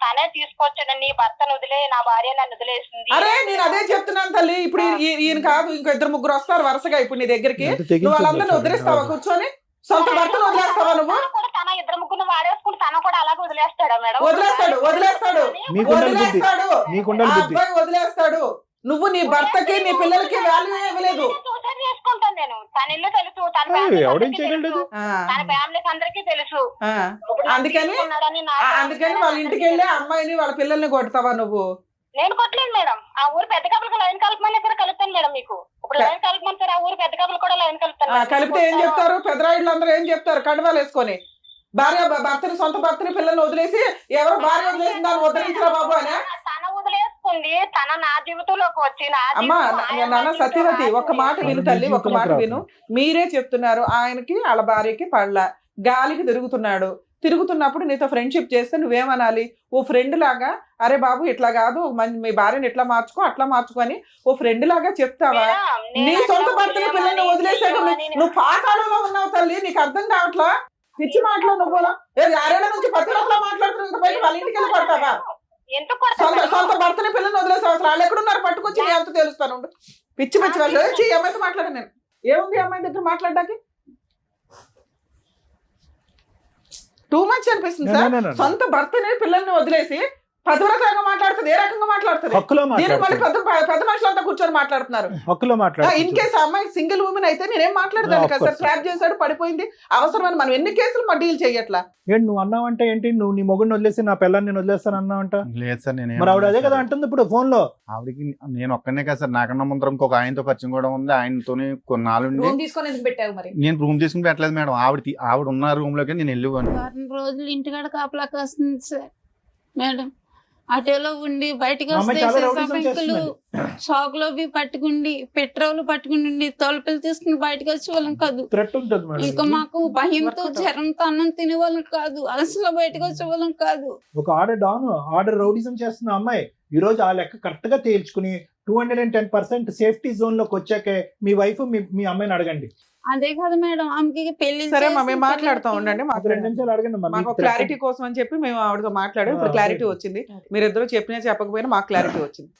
తనే తీసుకొచ్చాడు. నీ భర్తను వదిలే, నా భార్య నన్ను వదిలేసింది. అరే నేను అదే చెప్తున్నాను తల్లి. ఇప్పుడు ఈయన కాదు, ఇంకో 2-3 వస్తారు వరుసగా ఇప్పుడు నీ దగ్గరికి. నువ్వు వాళ్ళందరినీ వదిలేస్తావా? కూర్చొని సొంత భర్తను వదిలేస్తావా నువ్వు? తన 2-3 వాడేసుకుని తన కూడా అలాగే వదిలేస్తాడా మేడం? వదిలేస్తాడు. ఆ అబ్బాయి వదిలేస్తాడు. నువ్వు నీ భర్తకి నీ పిల్లలకి వాల్యూ ఇవ్వలేదు. చేసుకుంటాను నేను. తన ఇల్లు తెలుసు, తన ఎవడేం ఫ్యామిలీస్ చేయగలడు తెలుసు, తన ఫ్యామిలీస్ అందరికీ తెలుసు. ఇప్పుడు నన్ను అందుకని తీసుకున్నాడని అందుకని వాళ్ళ ఇంటికి వెళ్ళి అమ్మాయిని వాళ్ళ పిల్లల్ని కొడతావా నువ్వు? నేను కొట్టలేదు మేడం. ఆ ఊరు పెద్ద కప్పులకు లైన్ కలపమని సరే కలుపుతాను మేడం. మీకు ఇప్పుడు లైన్ కలపమని సరే ఆ ఊరు పెద్ద కప్పులు కూడా లైన్ కలుపుతాను. కలిపితే ఏం చెప్తారు? పెద్దరాయిళ్ళు అందరూ ఏం చెప్తారు? కండువాలు వేసుకొని భర్తని సొంత భర్తని పిల్లల్ని వదిలేసి ఎవరో భార్య వదిలేసి దాన్ని వదిలించరా బాబు అని. తన వదిలేసుకుంది, తన నా జీవితంలోకి వచ్చి అమ్మా నాన్న సత్యవతి ఒక్క మాట విను తల్లి, ఒక్క మాట విను. మీరే చెప్తున్నారు ఆయనకి వాళ్ళ భార్యకి పడలా, గాలికి తిరుగుతున్నప్పుడు నీతో ఫ్రెండ్షిప్ చేస్తే నువ్వేమనాలి? ఓ ఫ్రెండ్ లాగా అరే బాబు ఇట్లా కాదు, మీ భార్యని ఎట్లా మార్చుకో అట్లా మార్చుకొని ఓ ఫ్రెండ్ లాగా చెప్తావా? నీ సొంత భర్తని పిల్లల్ని వదిలేసాక నువ్వు పాతాళంలో ఉన్నావు తల్లి, నీకు అర్థం కావట్లా? పిచ్చి మాటలో నువ్వు 6 నుంచి 10 రూపాయలు మాట్లాడుతున్నా, ఇంకా బయట వాళ్ళ ఇంటికి వెళ్ళి పడతావా? సొంత భర్తని పిల్లల్ని వదిలేసే అవసరం వాళ్ళు ఎక్కడున్నారు పట్టుకొచ్చి నీ అంత తెలుస్తాను. పిచ్చి వాళ్ళు ఈ అమ్మాయితో మాట్లాడాను నేను. ఏముంది అమ్మాయి దగ్గర మాట్లాడడానికి? టూ మచ్ అనిపిస్తుంది సార్. సొంత భర్తని పిల్లల్ని వదిలేసి పదవరకంగా మాట్లాడుతుంది. ఏ రకంగా మాట్లాడుతుంది? పెద్ద మనుషులంతా కూర్చొని మాట్లాడుతున్నారు. ఇన్ కేసు అమ్మాయి సింగిల్ ఉమెన్ అయితే నేనేం మాట్లాడదాను కదా సార్. ట్రాప్ చేశాడు, పడిపోయింది, అవసరమని మనం ఎన్ని కేసులు మా డీల్ చేయట్లా. ఏంటి నువ్వు అన్నావంటే ఏంటి? నువ్వు నీ మొగుడిని వదిలేసి నా పిల్లని నేను వదిలేస్తాను అన్నావంట? లేదు సార్, నేను మరి ఆవిడ అదే కదా అంటుంది ఇప్పుడు ఫోన్ లో. ఆవిడకి నేను ఒక్కనే కదా సార్, నాకన్నా ముందర ఇంకొక ఆయనతో పరిచయం కూడా ఉంది. ఆయనతోనే కొన్నాళ్ళు నేను రూమ్ తీసుకుని పెట్టలేదు మేడం. ఆవిడ ఉన్న రూమ్ లోకి నేను వెళ్ళిపోయాను. 4 రోజులు ఇంటికాడ కాపలా కాస్తుంది సార్ మేడం. అటోలో ఉండి బయటకు వస్తే షాక్ లో పట్టుకుండి పెట్రోల్ పట్టుకుని తోలుపిల్లి తీసుకుని బయటకు వచ్చే వాళ్ళం కాదు. ఇంకా మాకు భయంతో జ్వరంతో అన్నం తినే వాళ్ళం కాదు, అలసలో బయటకు వచ్చే వాళ్ళం కాదు. ఒక ఆర్డర్ రౌడిజం చేస్తున్న అమ్మాయి ఈ రోజు ఆ లెక్క కరెక్ట్ గా తేల్చుకుని 210% సేఫ్టీ జోన్ లోకి వచ్చాకే మీ వైఫ్ మీ అమ్మాయిని అడగండి. అదే కదా మేడం, ఆమెకి పెళ్లి సరే మేము మాట్లాడుతూ ఉండండి. మాకు 2 నిమిషాలు అడగండి. మాకు క్లారిటీ కోసం అని చెప్పి మేము ఆవిడతో మాట్లాడాం. ఇప్పుడు క్లారిటీ వచ్చింది. మీరిద్దరూ చెప్పినా చెప్పకపోయినా మాకు క్లారిటీ వచ్చింది.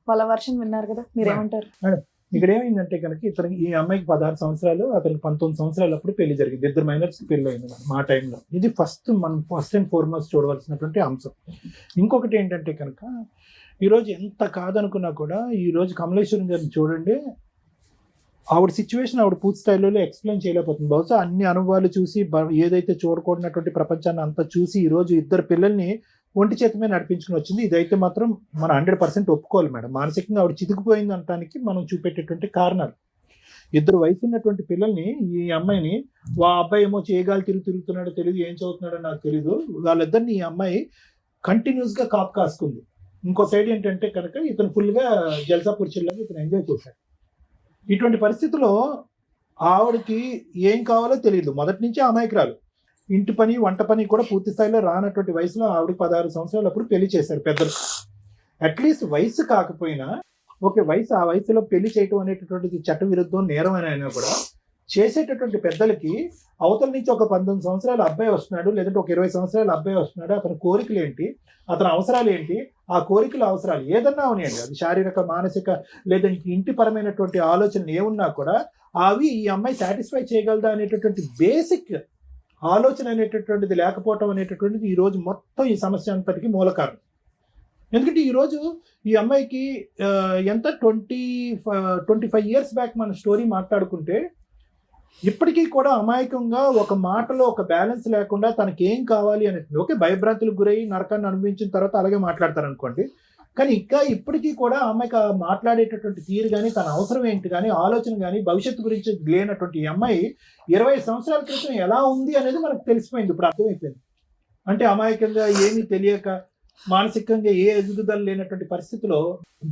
వాళ్ళ వర్షన్ విన్నారు కదా, మీరేమంటారు? ఇక్కడ ఏమైందంటే కనుక ఈ అమ్మాయికి 16 సంవత్సరాలు, అతనికి 19 సంవత్సరాలు అప్పుడు పెళ్లి జరిగింది. 2 మైనర్స్ పెళ్లి అయింది మా టైంలో. ఇది ఫస్ట్ అండ్ ఫార్మోస్ట్ చూడవలసినటువంటి అంశం. ఇంకొకటి ఏంటంటే కనుక ఈరోజు ఎంత కాదనుకున్నా కూడా ఈరోజు కమలేశ్వరం గారిని చూడండి, ఆవిడ సిచ్యువేషన్ ఆవిడ పూర్తి స్థాయిలో ఎక్స్ప్లెయిన్ చేయలేకపోతుంది. బహుశా అన్ని అనుభవాలు చూసి ఏదైతే చూడకూడనటువంటి ప్రపంచాన్ని అంతా చూసి ఈరోజు 2 పిల్లల్ని ఒంటి చేతమే నడిపించుకుని వచ్చింది. ఇదైతే మాత్రం మనం 100% ఒప్పుకోవాలి మేడం. మానసికంగా ఆవిడ చితికిపోయింది అనడానికి మనం చూపెట్టేటువంటి కారణాలు. 2 వయసు ఉన్నటువంటి పిల్లల్ని, ఈ అమ్మాయిని ఆ అబ్బాయి ఏమో చేయగాలి తిరుగుతున్నాడో తెలియదు, ఏం చదువుతున్నాడో నాకు తెలియదు, వాళ్ళిద్దరిని ఈ అమ్మాయి కంటిన్యూస్ గా కాపు కాసుకుంది. ఇంకో సైడ్ ఏంటంటే కనుక ఇతను ఫుల్ గా జల్సా పురుషుల్లాగా ఇతను ఎంజాయ్ చేశాడు. ఇటువంటి పరిస్థితుల్లో ఆవిడకి ఏం కావాలో తెలియదు. మొదటి నుంచి అమాయకురాలు. ఇంటి పని వంట పని కూడా పూర్తి స్థాయిలో రానటువంటి వయసులో ఆవిడకి 16 సంవత్సరాలు అప్పుడు పెళ్లి చేశారు పెద్దలు. అట్లీస్ట్ వయసు కాకపోయినా ఆ వయసులో పెళ్లి చేయటం అనేటటువంటిది చట్ట విరుద్ధం, నేరం అని అయినా కూడా చేసేటటువంటి పెద్దలకి అవతల నుంచి ఒక 19 సంవత్సరాల అబ్బాయి వస్తున్నాడు, లేదంటే ఒక 20 సంవత్సరాల అబ్బాయి వస్తున్నాడు, అతని కోరికలు ఏంటి, అతని అవసరాలు ఏంటి, ఆ కోరికల అవసరాలు ఏదన్నా ఉన్నాయండి, అది శారీరక మానసిక లేదంటే ఇంటి పరమైనటువంటి ఆలోచనలు ఏమున్నా కూడా అవి ఈ అమ్మాయి సాటిస్ఫై చేయగలదా అనేటటువంటి బేసిక్ ఆలోచన అనేటటువంటిది లేకపోవటం అనేటటువంటిది ఈరోజు మొత్తం ఈ సమస్య అంతటికి మూల కారణం. ఎందుకంటే ఈరోజు ఈ అమ్మాయికి ఎంత 25 ఇయర్స్ బ్యాక్ మన స్టోరీ మాట్లాడుకుంటే ఇప్పటికీ కూడా అమాయకంగా ఒక మాటలో ఒక బ్యాలెన్స్ లేకుండా తనకి ఏం కావాలి అనేది, ఓకే భయభ్రాంతులకు గురై నరకాన్ని అనుభవించిన తర్వాత అలాగే మాట్లాడతారు అనుకోండి, కానీ ఇంకా ఇప్పటికీ కూడా అమ్మాయికి మాట్లాడేటటువంటి తీరు కానీ, తన అవసరం ఏంటి కానీ, ఆలోచన కానీ, భవిష్యత్తు గురించి లేనటువంటి ఈ అమ్మాయి 20 సంవత్సరాల క్రితం ఎలా ఉంది అనేది మనకు తెలిసిపోయింది, ఇప్పుడు అర్థమైపోయింది. అంటే అమాయకంగా ఏమీ తెలియక మానసికంగా ఏ ఎదుగుదల లేనటువంటి పరిస్థితిలో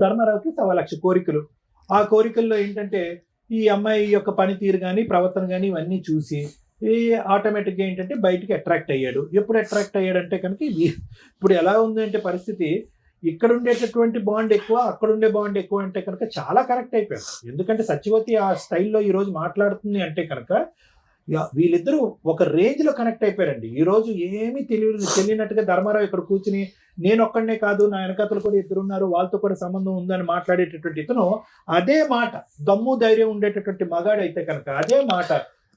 ధర్మారావుకి 1,00,000 కోరికలు. ఆ కోరికల్లో ఏంటంటే ఈ అమ్మాయి యొక్క పనితీరు కానీ, ప్రవర్తన కానీ ఇవన్నీ చూసి ఆటోమేటిక్గా ఏంటంటే బయటికి అట్రాక్ట్ అయ్యాడు. ఎప్పుడు అట్రాక్ట్ అయ్యాడంటే కనుక ఇప్పుడు ఎలా ఉంది అంటే పరిస్థితి, ఇక్కడ ఉండేటటువంటి బాండ్ ఎక్కువ, అక్కడ ఉండే బాండ్ ఎక్కువ అంటే కనుక చాలా కరెక్ట్ అయిపోయాడు. ఎందుకంటే సత్యవతి ఆ స్టైల్లో ఈరోజు మాట్లాడుతుంది అంటే కనుక వీళ్ళిద్దరూ ఒక రేంజ్ లో కనెక్ట్ అయిపోయారండి. ఈ రోజు ఏమీ తెలియనట్టుగా ధర్మారావు ఇక్కడ కూర్చుని నేను ఒక్కడనే కాదు, నా వెనకతలు కూడా 2 ఉన్నారు, వాళ్ళతో కూడా సంబంధం ఉందని మాట్లాడేటటువంటి ఇతను అదే మాట దమ్ము ధైర్యం ఉండేటటువంటి మగాడు అయితే కనుక అదే మాట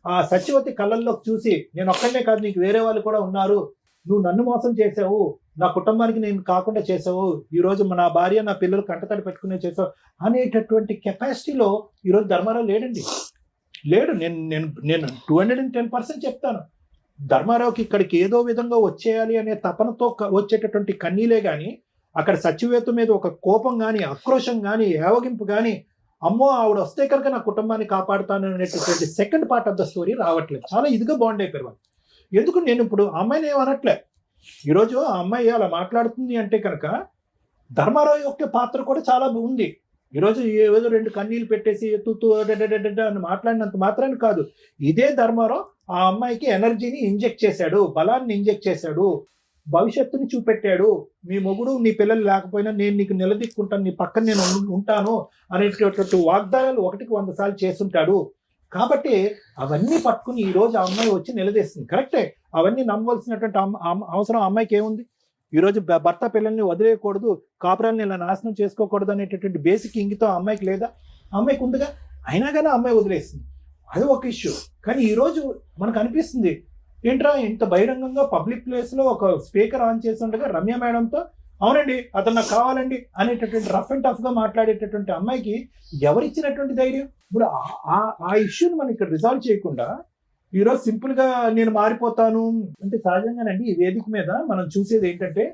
ఆ సత్యవతి కళ్ళల్లో చూసి నేను ఒక్కడనే కాదు, నీకు వేరే వాళ్ళు కూడా ఉన్నారు, నువ్వు నన్ను మోసం చేసావు, నా కుటుంబానికి నేను కాకుండా చేసావు, ఈ రోజు నా భార్య నా పిల్లలు కంటతడి పెట్టుకునే చేసావు అనేటటువంటి కెపాసిటీలో ఈరోజు ధర్మారావు లేడండి. లేడు. నేను నేను నేను 210% చెప్తాను. ధర్మారావుకి ఇక్కడికి ఏదో విధంగా వచ్చేయాలి అనే తపనతో వచ్చేటటువంటి కన్నీలే కానీ అక్కడ సచివేత మీద ఒక కోపం కానీ, ఆక్రోషం కానీ, ఏవగింపు కానీ, అమ్మో ఆవిడ వస్తే కనుక నా కుటుంబాన్ని కాపాడుతాను అనేటటువంటి second part of the story రావట్లేదు. చాలా ఇదిగా బాండ్ అయిపోయారు వాళ్ళు. ఎందుకు నేను ఇప్పుడు ఆ అమ్మాయిని ఏమనట్లే. ఈరోజు ఆ అమ్మాయి అలా మాట్లాడుతుంది అంటే కనుక ధర్మారావు యొక్క పాత్ర కూడా చాలా ఉంది. ఈరోజు ఏదో 2 కన్నీళ్ళు పెట్టేసి తుతు అని మాట్లాడినంత మాత్రాన్ని కాదు, ఇదే ధర్మారావు ఆ అమ్మాయికి ఎనర్జీని ఇంజెక్ట్ చేశాడు, బలాన్ని ఇంజెక్ట్ చేశాడు, భవిష్యత్తుని చూపెట్టాడు. మీ మొగుడు నీ పిల్లలు లేకపోయినా నేను నీకు నిలదీక్కుంటాను, నీ పక్కన నేను ఉంటాను అనేటటువంటి వాగ్దానాలు 1కి 100 సార్లు చేస్తుంటాడు. కాబట్టి అవన్నీ పట్టుకుని ఈ రోజు ఆ అమ్మాయి వచ్చి నిలదీస్తుంది. కరెక్టే, అవన్నీ నమ్మవలసినటువంటి అవసరం ఆ అమ్మాయికి ఏముంది? ఈరోజు భర్త పిల్లల్ని వదిలేయకూడదు, కాపురాన్ని ఇలా నాశనం చేసుకోకూడదు అనేటటువంటి బేసిక్ ఇంగితం ఆ అమ్మాయికి లేదా? అమ్మాయికి ఉందిగా. అయినా కానీ ఆ అమ్మాయి వదిలేస్తుంది, అది ఒక ఇష్యూ. కానీ ఈరోజు మనకు అనిపిస్తుంది ఏంట్రా ఇంత బహిరంగంగా పబ్లిక్ ప్లేస్లో ఒక స్పీకర్ ఆన్ చేసి ఉండగా రమ్య మేడంతో అవునండి అతను నాకు కావాలండి అనేటటువంటి రఫ్ అండ్ టఫ్గా మాట్లాడేటటువంటి అమ్మాయికి ఎవరిచ్చినటువంటి ధైర్యం? ఇప్పుడు ఆ ఇష్యూని మనం ఇక్కడ రిజాల్వ్ చేయకుండా ఈరోజు సింపుల్గా నేను మారిపోతాను అంటే సహజంగానండి ఈ వేదిక మీద మనం చూసేది ఏంటంటే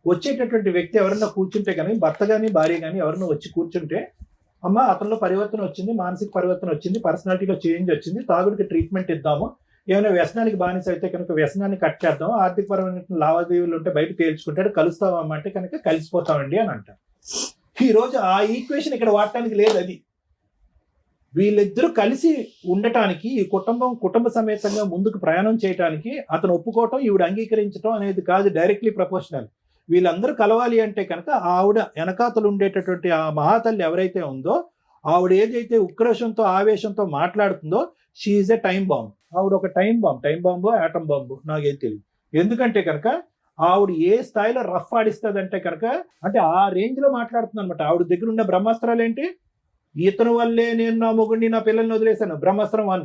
వచ్చేటటువంటి వ్యక్తి ఎవరన్నా కూర్చుంటే కానీ, భర్త కానీ భార్య కానీ ఎవరన్నా వచ్చి కూర్చుంటే అమ్మ అతనిలో పరివర్తన వచ్చింది, మానసిక పరివర్తన వచ్చింది, పర్సనాలిటీలో చేంజ్ వచ్చింది, తాగుడికి ట్రీట్మెంట్ ఇద్దాము, ఏమైనా వ్యసనానికి బానిస అయితే కనుక వ్యసనాన్ని కట్ చేద్దాం, ఆర్థికపరమైన లావాదేవీలు ఉంటే బయట తేల్చుకుంటాడు, కలుస్తామమ్మ అంటే కనుక కలిసిపోతామండి అని అంటారు. ఈరోజు ఆ ఈక్వేషన్ ఇక్కడ వాడటానికి లేదు. అది వీళ్ళిద్దరూ కలిసి ఉండటానికి, ఈ కుటుంబ సమేతంగా ముందుకు ప్రయాణం చేయడానికి అతను ఒప్పుకోవటం, ఈవిడ అంగీకరించడం అనేది కాదు డైరెక్ట్లీ ప్రపోర్షనల్. వీళ్ళందరూ కలవాలి అంటే కనుక ఆవిడ వెనకాతలు ఉండేటటువంటి ఆ మహాతల్లి ఎవరైతే ఉందో ఆవిడ ఏదైతే ఉక్రోషంతో ఆవేశంతో మాట్లాడుతుందో she is a time bomb. ఆవిడ ఒక టైం బాంబు ఆటం బాంబు నాకేం తెలియదు. ఎందుకంటే కనుక ఆవిడ ఏ స్థాయిలో రఫ్ ఆడిస్తుంది అంటే కనుక అంటే ఆ రేంజ్ లో మాట్లాడుతుంది అనమాట. ఆవిడ దగ్గర ఉన్న బ్రహ్మాస్త్రాలు ఏంటి? ఇతను వల్లే నేను నా మొగుడిని నా పిల్లల్ని వదిలేశాను, బ్రహ్మాస్త్రం 1.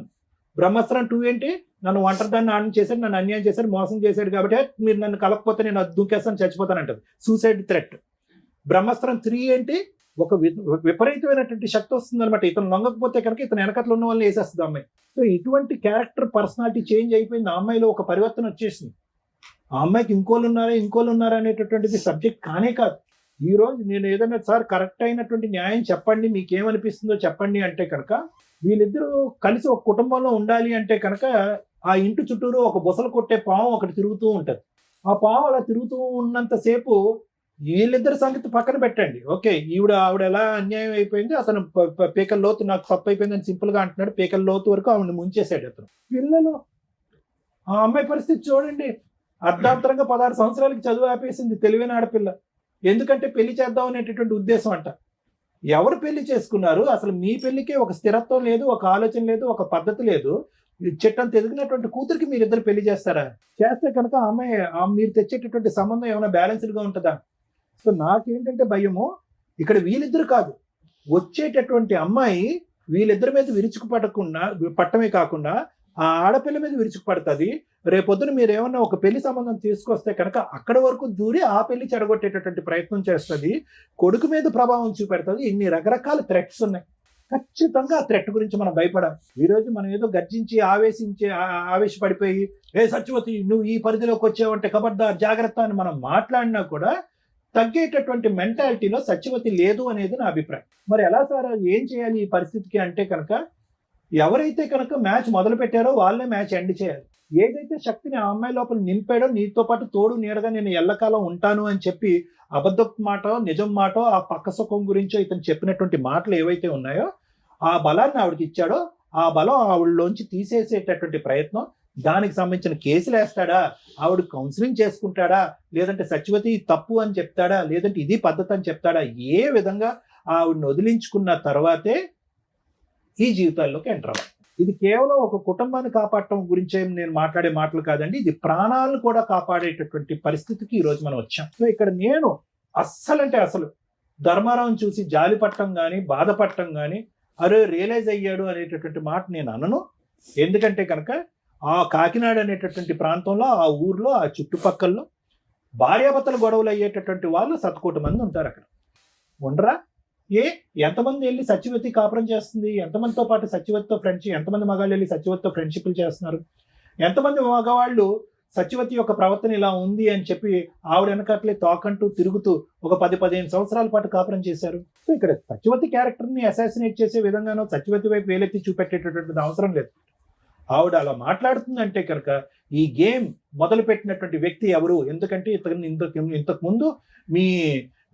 బ్రహ్మాస్త్రం 2 ఏంటి? నన్ను ఒంటరిదాన్ని ఆన్ చేశాడు, నన్ను అన్యాయం చేశాడు, మోసం చేశాడు కాబట్టి మీరు నన్ను కలకపోతే నేను అది దూకేస్తాను, చచ్చిపోతానంటది, సూసైడ్ థ్రెట్. బ్రహ్మాస్త్రం 3 ఏంటి? ఒక విపరీతమైనటువంటి శక్తి వస్తుంది అనమాట. ఇతను లొంగకపోతే కనుక ఇతను వెనకట్లో ఉన్న వాళ్ళని వేసేస్తుంది అమ్మాయి. సో ఇటువంటి క్యారెక్టర్ పర్సనాలిటీ చేంజ్ అయిపోయింది. ఆ అమ్మాయిలో ఒక పరివర్తన వచ్చేసింది. ఆ అమ్మాయికి ఇంకోళ్ళు ఉన్నారా అనేటటువంటిది సబ్జెక్ట్ కానే కాదు. ఈ రోజు నేను ఏదైనా సార్ కరెక్ట్ అయినటువంటి న్యాయం చెప్పండి, మీకేమనిపిస్తుందో చెప్పండి అంటే కనుక వీళ్ళిద్దరూ కలిసి ఒక కుటుంబంలో ఉండాలి అంటే కనుక ఆ ఇంటి చుట్టూరు ఒక బుసలు కొట్టే పాము ఒకటి తిరుగుతూ ఉంటుంది. ఆ పాము అలా తిరుగుతూ ఉన్నంతసేపు వీళ్ళిద్దరి సంగతి పక్కన పెట్టండి. ఓకే, ఆవిడ ఎలా అన్యాయం అయిపోయింది, అతను పీకల లోతు నాకు తప్పు అయిపోయింది అని సింపుల్ గా అంటున్నాడు. పీకల లోతు వరకు ఆవిడని ముంచేశాడు అతను. పిల్లలు, ఆ అమ్మాయి పరిస్థితి చూడండి. అర్ధాంతరంగా 16 సంవత్సరాలకి చదువు ఆపేసింది, తెలివైన ఆడపిల్ల. ఎందుకంటే పెళ్లి చేద్దాం అనేటటువంటి ఉద్దేశం అంట. ఎవరు పెళ్లి చేసుకున్నారు? అసలు మీ పెళ్లికే ఒక స్థిరత్వం లేదు, ఒక ఆలోచన లేదు, ఒక పద్ధతి లేదు. చెట్టంత ఎదిగినటువంటి కూతురికి మీరిద్దరు పెళ్లి చేస్తారా? చేస్తే కనుక అమ్మాయి మీరు తెచ్చేటటువంటి సంబంధం ఏమైనా బ్యాలెన్స్డ్గా ఉంటుందా? సో నాకేంటంటే భయము, ఇక్కడ వీళ్ళిద్దరు కాదు, వచ్చేటటువంటి అమ్మాయి వీళ్ళిద్దరి మీద పట్టమే కాకుండా ఆ ఆడపిల్ల మీద విరుచుకుపడుతుంది. రేపొద్దున మీరు ఏమన్నా ఒక పెళ్లి సంబంధం తీసుకొస్తే కనుక అక్కడి వరకు దూరి ఆ పెళ్లి చెడగొట్టేటటువంటి ప్రయత్నం చేస్తుంది, కొడుకు మీద ప్రభావం చూపెడుతుంది. ఇన్ని రకరకాల థ్రెట్స్ ఉన్నాయి. ఖచ్చితంగా ఆ థ్రెట్ గురించి మనం భయపడాలి. ఈరోజు మనం ఏదో గర్జించి ఆవేశపడిపోయి సత్యవతి నువ్వు ఈ పరిధిలోకి వచ్చావంటే కబడ్దార్ జాగ్రత్త అని మనం మాట్లాడినా కూడా తగ్గేటటువంటి మెంటాలిటీలో సత్యవతి లేదు అనేది నా అభిప్రాయం. మరి ఎలా సార్ ఏం చేయాలి ఈ పరిస్థితికి అంటే కనుక ఎవరైతే కనుక మ్యాచ్ మొదలు పెట్టారో వాళ్ళే మ్యాచ్ ఎండ్ చేయాలి. ఏదైతే శక్తిని ఆ అమ్మాయి లోపల నింపాడో, నీతో పాటు తోడు నీడగా నేను ఎల్లకాలం ఉంటాను అని చెప్పి అబద్ధపు మాట నిజం మాట ఆ పక్క సుఖం గురించో ఇతను చెప్పినటువంటి మాటలు ఏవైతే ఉన్నాయో ఆ బలాన్ని ఆవిడకి ఇచ్చాడో ఆ బలం ఆవిడలోంచి తీసేసేటటువంటి ప్రయత్నం, దానికి సంబంధించిన కేసులు వేస్తాడా, ఆవిడ కౌన్సిలింగ్ చేసుకుంటాడా, లేదంటే సత్యవతి తప్పు అని చెప్తాడా, లేదంటే ఇది పద్ధతి అని చెప్తాడా, ఏ విధంగా ఆవిడని వదిలించుకున్న తర్వాతే ఈ జీవితాల్లోకి ఎంటర్ అవ్వాలి. ఇది కేవలం ఒక కుటుంబాన్ని కాపాడటం గురించే నేను మాట్లాడే మాటలు కాదండి, ఇది ప్రాణాలను కూడా కాపాడేటటువంటి పరిస్థితికి ఈరోజు మనం వచ్చాం. సో ఇక్కడ నేను అస్సలు ధర్మారావుని చూసి జాలి పట్టడం కానీ బాధపడటం కానీ అరే రియలైజ్ అయ్యాడు అనేటటువంటి మాట నేను అనను. ఎందుకంటే కనుక ఆ కాకినాడ అనేటటువంటి ప్రాంతంలో, ఆ ఊర్లో, ఆ చుట్టుపక్కల్లో భార్యాభర్తల గొడవలు అయ్యేటటువంటి వాళ్ళు 1,000,000 మంది ఉంటారు. అక్కడ ఉండరా? ఎంతమంది వెళ్ళి సత్యవతి కాపురం చేస్తుంది, ఎంతమందితో పాటు సత్యవతితో ఫ్రెండ్షిప్, ఎంతమంది మగాళ్ళు వెళ్ళి సత్యవతితో ఫ్రెండ్షిప్లు చేస్తున్నారు, ఎంతమంది మగవాళ్ళు సత్యవతి యొక్క ప్రవర్తన ఇలా ఉంది అని చెప్పి ఆవిడ వెనకట్లే తోకంటూ తిరుగుతూ ఒక 10-15 సంవత్సరాల పాటు కాపురం చేశారు. సో ఇక్కడ సత్యవతి క్యారెక్టర్ని అసాసినేట్ చేసే విధంగానో సత్యవతి వైపు వేలెత్తి చూపెట్టేటటువంటి అవసరం లేదు. ఆవిడ అలా మాట్లాడుతుందంటే కనుక ఈ గేమ్ మొదలు పెట్టినటువంటి వ్యక్తి ఎవరు? ఎందుకంటే ఇంతకు ముందు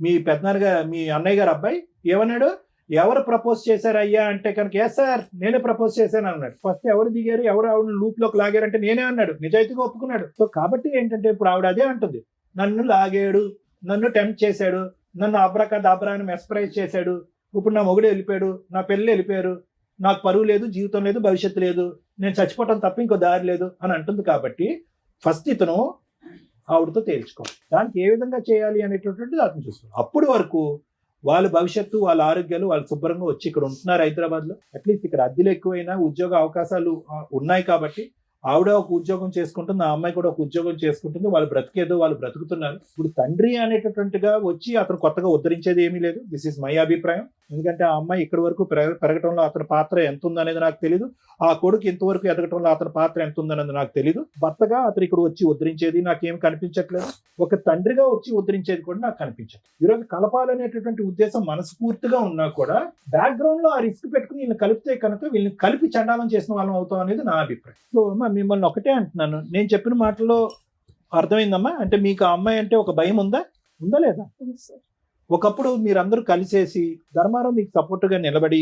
మీ పెద్దనాన్నగా మీ అన్నయ్య గారు అబ్బాయి ఏమన్నాడు, ఎవరు ప్రపోజ్ చేశారు అయ్యా అంటే కనుక ఎస్ సార్ నేనే ప్రపోజ్ చేశాను అన్నాడు. ఫస్ట్ ఎవరు దిగారు, ఎవరు ఆవిడ లూప్ లోకి లాగారంటే నేనే అన్నాడు, నిజాయితీగా ఒప్పుకున్నాడు. సో కాబట్టి ఏంటంటే ఇప్పుడు ఆవిడ అదే అంటుంది, నన్ను లాగాడు, నన్ను టెంప్ట్ చేశాడు, నన్ను అబ్రాని మెస్పరైజ్ చేశాడు, ఇప్పుడు నా మొగుడు వెళ్ళిపోయాడు, నా పిల్లలు వెళ్ళిపోయారు, నాకు పరువు లేదు, జీవితం లేదు, భవిష్యత్తు లేదు, నేను చచ్చిపోవటం తప్ప ఇంకో దారి లేదు అని అంటుంది. కాబట్టి ఫస్ట్ ఇతను ఆవిడతో తేల్చుకోవాలి, దానికి ఏ విధంగా చేయాలి అనేటటువంటిది అతను చూసుకోవాలి. అప్పుడు వరకు వాళ్ళ భవిష్యత్తు, వాళ్ళ ఆరోగ్యాలు వాళ్ళు శుభ్రంగా వచ్చి ఇక్కడ ఉంటున్నారు హైదరాబాద్లో. అట్లీస్ట్ ఇక్కడ అద్దెలు ఎక్కువైనా ఉద్యోగ అవకాశాలు ఉన్నాయి కాబట్టి ఆవిడ ఒక ఉద్యోగం చేసుకుంటుంది, ఆ అమ్మాయి కూడా ఒక ఉద్యోగం చేసుకుంటుంది, వాళ్ళు బ్రతికేదో వాళ్ళు బ్రతుకుతున్నారు. ఇప్పుడు తండ్రి అనేటటువంటిగా వచ్చి అతను కొత్తగా ఉద్ధరించేది ఏమీ లేదు. దిస్ ఈజ్ మై అభిప్రాయం. ఎందుకంటే ఆ అమ్మాయి ఇక్కడి వరకు పెరగటంలో అతని పాత్ర ఎంత ఉందనేది నాకు తెలియదు, ఆ కొడుకు ఇంతవరకు ఎదగటంలో అతని పాత్ర ఎంత ఉందనేది నాకు తెలియదు. భర్తగా అతను ఇక్కడ వచ్చి ఉద్ధరించేది నాకేం కనిపించట్లేదు, ఒక తండ్రిగా వచ్చి ఉద్ధరించేది కూడా నాకు కనిపించదు. ఈరోజు కలపాలనేటటువంటి ఉద్దేశం మనస్ఫూర్తిగా ఉన్నా కూడా బ్యాక్గ్రౌండ్ లో ఆ రిస్క్ పెట్టుకుని వీళ్ళని కలిపితే కనుక వీళ్ళని కలిపి చండాలం చేసిన వాళ్ళం అవుతాం అనేది నా అభిప్రాయం. సో మిమ్మల్ని ఒకటే అంటున్నాను, నేను చెప్పిన మాటల్లో అర్థమైందమ్మా? అంటే మీకు ఆ అమ్మాయి అంటే ఒక భయం ఉందా లేదా? ఒకప్పుడు మీరందరూ కలిసేసి ధర్మారావు మీకు సపోర్ట్గా నిలబడి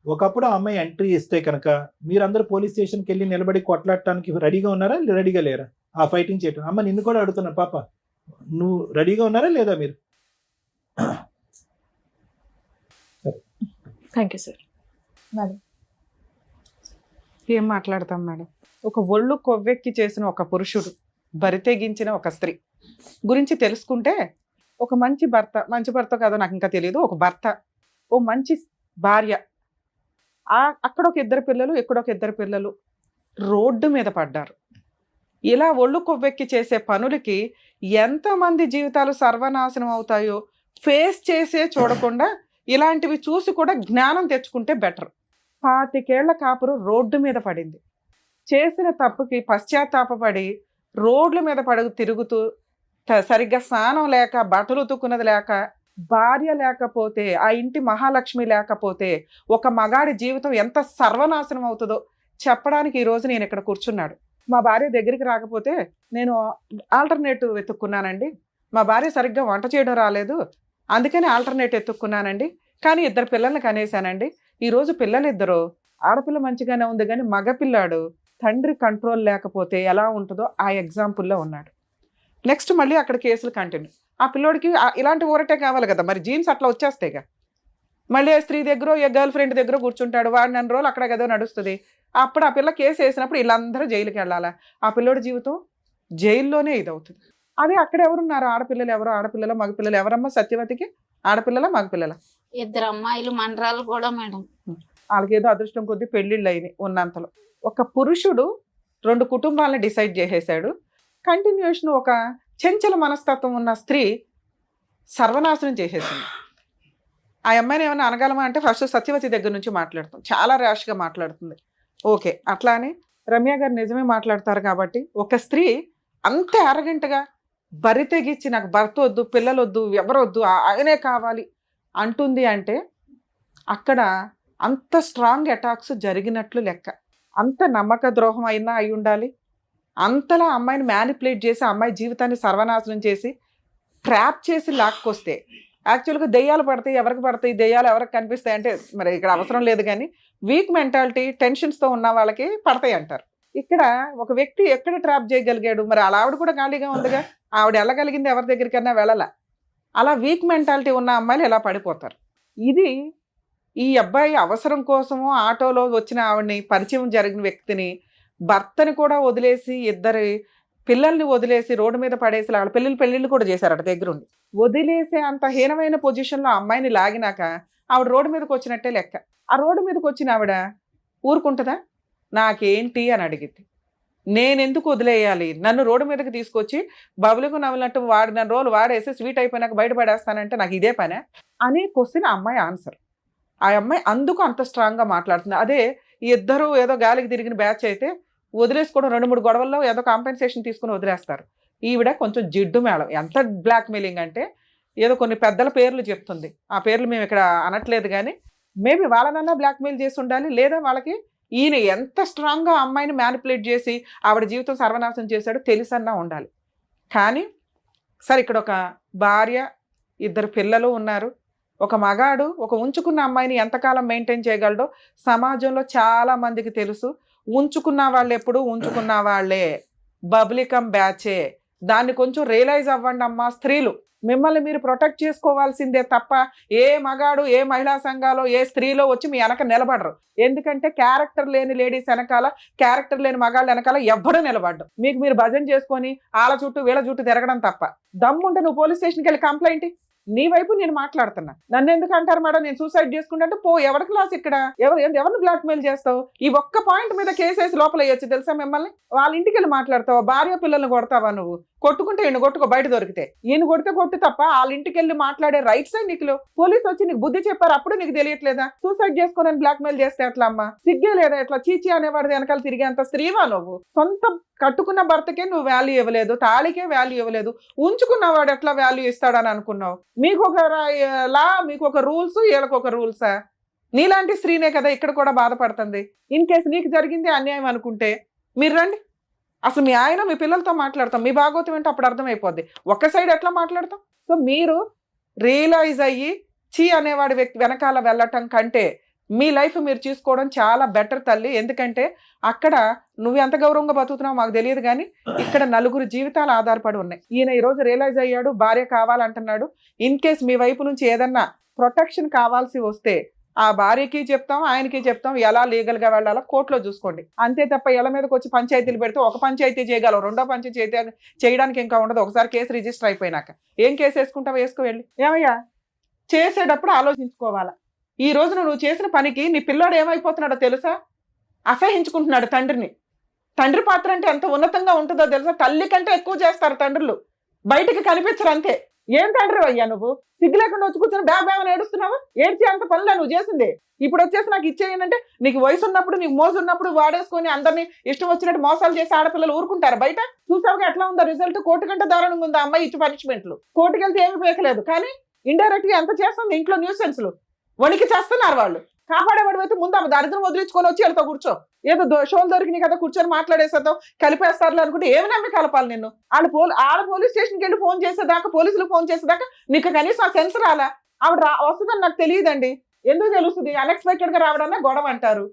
ఒకప్పుడు ఆ అమ్మాయి ఎంట్రీ ఇస్తే కనుక మీరందరూ పోలీస్ స్టేషన్కి వెళ్ళి నిలబడి కొట్లాడటానికి రెడీగా ఉన్నారా, రెడీగా లేరా ఆ ఫైటింగ్ చేయటం? అమ్మ నిన్ను కూడా అడుగుతున్నా, పాప నువ్వు రెడీగా ఉన్నారా లేదా మీరు? Thank you sir. మేడం ఏం మాట్లాడతాం మేడం? ఒక ఒళ్ళు కొవ్వెక్కి చేసిన ఒక పురుషుడు, బరితెగించిన ఒక స్త్రీ గురించి తెలుసుకుంటే ఒక మంచి భర్త కాదో నాకు ఇంకా తెలియదు, ఒక భర్త, ఓ మంచి భార్య, అక్కడ ఒక 2 పిల్లలు, ఇక్కడ ఒక 2 పిల్లలు రోడ్డు మీద పడ్డారు. ఇలా ఒళ్ళు కొవ్వెక్కి చేసే పనులకి ఎంతమంది జీవితాలు సర్వనాశనం అవుతాయో ఫేస్ చేసే చూడకుండా ఇలాంటివి చూసి కూడా జ్ఞానం తెచ్చుకుంటే బెటర్. 25 ఏళ్ల కాపురు రోడ్డు మీద పడింది. చేసిన తప్పుకి పశ్చాత్తాపపడి రోడ్ల మీద తిరుగుతూ సరిగ్గా స్నానం లేక, బట్టలు ఉతుక్కున్నది లేక, భార్య లేకపోతే, ఆ ఇంటి మహాలక్ష్మి లేకపోతే ఒక మగాడి జీవితం ఎంత సర్వనాశనం అవుతుందో చెప్పడానికి ఈరోజు నేను ఇక్కడ కూర్చున్నాడు. మా భార్య దగ్గరికి రాకపోతే నేను ఆల్టర్నేటివ్ వెతుక్కున్నానండి, మా భార్య సరిగ్గా వంట చేయడం రాలేదు అందుకని ఆల్టర్నేటివ్ ఎత్తుక్కున్నానండి, కానీ 2 పిల్లల్ని కనేసానండి. ఈరోజు పిల్లలిద్దరూ, ఆడపిల్ల మంచిగానే ఉంది కానీ మగపిల్లాడు తండ్రి కంట్రోల్ లేకపోతే ఎలా ఉంటుందో ఆ ఎగ్జాంపుల్లో ఉన్నాడు. నెక్స్ట్ మళ్ళీ అక్కడ కేసులు కంటిన్యూ. ఆ పిల్లోడికి ఇలాంటి ఊరటే కావాలి కదా, మరి జీన్స్ అట్లా వచ్చేస్తాయిగా. మళ్ళీ స్త్రీ దగ్గర, గర్ల్ ఫ్రెండ్ దగ్గర కూర్చుంటాడు, వాడు 2 రోజులు అక్కడ ఏదో నడుస్తుంది. అప్పుడు ఆ పిల్ల కేసు వేసినప్పుడు వీళ్ళందరూ జైలుకి వెళ్ళాలా? ఆ పిల్లోడి జీవితం జైల్లోనే ఇదవుతుంది. అదే అక్కడ ఎవరున్నారు? ఆడపిల్లలు ఎవరు? ఆడపిల్లల మగపిల్లలు ఎవరమ్మా సత్యవతికి? ఆడపిల్లల మగపిల్లల? 2 అమ్మాయిలు మండరాలు కూడా మేడం. వాళ్ళకేదో అదృష్టం కొద్దీ పెళ్ళిళ్ళు అయినాయి ఉన్నంతలో. ఒక పురుషుడు 2 కుటుంబాలను డిసైడ్ చేసేసాడు. కంటిన్యూషన్ ఒక చెంచల మనస్తత్వం ఉన్న స్త్రీ సర్వనాశనం చేసేసింది. ఆ అమ్మాయిని ఏమైనా అనగలమా అంటే ఫస్ట్ సత్యవతి దగ్గర నుంచి మాట్లాడుతుంది, చాలా ర్యాష్గా మాట్లాడుతుంది. ఓకే, అట్లానే రమ్య గారు నిజమే మాట్లాడతారు కాబట్టి ఒక స్త్రీ అంత అరగంటగా బరి తెగించి నాకు భర్త వద్దు, పిల్లలు వద్దు, ఎవరొద్దు, ఆయనే కావాలి అంటుంది అంటే అక్కడ అంత స్ట్రాంగ్ అటాక్స్ జరిగినట్లు లెక్క. అంత నమ్మక ద్రోహం అయినా అయి ఉండాలి. అంతలా అమ్మాయిని మ్యానిపులేట్ చేసి అమ్మాయి జీవితాన్ని సర్వనాశనం చేసి ట్రాప్ చేసి లాక్కొస్తే, యాక్చువల్గా దెయ్యాలు పడతాయి, ఎవరికి పడతాయి, దెయ్యాలు ఎవరికి కనిపిస్తాయి అంటే మరి ఇక్కడ అవసరం లేదు, కానీ వీక్ మెంటాలిటీ టెన్షన్స్తో ఉన్న వాళ్ళకి పడతాయి అంటారు. ఇక్కడ ఒక వ్యక్తి ఎక్కడ ట్రాప్ చేయగలిగాడు? మరి అలా ఆవిడ కూడా ఖాళీగా ఉందిగా, ఆవిడ వెళ్ళగలిగింది ఎవరి దగ్గరికన్నా వెళ్ళాల. అలా వీక్ మెంటాలిటీ ఉన్న అమ్మాయిలు ఎలా పడిపోతారు? ఇది ఈ అబ్బాయి అవసరం కోసము ఆటోలో వచ్చిన ఆవిడని, పరిచయం జరిగిన వ్యక్తిని, భర్తని కూడా వదిలేసి 2 పిల్లల్ని వదిలేసి రోడ్డు మీద పడేసి వాళ్ళ పెళ్ళిళ్ళు కూడా చేశారట దగ్గరుండి. వదిలేసే అంత హీనమైన పొజిషన్లో అమ్మాయిని లాగినాక ఆవిడ రోడ్డు మీదకి వచ్చినట్టే లెక్క. ఆ రోడ్డు మీదకి వచ్చిన ఆవిడ ఊరుకుంటుందా? నాకేంటి అని అడిగింది. నేను ఎందుకు వదిలేయాలి, నన్ను రోడ్డు మీదకి తీసుకొచ్చి బబులకు నవ్వినట్టు వాడిన రోజులు వాడేసి స్వీట్ అయిపోయినాక బయటపడేస్తానంటే నాకు ఇదే పనే అనే క్వశ్చన్ ఆ అమ్మాయి ఆన్సర్. ఆ అమ్మాయి అందుకు అంత స్ట్రాంగ్గా మాట్లాడుతుంది. అదే ఇద్దరు ఏదో గాలికి తిరిగిన బ్యాచ్ అయితే వదిలేసుకోవడం 2-3 గొడవల్లో ఏదో కాంపెన్సేషన్ తీసుకుని వదిలేస్తారు. ఈవిడ కొంచెం జిడ్డు మేళం. ఎంత బ్లాక్మెయిలింగ్ అంటే ఏదో కొన్ని పెద్దల పేర్లు చెప్తుంది, ఆ పేర్లు మేము ఇక్కడ అనట్లేదు, కానీ మేబీ వాళ్ళనన్నా బ్లాక్మెయిల్ చేసి ఉండాలి, లేదా వాళ్ళకి ఈయన ఎంత స్ట్రాంగ్గా అమ్మాయిని మ్యానిపులేట్ చేసి ఆవిడ జీవితం సర్వనాశనం చేశాడో తెలిసన్నా ఉండాలి. కానీ సరే, ఇక్కడ ఒక భార్య, 2 పిల్లలు ఉన్నారు. ఒక మగాడు ఒక ఉంచుకున్న అమ్మాయిని ఎంతకాలం మెయింటైన్ చేయగలడో సమాజంలో చాలా మందికి తెలుసు. ఉంచుకున్న వాళ్ళు ఎప్పుడు ఉంచుకున్న వాళ్ళే, బబ్లికం బ్యాచే. దాన్ని కొంచెం రియలైజ్ అవ్వండి అమ్మా స్త్రీలు. మిమ్మల్ని మీరు ప్రొటెక్ట్ చేసుకోవాల్సిందే తప్ప ఏ మగాడు, ఏ మహిళా సంఘాలో, ఏ స్త్రీలో వచ్చి మీ వెనక నిలబడరు. ఎందుకంటే క్యారెక్టర్ లేని లేడీస్ వెనకాల, క్యారెక్టర్ లేని మగాళ్ళ వెనకాల ఎవ్వడూ నిలబడ్డు. మీకు మీరు భజన చేసుకొని వాళ్ళ చుట్టూ వీళ్ళ చుట్టూ తిరగడం తప్ప. దమ్ముంటే నువ్వు పోలీస్ స్టేషన్కి వెళ్ళి కంప్లైంట్, నీ వైపు నేను మాట్లాడుతున్నా. నన్ను ఎందుకు అంటారు మేడం నేను సూసైడ్ చేసుకుంటే? పో, ఎవరి క్లాస్ ఇక్కడ, ఎవరిని బ్లాక్మెయిల్ చేస్తావు? ఈ ఒక్క పాయింట్ మీద కేసేసి లోపల వేయచ్చు తెలుసా మిమ్మల్ని. వాళ్ళ ఇంటికి వెళ్ళి మాట్లాడతావా? భార్య పిల్లల్ని కొడతావా నువ్వు? కొట్టుకుంటే ఈయన కొట్టుకో, బయట దొరికితే. ఈయన కొడితే కొట్టు తప్ప వాళ్ళ ఇంటికి వెళ్ళి మాట్లాడే రైట్స్ నీకు పోలీసు వచ్చి నీకు బుద్ధి చెప్పారు, అప్పుడు నీకు తెలియట్లేదా? సూసైడ్ చేసుకోనని బ్లాక్మెయిల్ చేస్తే ఎట్లా అమ్మా? సిగ్గే లేదా? ఎట్లా చీచి అనేవాడి వెనకాల తిరిగేంత స్త్రీవా నువ్వు? సొంత కట్టుకున్న భర్తకే నువ్వు వాల్యూ ఇవ్వలేదు, తాళికే వాల్యూ ఇవ్వలేదు, ఉంచుకున్నవాడు ఎట్లా వాల్యూ ఇస్తాడని అనుకున్నావు? మీకు ఒక లా, మీకు ఒక రూల్స్, వీళ్ళకి ఒక రూల్సా? నీలాంటి స్త్రీనే కదా ఇక్కడ కూడా బాధపడుతుంది. ఇన్ కేసు నీకు జరిగింది అన్యాయం అనుకుంటే మీరు రండి, అసలు మీ ఆయన మీ పిల్లలతో మాట్లాడతాం, మీ భాగవతం ఏంటో అప్పుడు అర్థమైపోద్ది. ఒక్క సైడ్ ఎట్లా మాట్లాడతాం? సో మీరు రియలైజ్ అయ్యి చీ అనేవాడి వ్యక్తి వెనకాల వెళ్ళటం కంటే మీ లైఫ్ మీరు చూసుకోవడం చాలా బెటర్ తల్లి. ఎందుకంటే అక్కడ నువ్వు ఎంత గౌరవంగా బతుకుతున్నావు మాకు తెలియదు, కానీ ఇక్కడ 4 జీవితాలు ఆధారపడి ఉన్నాయి. ఈయన ఈరోజు రియలైజ్ అయ్యాడు, భార్య కావాలంటున్నాడు. ఇన్ కేస్ మీ వైపు నుంచి ఏదన్నా ప్రొటెక్షన్ కావాల్సి వస్తే ఆ భార్యకి చెప్తాం, ఆయనకి చెప్తాం, ఎలా లీగల్గా వెళ్ళాలో కోర్టులో చూసుకోండి. అంతే తప్ప ఇళ్ళ మీదకి వచ్చి పంచాయతీలు పెడితే ఒక పంచాయతీ చేయగలవు, 2వ పంచాయతీ చేయడానికి ఇంకా ఉండదు. ఒకసారి కేసు రిజిస్టర్ అయిపోయినాక ఏం కేసు వేసుకుంటావు? వేసుకు వెళ్ళి. ఏమయ్యా చేసేటప్పుడు ఆలోచించుకోవాలా. ఈ రోజున నువ్వు చేసిన పనికి నీ పిల్లాడు ఏమైపోతున్నాడో తెలుసా? అసహించుకుంటున్నాడు తండ్రిని. తండ్రి పాత్ర అంటే ఎంత ఉన్నతంగా ఉంటుందో తెలుసా? తల్లి కంటే ఎక్కువ చేస్తారు తండ్రులు, బయటికి కనిపించరు అంతే. ఏం తండ్రి అయ్యా నువ్వు? సిగ్గు లేకుండా వచ్చి కూర్చొని బేబేమని ఏడుస్తున్నావు? ఏడ్చి అంత పనులే నువ్వు చేసింది. ఇప్పుడు వచ్చేసి నాకు ఇచ్చేయనంటే నీకు వయసు ఉన్నప్పుడు, నీకు మోజు ఉన్నప్పుడు వాడేసుకొని అందరినీ ఇష్టం వచ్చినట్టు మోసాలు చేసి ఆడపిల్లలు ఊరుకుంటారు బయట? చూసావుగా ఎట్లా ఉందో రిజల్ట్? కోర్టు కంటే దారుణంగా ఉంది అమ్మాయి ఇచ్చి పనిష్మెంట్లు. కోర్టుకి వెళ్తే ఏమి పేకలేదు, కానీ ఇండైరెక్ట్ గా ఎంత చేస్తుంది ఇంట్లో న్యూసెన్స్లు. వణికి చేస్తున్నారు వాళ్ళు. కాపాడేవాడు అయితే ముందు ఆమె దరిద్రం వదిలించుకొని వచ్చి వెళ్తావు కూర్చో. ఏదో షోలు దొరికినాయి కదా కూర్చొని మాట్లాడేసేద్దాం, కలిపేస్తారు అనుకుంటే ఏమి నమ్మి కలపాలి నిన్ను? ఆడ పోలీస్ స్టేషన్కి వెళ్ళి ఫోన్ చేసేదాకా, పోలీసులకు ఫోన్ చేసేదాకా నీకు కనీసం ఆ సెన్స్ రాలా? ఆవిడ వస్తుందని నాకు తెలియదండి. ఎందుకు తెలుస్తుంది? అన్ఎక్స్పెక్టెడ్ గా రావడన్నా గొడవ అంటారు.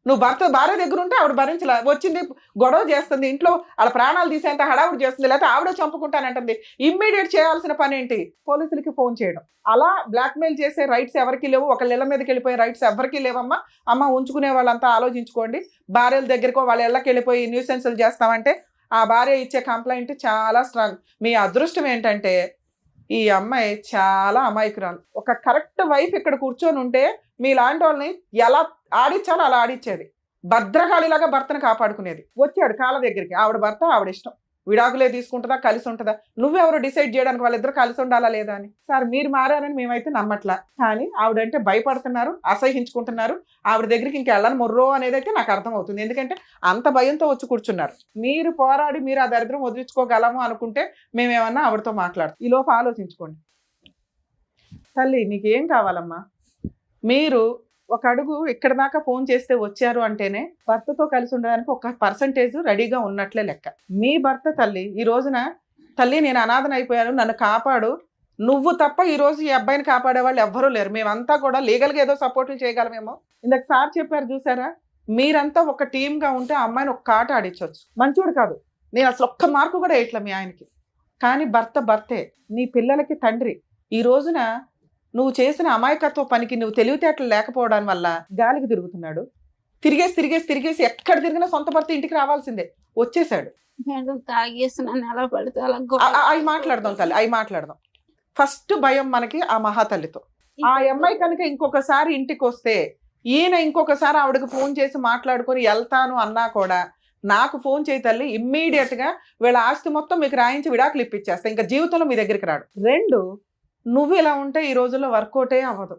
నువ్వు భార్య దగ్గర ఉంటే ఆవిడ భరించలే, వచ్చింది గొడవ చేస్తుంది, ఇంట్లో వాళ్ళ ప్రాణాలు తీసేంత హడావుడి చేస్తుంది, లేకపోతే ఆవిడ చంపుకుంటానంటుంది. ఇమ్మీడియట్ చేయాల్సిన పని ఏంటి? పోలీసులకి ఫోన్ చేయడం. అలా బ్లాక్మెయిల్ చేసే రైట్స్ ఎవరికి లేవు. ఒకళ్ళ ఇళ్ళ మీదకి వెళ్ళిపోయే రైట్స్ ఎవరికి లేవమ్మా. అమ్మ ఉంచుకునే వాళ్ళంతా ఆలోచించుకోండి. భార్యల దగ్గరకో వాళ్ళ ఇళ్ళకి వెళ్ళిపోయి న్యూసెన్సులు చేస్తామంటే ఆ భార్య ఇచ్చే కంప్లైంట్ చాలా స్ట్రాంగ్. మీ అదృష్టం ఏంటంటే ఈ అమ్మాయి చాలా అమాయకురాలు. ఒక కరెక్ట్ వైఫ్ ఇక్కడ కూర్చొని ఉంటే మీలాంటి వాళ్ళని ఎలా ఆడించాలో అలా ఆడించేది. భద్రకాళిలాగా భర్తను కాపాడుకునేది. వచ్చాడు కాళ్ళ దగ్గరికి, ఆవిడ భర్త ఆవిడ ఇష్టం, విడాకులే తీసుకుంటుందా కలిసి ఉంటుందా? నువ్వెవరు డిసైడ్ చేయడానికి వాళ్ళిద్దరు కలిసి ఉండాలా లేదా అని? సార్ మీరు మారారని మేమైతే నమ్మట్లా, కానీ ఆవిడంటే భయపడుతున్నారు, అసహించుకుంటున్నారు. ఆవిడ దగ్గరికి ఇంకా వెళ్ళని మొర్రో అనేది అయితే నాకు అర్థమవుతుంది. ఎందుకంటే అంత భయంతో వచ్చి కూర్చున్నారు. మీరు పోరాడి మీరు ఆ దరిద్రం వదిలించుకోగలము అనుకుంటే మేమేమన్నా ఆవిడతో మాట్లాడతాం. ఈ లోపు ఆలోచించుకోండి. తల్లి నీకేం కావాలమ్మా? మీరు ఒక అడుగు ఇక్కడ దాకా ఫోన్ చేస్తే వచ్చారు అంటేనే భర్తతో కలిసి ఉండడానికి ఒక పర్సంటేజ్ రెడీగా ఉన్నట్లే లెక్క. మీ భర్త తల్లి ఈ రోజున తల్లి నేను అనాథన అయిపోయాను, నన్ను కాపాడు, నువ్వు తప్ప ఈ రోజు ఈ అబ్బాయిని కాపాడే వాళ్ళు ఎవ్వరూ లేరు. మేమంతా కూడా లీగల్గా ఏదో సపోర్ట్లు చేయగలమేమో. ఇందాక సార్ చెప్పారు చూసారా, మీరంతా ఒక టీమ్గా ఉంటే అమ్మాయిని ఒక కాట ఆడించవచ్చు. మంచోడు కాదు, నేను అసలు ఒక్క మార్కు కూడా వేయట్లే మీ ఆయనకి, కానీ భర్తే, నీ పిల్లలకి తండ్రి. ఈ రోజున నువ్వు చేసిన అమాయకత్వ పనికి నువ్వు తెలివితేటలు లేకపోవడం వల్ల గాలికి తిరుగుతున్నాడు. తిరిగేసి ఎక్కడ తిరిగినా సొంత భర్త ఇంటికి రావాల్సిందే. వచ్చేసాడు. అవి మాట్లాడదాం తల్లి, అవి మాట్లాడదాం. ఫస్ట్ భయం మనకి ఆ మహాతల్లితో. ఆ అమ్మాయి కనుక ఇంకొకసారి ఇంటికి వస్తే ఈయన ఇంకొకసారి ఆవిడకి ఫోన్ చేసి మాట్లాడుకొని వెళ్తాను అన్నా కూడా నాకు ఫోన్ చేయి తల్లి, ఇమ్మీడియట్ గా వీళ్ళ ఆస్తి మొత్తం మీకు రాయించి విడాకులు ఇప్పించేస్తా, ఇంకా జీవితంలో మీ దగ్గరికి రాడు. 2, నువ్వు ఇలా ఉంటే ఈ రోజుల్లో వర్కౌటే అవ్వదు.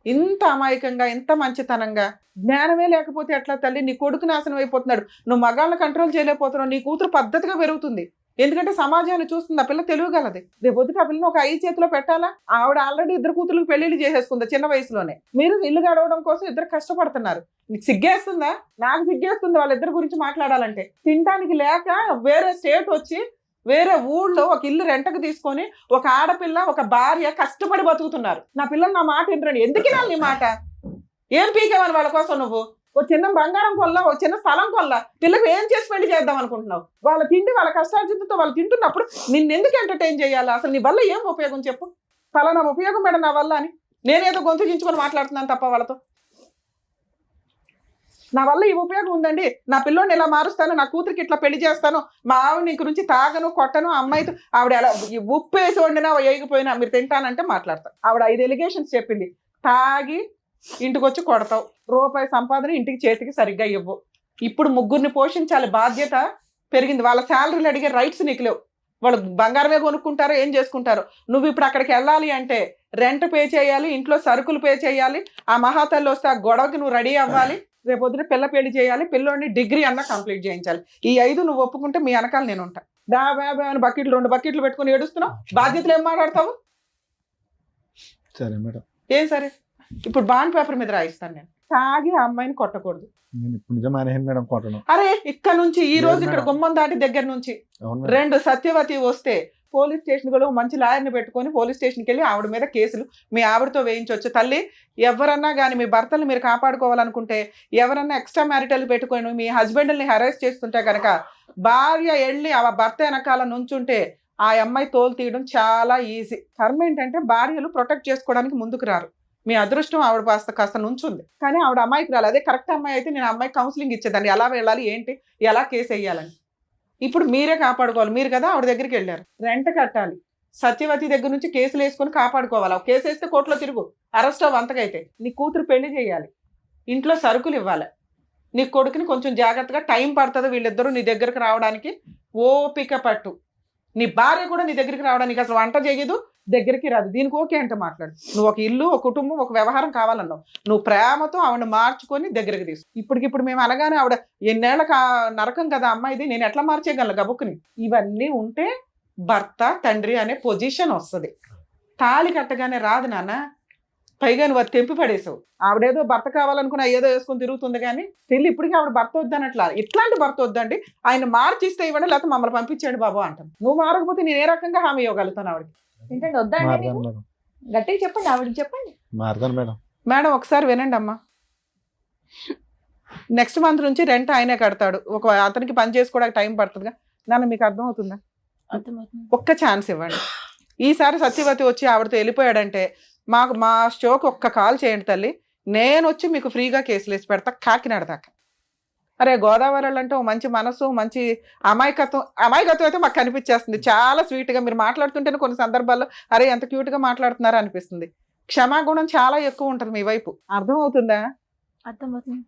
ఇంత అమాయకంగా, ఇంత మంచితనంగా, జ్ఞానమే లేకపోతే ఎట్లా తల్లి? నీ కొడుకు నాశనం అయిపోతున్నాడు, నువ్వు మగాళ్ళని కంట్రోల్ చేయలేకపోతున్నావు, నీ కూతురు పద్ధతిగా పెరుగుతుంది. ఎందుకంటే సమాజాన్ని చూస్తుంది, ఆ పిల్ల తెలియగలది. రేపొద్దుట ఆ పిల్లని ఒక 5 చేతిలో పెట్టాలా? ఆవిడ ఆల్రెడీ 2 కూతుర్లకు పెళ్లిళ్ళు చేసేసుకుంది చిన్న వయసులోనే. మీరు ఇల్లు గడవడం కోసం 2 కష్టపడుతున్నారు. నీకు సిగ్గేస్తుందా? నాకు సిగ్గేస్తుంది వాళ్ళిద్దరి గురించి మాట్లాడాలంటే. తినడానికి లేక వేరే స్టేట్ వచ్చి వేరే ఊళ్ళో ఒక ఇల్లు రెంటకు తీసుకొని ఒక ఆడపిల్ల ఒక భార్య కష్టపడి బతుకుతున్నారు. నా పిల్లలు నా మాట వినరండి. ఎందుకు వినాలి నీ మాట? ఏం పీకేమని వాళ్ళ కోసం నువ్వు? ఒక చిన్న బంగారం కొల్లా, ఒక చిన్న స్థలం కొల్లా, పిల్లలకు ఏం చేసి పెళ్లి చేద్దాం అనుకుంటున్నావు? వాళ్ళ తిండి వాళ్ళ కష్టార్జితంతో వాళ్ళు తింటున్నప్పుడు నిన్నెందుకు ఎంటర్టైన్ చేయాలి? అసలు నీ వల్ల ఏం ఉపయోగం చెప్పు? ఫలానా ఉపయోగం మేడం నా వల్ల అని నేనేదో గొంతు చించుకొని మాట్లాడుతున్నాను తప్ప వాళ్ళతో. నా వల్ల ఈ ఉపయోగం ఉందండి, నా పిల్లోని ఇలా మారుస్తాను, నా కూతురికి ఇట్లా పెళ్లి చేస్తాను, మా ఆవిడ నీ గురించి తాగను కొట్టను, అమ్మాయితో ఆవిడ ఎలా ఉప్పు వేసి వండినా వేయకపోయినా మీరు తింటానంటే మాట్లాడతాను. ఆవిడ 5 ఎలిగేషన్స్ చెప్పింది. తాగి ఇంటికి వచ్చి కొడతావు, రూపాయి సంపాదన ఇంటికి చేతికి సరిగ్గా ఇవ్వు. ఇప్పుడు 3 పోషించాలి బాధ్యత పెరిగింది. వాళ్ళ శాలరీలు అడిగే రైట్స్ నీకు లేవు. వాళ్ళు బంగారమే కొనుక్కుంటారో ఏం చేసుకుంటారో. నువ్వు ఇప్పుడు అక్కడికి వెళ్ళాలి అంటే రెంట్ పే చేయాలి, ఇంట్లో సరుకులు పే చేయాలి, ఆ మహాతల్లి వస్తే ఆ గొడవకి నువ్వు రెడీ అవ్వాలి, రేపొద్దున పిల్ల పెళ్లి చేయాలి, పిల్లోని డిగ్రీ అన్నా కంప్లీట్ చేయించాలి. ఈ 5 నువ్వు ఒప్పుకుంటే మీ వెనకాల నేను ఉంటా. బాబా అని బకెట్లు 2 బకెట్లు పెట్టుకుని ఏడుస్తున్నావు, బాధ్యతలు ఏం మాట్లాడతావు? సరే మేడం. ఏం సరే? ఇప్పుడు బాండ్ పేపర్ మీద రాయిస్తాను నేను. తాగి ఆ అమ్మాయిని కొట్టకూడదు. నేను ఇప్పుడు నిజం మానేసాను మేడం కొట్టను. అరే ఇక్కడ నుంచి ఈ రోజు ఇక్కడ గుమ్మం దాటి దగ్గర నుంచి 2 సత్యవతి వస్తే పోలీస్ స్టేషన్ కూడా మంచి లాయర్ని పెట్టుకొని పోలీస్ స్టేషన్కి వెళ్ళి ఆవిడ మీద కేసులు మీ ఆవిడతో వేయించవచ్చు. తల్లి, ఎవరన్నా కానీ మీ భర్తలు మీరు కాపాడుకోవాలనుకుంటే, ఎవరన్నా ఎక్స్ట్రా మ్యారిటల్ పెట్టుకొని మీ హస్బెండ్ని హెరాస్ చేస్తుంటే కనుక భార్య వెళ్ళి ఆ భర్త వెనకాల నుంచుంటే ఆ అమ్మాయి తోలు తీయడం చాలా ఈజీ. కర్మ ఏంటంటే భార్యలు ప్రొటెక్ట్ చేసుకోవడానికి ముందుకు రారు. మీ అదృష్టం ఆవిడ కాస్త నుంచుంది, కానీ ఆవిడ అమ్మాయికి రాలి. అదే కరెక్ట్ అమ్మాయి అయితే నేను అమ్మాయికి కౌన్సిలింగ్ ఇచ్చేదాన్ని, ఎలా వెళ్ళాలి, ఏంటి, ఎలా కేసు వేయాలని. ఇప్పుడు మీరే కాపాడుకోవాలి. మీరు కదా ఆవిడ దగ్గరికి వెళ్ళారు, రెంట్ కట్టాలి, సత్యవతి దగ్గర నుంచి కేసులు వేసుకొని కాపాడుకోవాలి. కేసు వేస్తే కోర్టులో తిరుగు, అరెస్ట్ అవ్వ. అంతకైతే నీ కూతురు పెళ్లి చేయాలి, ఇంట్లో సరుకులు ఇవ్వాలి, నీ కొడుకుని కొంచెం జాగ్రత్తగా, టైం పడుతుంది వీళ్ళిద్దరూ నీ దగ్గరకు రావడానికి, ఓపిక పట్టు. నీ భార్య కూడా నీ దగ్గరికి రావడానికి అసలు వంట చేయదు, దగ్గరికి రాదు, దీనికి ఓకే అంటే మాట్లాడు. నువ్వు ఒక ఇల్లు, ఒక కుటుంబం, ఒక వ్యవహారం కావాలన్నావు, నువ్వు ప్రేమతో ఆవిడ మార్చుకొని దగ్గరికి తీసు. ఇప్పటికిప్పుడు మేము అనగానే ఆవిడ ఎన్నేళ్ళ నరకం కదా అమ్మాయిది, నేను ఎట్లా మార్చేయగలను గబుక్కుని? ఇవన్నీ ఉంటే భర్త తండ్రి అనే పొజిషన్ వస్తుంది. తాళి కట్టగానే రాదు నాన్న. పైగా నువ్వు అది తెంపి పడేసావు. ఆవిడేదో భర్త కావాలనుకున్నా ఏదో వేసుకొని తిరుగుతుంది, కానీ తెలియ ఇప్పటికీ ఆవిడ భర్త వద్దనట్లా. ఇట్లాంటి భర్త వద్దండి, ఆయన మార్చిస్తే ఇవ్వండి, లేకపోతే మమ్మల్ని పంపించండి బాబు అంటాను. నువ్వు మారకపోతే నేను ఏ రకంగా హామీ ఇవ్వగలుగుతాను ఆవిడకి? ఏంటంటే వద్దండి, గట్టిగా చెప్పండి, ఆవిడకి చెప్పండి. మారుతాను మేడం. మేడం ఒకసారి వినండి అమ్మా. నెక్స్ట్ మంత్ నుంచి రెంట్ ఆయనే కడతాడు. అతనికి పని చేసుకోవడానికి టైం పడుతుందిగా నాన్న, మీకు అర్థమవుతుందా? ఒక్క ఛాన్స్ ఇవ్వండి. ఈసారి సత్యవతి వచ్చి ఆవిడతో వెళ్ళిపోయాడంటే మా షోకి ఒక్క కాల్ చేయండి తల్లి, నేను వచ్చి మీకు ఫ్రీగా కేసులు వేసి పెడతా కాకినాడ దాకా. అరే గోదావరి అంటే మంచి మనసు, మంచి అమాయకత్వం అయితే మాకు కనిపించేస్తుంది. చాలా స్వీట్గా మీరు మాట్లాడుతుంటేనే కొన్ని సందర్భాల్లో అరే ఎంత క్యూట్గా మాట్లాడుతున్నారో అనిపిస్తుంది. క్షమాగుణం చాలా ఎక్కువ ఉంటుంది మీ వైపు. అర్థమవుతుందా? అర్థమవుతుంది.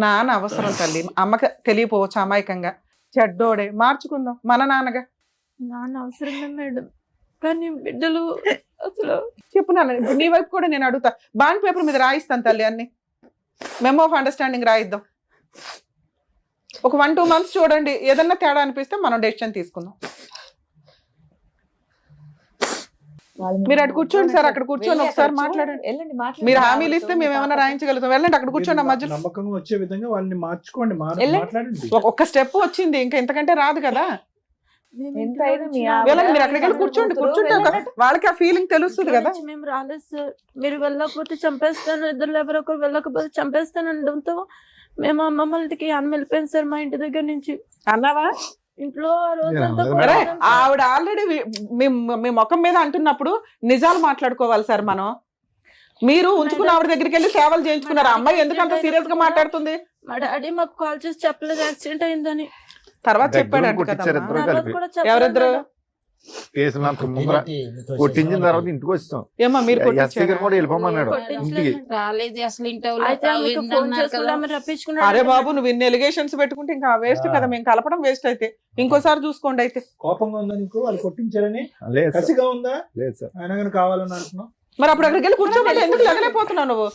నాన్న అవసరం తల్లి, అమ్మకి తెలియపోవచ్చు అమాయకంగా. చెడ్డోడే, మార్చుకుందాం మన నాన్నగా. నాన్న అవసరమే మేడం, కానీ బిడ్డలు అసలు చెప్పు నాన్న. ఇప్పుడు నీ వైపు కూడా నేను అడుగుతా. బాండ్ పేపర్ మీద రాయిస్తాను తల్లి, అన్ని మెమో ఆఫ్ అండర్స్టాండింగ్ రాయిద్దాం. ఒక 1-2 months చూడండి, ఏదన్నా తేడా అనిపిస్తే మనం డెసిషన్ తీసుకుందాం. మీరు అక్కడ కూర్చోండి సార్, అక్కడ కూర్చొని ఒకసారి మాట్లాడండి. మీరు హామీలు ఇస్తే మేము ఏమైనా రాయించగలుగుతాం. వెళ్ళండి అక్కడ కూర్చోండి. మధ్యలో నమ్మకంగా వచ్చే విధంగా వాళ్ళని మార్చుకోండి, మాట్లాడండి. ఒక్క స్టెప్ వచ్చింది, ఇంకా ఇంతకంటే రాదు కదా. వెళ్ళండి, మీరు అక్కడికి వెళ్ళి కూర్చోండి. వాళ్ళకి ఆ ఫీలింగ్ తెలుస్తుంది కదా. మేము రాలేదు సార్, మీరు వెళ్ళకపోతే చంపేస్తాను, ఇద్దరు ఎవరో ఒకరు వెళ్ళకపోతే చంపేస్తాను అనడంతో మేము మమ్మల్ని అన్న వెళ్ళిపోయింది సార్ మా ఇంటి దగ్గర నుంచి. అన్నావా? ఇంట్లో రోజంతా ఆవిడ ఆల్రెడీ మీ ముఖం మీద అంటున్నప్పుడు నిజాలు మాట్లాడుకోవాలి సార్ మనం. మీరు ఉంచుకున్న ఆవిడ దగ్గరికి వెళ్ళి సేవలు చేయించుకున్నారు. అమ్మాయి ఎందుకు అంత సీరియస్ గా మాట్లాడుతుంది? మా డాడీ మాకు కాల్ చేసి చెప్పలేదు యాక్సిడెంట్ అయిందని. తర్వాత చెప్పాడు. ఎవరిద్దరు? కేసులు అంత ముందర కొట్టించిన తర్వాత ఇంటికి వచ్చాం. ఏమా మీరు ఎస్ఐ గారు కూడా వెళ్ళిపోమన్నాడు ఇంటికి. రాలేదు అసలు ఇంట్లో అయితే ఆమెకు ఫోన్ చేసి కూడా ఆమె రప్పించుకున్నాడు. అరే బాబు నువ్వు ఇన్ని ఎలిగేషన్స్ పెట్టుకుంటే ఇంకా వేస్ట్ కదా, మేము కలపడం వేస్ట్ అయితే ఇంకోసారి చూసుకోండి. అయితే కోపంగా ఉందా నీకు వాళ్ళు కొట్టించారని? లేదు సార్, కసిగా ఉందా? లేదు సార్. ఆయన కానీ కావాలని అంటున్నావు. మరి అప్పుడు అక్కడికి వెళ్ళి కూర్చోమని ఎందుకు లగలేకపోతున్నావు నువ్వు?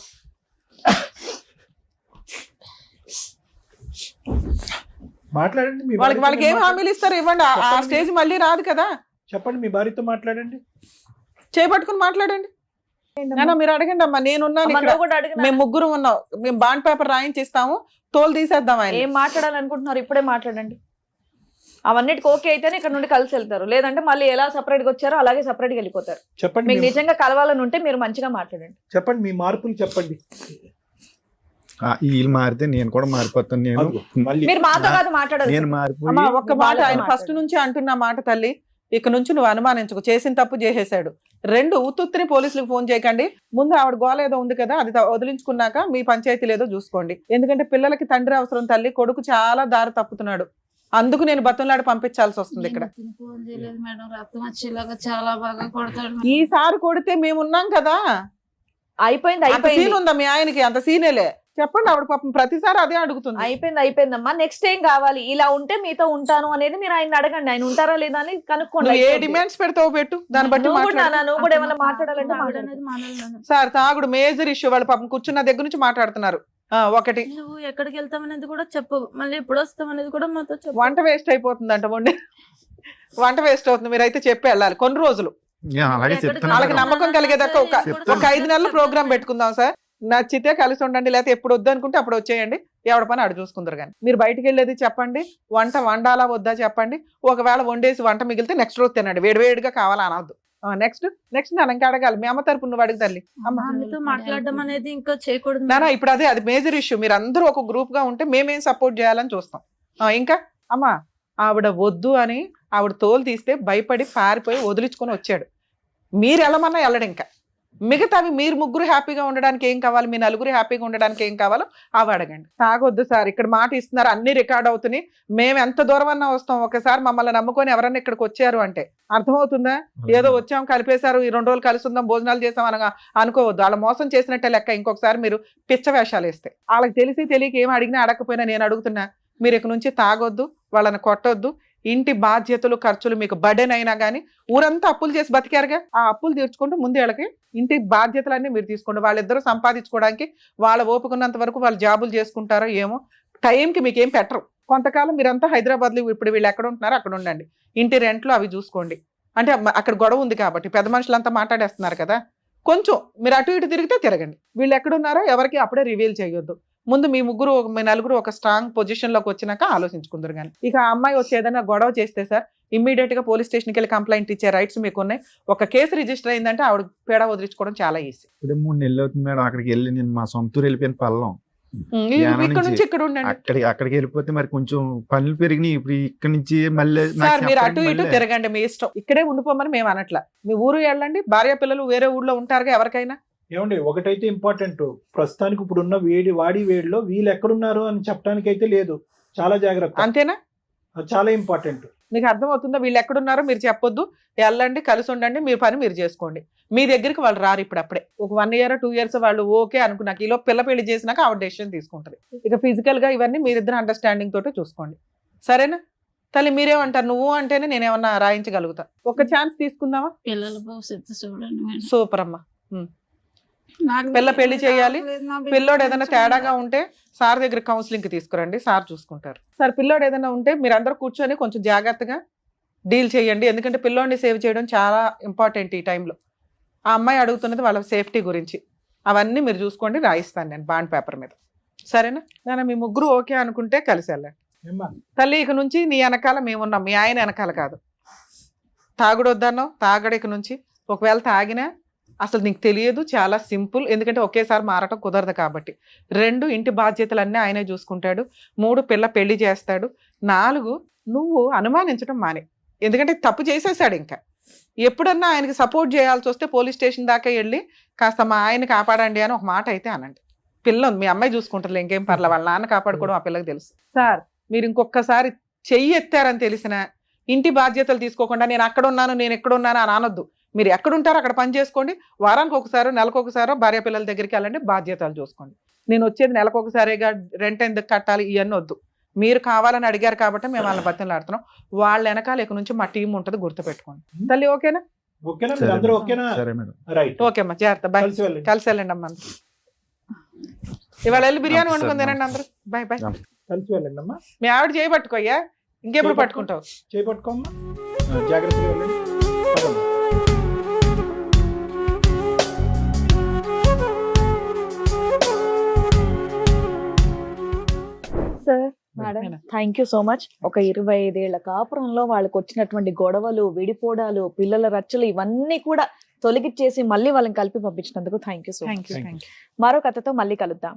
మాట్లాడండి మీ వాళ్ళకి భార్యతో ఏం హామీలు ఇస్తారు ఇవ్వండి. ఆ స్టేజ్ మళ్ళీ రాదు కదా. చెప్పండి, మీ భార్యతో మాట్లాడండి. చేపట్టుకుని మాట్లాడండి. మీరు అడగండి అమ్మా, నేనున్నాను అమ్మ, ఇక్కడ. నువ్వు కూడా అడిగినా? మేము ముగ్గురు ఉన్నాం, మేము బాండ్ పేపర్ రాయించిస్తాము, తోలు తీసేద్దాం ఆయన. ఏం మాట్లాడాలనుకుంటున్నారు ఇప్పుడే మాట్లాడండి. అవన్నిటికి ఓకే అయితేనే ఇక్కడ నుండి కలిసి వెళ్తారు, లేదంటే మళ్ళీ ఎలా సపరేట్ గా వచ్చారో అలాగే సపరేట్ గా వెళ్ళిపోతారు. చెప్పండి, మీకు నిజంగా కలవాలని ఉంటే మీరు మంచిగా మాట్లాడండి. చెప్పండి మీ మార్పులు చెప్పండి. వీళ్ళు మారితే నేను కూడా మారిపోతాను. నేను మళ్ళీ మీరు మాతో కాదు మాట్లాడాలి. నేను అమ్మా మారిపోయి ఒక్క మాట, ఆయన ఫస్ట్ నుంచి అంటున్న మాట తల్లి, ఇక నుంచి నువ్వు అనుమానించుకో, చేసిన తప్పు చేసేసాడు. 2 ఉత్తుత్తిని పోలీసులకు ఫోన్ చేయకండి. ముందు ఆవిడ గోల ఏదో ఉంది కదా, అది వదిలించుకున్నాక మీ పంచాయతీ లేదో చూసుకోండి. ఎందుకంటే పిల్లలకి తండ్రి అవసరం తల్లి, కొడుకు చాలా దారి తప్పుతున్నాడు. అందుకు నేను బతంలాడి పంపించాల్సి వస్తుంది ఇక్కడ. ఫోన్ చేయలేదు మేడం, రక్తం వచ్చేలాగా చాలా బాగా కొడతాడు. ఈసారి కొడితే మేమున్నాం కదా. అయిపోయింది అంత అయిపోయింది సీన్ ఉందా మీ ఆయనకి? అంత సీనేలే. చెప్పండి, ఆవిడ పాపం ప్రతిసారి అదే అడుగుతుంది. అయిపోయిందమ్మా. నెక్స్ట్ ఏం కావాలి? ఇలా ఉంటే మీతో ఉంటాను అనేది మీరు ఆయన అడగండి. ఆయన ఉంటారా లేదా అని కనుక్కోండి. నువ్వు ఏ డిమాండ్స్ పెడతావు పెట్టు, దాన్ని బట్టి నువ్వు కూడా మాట్లాడు. నువ్వు కూడా ఏమైనా మాట్లాడాలంటే ఆవిడ మాట్లాడు. అనేది మాట్లాడలేదు. సార్ తాగుడు మేజర్ ఇష్యూ. వాళ్ళ పాపం కూర్చున్న దగ్గర నుంచి మాట్లాడుతున్నారు. ఒకటి నువ్వు ఎక్కడికి వెళ్తామనేది కూడా చెప్పు, మళ్ళీ ఎప్పుడు వస్తాం అనేది కూడా మాతో చెప్పు. వంట వేస్ట్ అయిపోతుందంట, వంట వేస్ట్ అవుతుంది. మీరైతే చెప్పి వెళ్ళాలి కొన్ని రోజులు. అలాగే ఎక్కడికి చెప్తాను. వాళ్ళకి నమ్మకం కలిగేదాకా ఒక 5 నెలల ప్రోగ్రామ్ పెట్టుకుందాం సార్. నచ్చితే కలిసి ఉండండి, లేకపోతే ఎప్పుడు వద్దు అనుకుంటే అప్పుడు వచ్చేయండి. ఎవడ పని అడు చూసుకుందరు. కానీ మీరు బయటికి వెళ్ళేది చెప్పండి, వంట వండాలా వద్దా చెప్పండి. ఒకవేళ వండేసి వంట మిగిలితే నెక్స్ట్ రోజు తినండి, వేడివేడిగా కావాలా అనవద్దు. నెక్స్ట్ నేను ఇంకా అడగాలి. మీ అమ్మ తరపు నువ్వు అడుగు తల్లి. ఆమెతో మాట్లాడడం అనేది ఇంకా చేయకూడదు. నానా ఇప్పుడు అది మేజర్ ఇష్యూ. మీరు అందరూ ఒక గ్రూప్ గా ఉంటే మేమేం సపోర్ట్ చేయాలని చూస్తాం. ఇంకా అమ్మా ఆవిడ వద్దు అని ఆవిడ తోలు తీస్తే భయపడి పారిపోయి వదిలించుకొని వచ్చాడు. మీరు వెళ్ళమన్నా వెళ్ళడు. ఇంకా మిగతావి మీరు ముగ్గురు హ్యాపీగా ఉండడానికి ఏం కావాలి, మీ నలుగురు హ్యాపీగా ఉండడానికి ఏం కావాలో అవి అడగండి. తాగొద్దు సార్, ఇక్కడ మాట ఇస్తున్నారు, అన్ని రికార్డ్ అవుతున్నాయి. మేము ఎంత దూరం అన్నా వస్తాం. ఒకసారి మమ్మల్ని నమ్ముకొని ఎవరన్నా ఇక్కడికి వచ్చారు అంటే అర్థమవుతుందా? ఏదో వచ్చాం కలిపేశారు, ఈ 2 రోజులు కలిసి ఉందాం భోజనాలు చేసాం అనగా అనుకోవద్దు. వాళ్ళ మోసం చేసినట్టే లెక్క. ఇంకొకసారి మీరు పిచ్చ వేషాలు వేస్తే వాళ్ళకి తెలిసి తెలియక ఏం అడిగినా అడగకపోయినా నేను అడుగుతున్నా, మీరు ఇక్కడ నుంచి తాగొద్దు, వాళ్ళని కొట్టొద్దు. ఇంటి బాధ్యతలు ఖర్చులు మీకు బర్డెన్ అయినా కానీ ఊరంతా అప్పులు చేసి బతికారుగా, ఆ అప్పులు తీర్చుకుంటూ ముందు వాళ్ళకి ఇంటి బాధ్యతలన్నీ మీరు తీసుకోండి. వాళ్ళిద్దరూ సంపాదించుకోవడానికి వాళ్ళ ఓపుకున్నంత వరకు వాళ్ళు జాబులు చేసుకుంటారో ఏమో. టైంకి మీకు ఏం పెట్టరు. కొంతకాలం మీరంతా హైదరాబాద్లో, ఇప్పుడు వీళ్ళు ఎక్కడ ఉంటున్నారో అక్కడ ఉండండి. ఇంటి రెంట్లు అవి చూసుకోండి. అంటే అక్కడ గొడవ ఉంది కాబట్టి పెద్ద మనుషులంతా మాట్లాడేస్తున్నారు కదా, కొంచెం మీరు అటు ఇటు తిరిగితే తిరగండి. వీళ్ళు ఎక్కడున్నారో ఎవరికి అప్పుడే రివీల్ చేయొద్దు. ముందు మీ నలుగురు ఒక స్ట్రాంగ్ పొజిషన్ లోకి వచ్చినాక ఆలోచించుకుందరు. కానీ ఇక ఆ అమ్మాయి వచ్చి ఏదైనా గొడవ చేస్తే సార్ ఇమ్మీడియట్ గా పోలీస్ స్టేషన్కి వెళ్ళి కంప్లైంట్ ఇచ్చే రైట్స్ మీకు ఉన్నాయి. ఒక కేసు రిజిస్టర్ అయిందంటే ఆవిడ పేడ వదిలించుకోవడం చాలా ఈజీ. ఇప్పుడు 3 నెలలు అవుతుంది మేడం అక్కడికి వెళ్ళి. నేను మా సొంతూరు వెళ్ళిపోయిన పల్లం. ఇక్కడ నుంచి ఇక్కడ ఉండండి. అక్కడికి వెళ్ళిపోతే మరి కొంచెం పనులు పెరిగినాయి. ఇప్పుడు ఇక్కడ నుంచి మళ్ళీ సార్ మీరు అటు ఇటు తిరగండి, మీ ఇష్టం. ఇక్కడే ఉండిపోమని మేము అనట్లా. మీ ఊరు వెళ్ళండి, భార్య పిల్లలు వేరే ఊళ్ళో ఉంటారుగా ఎవరికైనా. ఏమండి, ఒకటైతే ఇంపార్టెంట్, ప్రస్తుతానికి ఇప్పుడున్న వేడిలో వీళ్ళు ఎక్కడున్నారు అని చెప్పడానికి అయితే లేదు. చాలా జాగ్రత్త. అంతేనా? అది చాలా ఇంపార్టెంట్. మీకు అర్థమవుతుందా? వీళ్ళు ఎక్కడున్నారో మీరు చెప్పొద్దు, వెళ్ళండి, కలిసి ఉండండి, మీ పని మీరు చేసుకోండి. మీ దగ్గరికి వాళ్ళు రారు. ఇప్పుడు అప్పుడే ఒక 1 year 2 years వాళ్ళు ఓకే అనుకున్నాక ఈలో పిల్ల పెళ్లి చేసినాక ఆవిడ డెసిషన్ తీసుకుంటది. ఇక ఫిజికల్ గా ఇవన్నీ మీరిద్దరు అండర్స్టాండింగ్ తోటి చూసుకోండి. సరేనా తల్లి? మీరేమంటారు? నువ్వు అంటేనే నేనేమన్నా రాయించగలుగుతా. ఒక ఛాన్స్ తీసుకుందామా? పిల్లల భవిష్యత్తు చూడండి. సూపర్ అమ్మా. పిల్ల పెళ్లి చేయాలి. పిల్లోడు ఏదైనా తేడాగా ఉంటే సార్ దగ్గర కౌన్సిలింగ్ కి తీసుకురండి, సార్ చూసుకుంటారు. సార్ పిల్లోడు ఏదైనా ఉంటే మీరు అందరూ కూర్చొని కొంచెం జాగ్రత్తగా డీల్ చేయండి. ఎందుకంటే పిల్లోడిని సేవ్ చేయడం చాలా ఇంపార్టెంట్ ఈ టైంలో. ఆ అమ్మాయి అడుగుతున్నది వాళ్ళ సేఫ్టీ గురించి. అవన్నీ మీరు చూసుకోండి, రాయిస్తాను నేను బాండ్ పేపర్ మీద. సరేనా? నేను మీ ముగ్గురు ఓకే అనుకుంటే కలిసి వెళ్ళండి. తల్లి ఇక నుంచి నీ వెనకాల మేమున్నాం, మీ ఆయన వెనకాల కాదు. తాగుడు వద్దన్నావు, తాగడు ఇక నుంచి. ఒకవేళ తాగినా అసలు నీకు తెలియదు, చాలా సింపుల్. ఎందుకంటే ఒకేసారి మారటం కుదరదు కాబట్టి. 2 ఇంటి బాధ్యతలన్నీ ఆయనే చూసుకుంటాడు. 3 పిల్ల పెళ్లి చేస్తాడు. 4 నువ్వు అనుమానించడం మానే. ఎందుకంటే తప్పు చేసేసాడు. ఇంకా ఎప్పుడన్నా ఆయనకి సపోర్ట్ చేయాల్సి వస్తే పోలీస్ స్టేషన్ దాకా వెళ్ళి కాస్త మా ఆయన కాపాడండి అని ఒక మాట అయితే అనండి. పిల్ల ఉంది, మీ అమ్మాయి చూసుకుంటారు, ఇంకేం పర్లే. వాళ్ళ నాన్న కాపాడుకోవడం ఆ పిల్లకి తెలుసు. సార్ మీరు ఇంకొకసారి చెయ్యి ఎత్తారని తెలిసినా ఇంటి బాధ్యతలు తీసుకోకుండా నేను అక్కడ ఉన్నాను నేను ఎక్కడ ఉన్నాను అని అనొద్దు. మీరు ఎక్కడుంటారో అక్కడ పని చేసుకోండి. వారానికి ఒకసారో నెలకు ఒకసారో భార్య పిల్లల దగ్గరికి వెళ్ళండి, బాధ్యతలు చూసుకోండి. నేను వచ్చేది నెలకు ఒకసారిగా రెంట్ ఎందుకు కట్టాలి ఇవన్నీ వద్దు. మీరు కావాలని అడిగారు కాబట్టి మేము వాళ్ళని బతిలాడుతున్నాం. వాళ్ళ వెనకాల ఇక నుంచి మా టీం ఉంటుంది, గుర్తుపెట్టుకోండి. తల్లి ఓకేనా? ఓకేనా మీరు అందరూ ఓకేనా? సరే మేడం. రైట్. ఓకే అమ్మా, జాగ్రత్త. బాయ్. కలిసి వెళ్ళండి. కలిసి వెళ్ళండి అమ్మా. ఇవాళ వెళ్ళి బిర్యానీ వండుకొని తినండి అందరూ. Bye bye. కలిసి వెళ్ళండి అమ్మా. మీ ఆవిడ చేయబట్టుకోయ్యా, ఇంకెప్పుడు పట్టుకుంటావు? చేపట్టుకోమ్మా, జాగ్రత్తగా వెళ్ళండి. పదమ్మా. Sir madam, thank you so much. ఒక 25 ఏళ్ల కాపురంలో వాళ్ళకి వచ్చినటువంటి గొడవలు, విడిపోవడాలు, పిల్లల రచ్చలు ఇవన్నీ కూడా తొలగిచ్చేసి మళ్ళీ వాళ్ళని కలిపి పంపించినందుకు thank you so much. Thank you. మరో కథతో మళ్ళీ కలుద్దాం.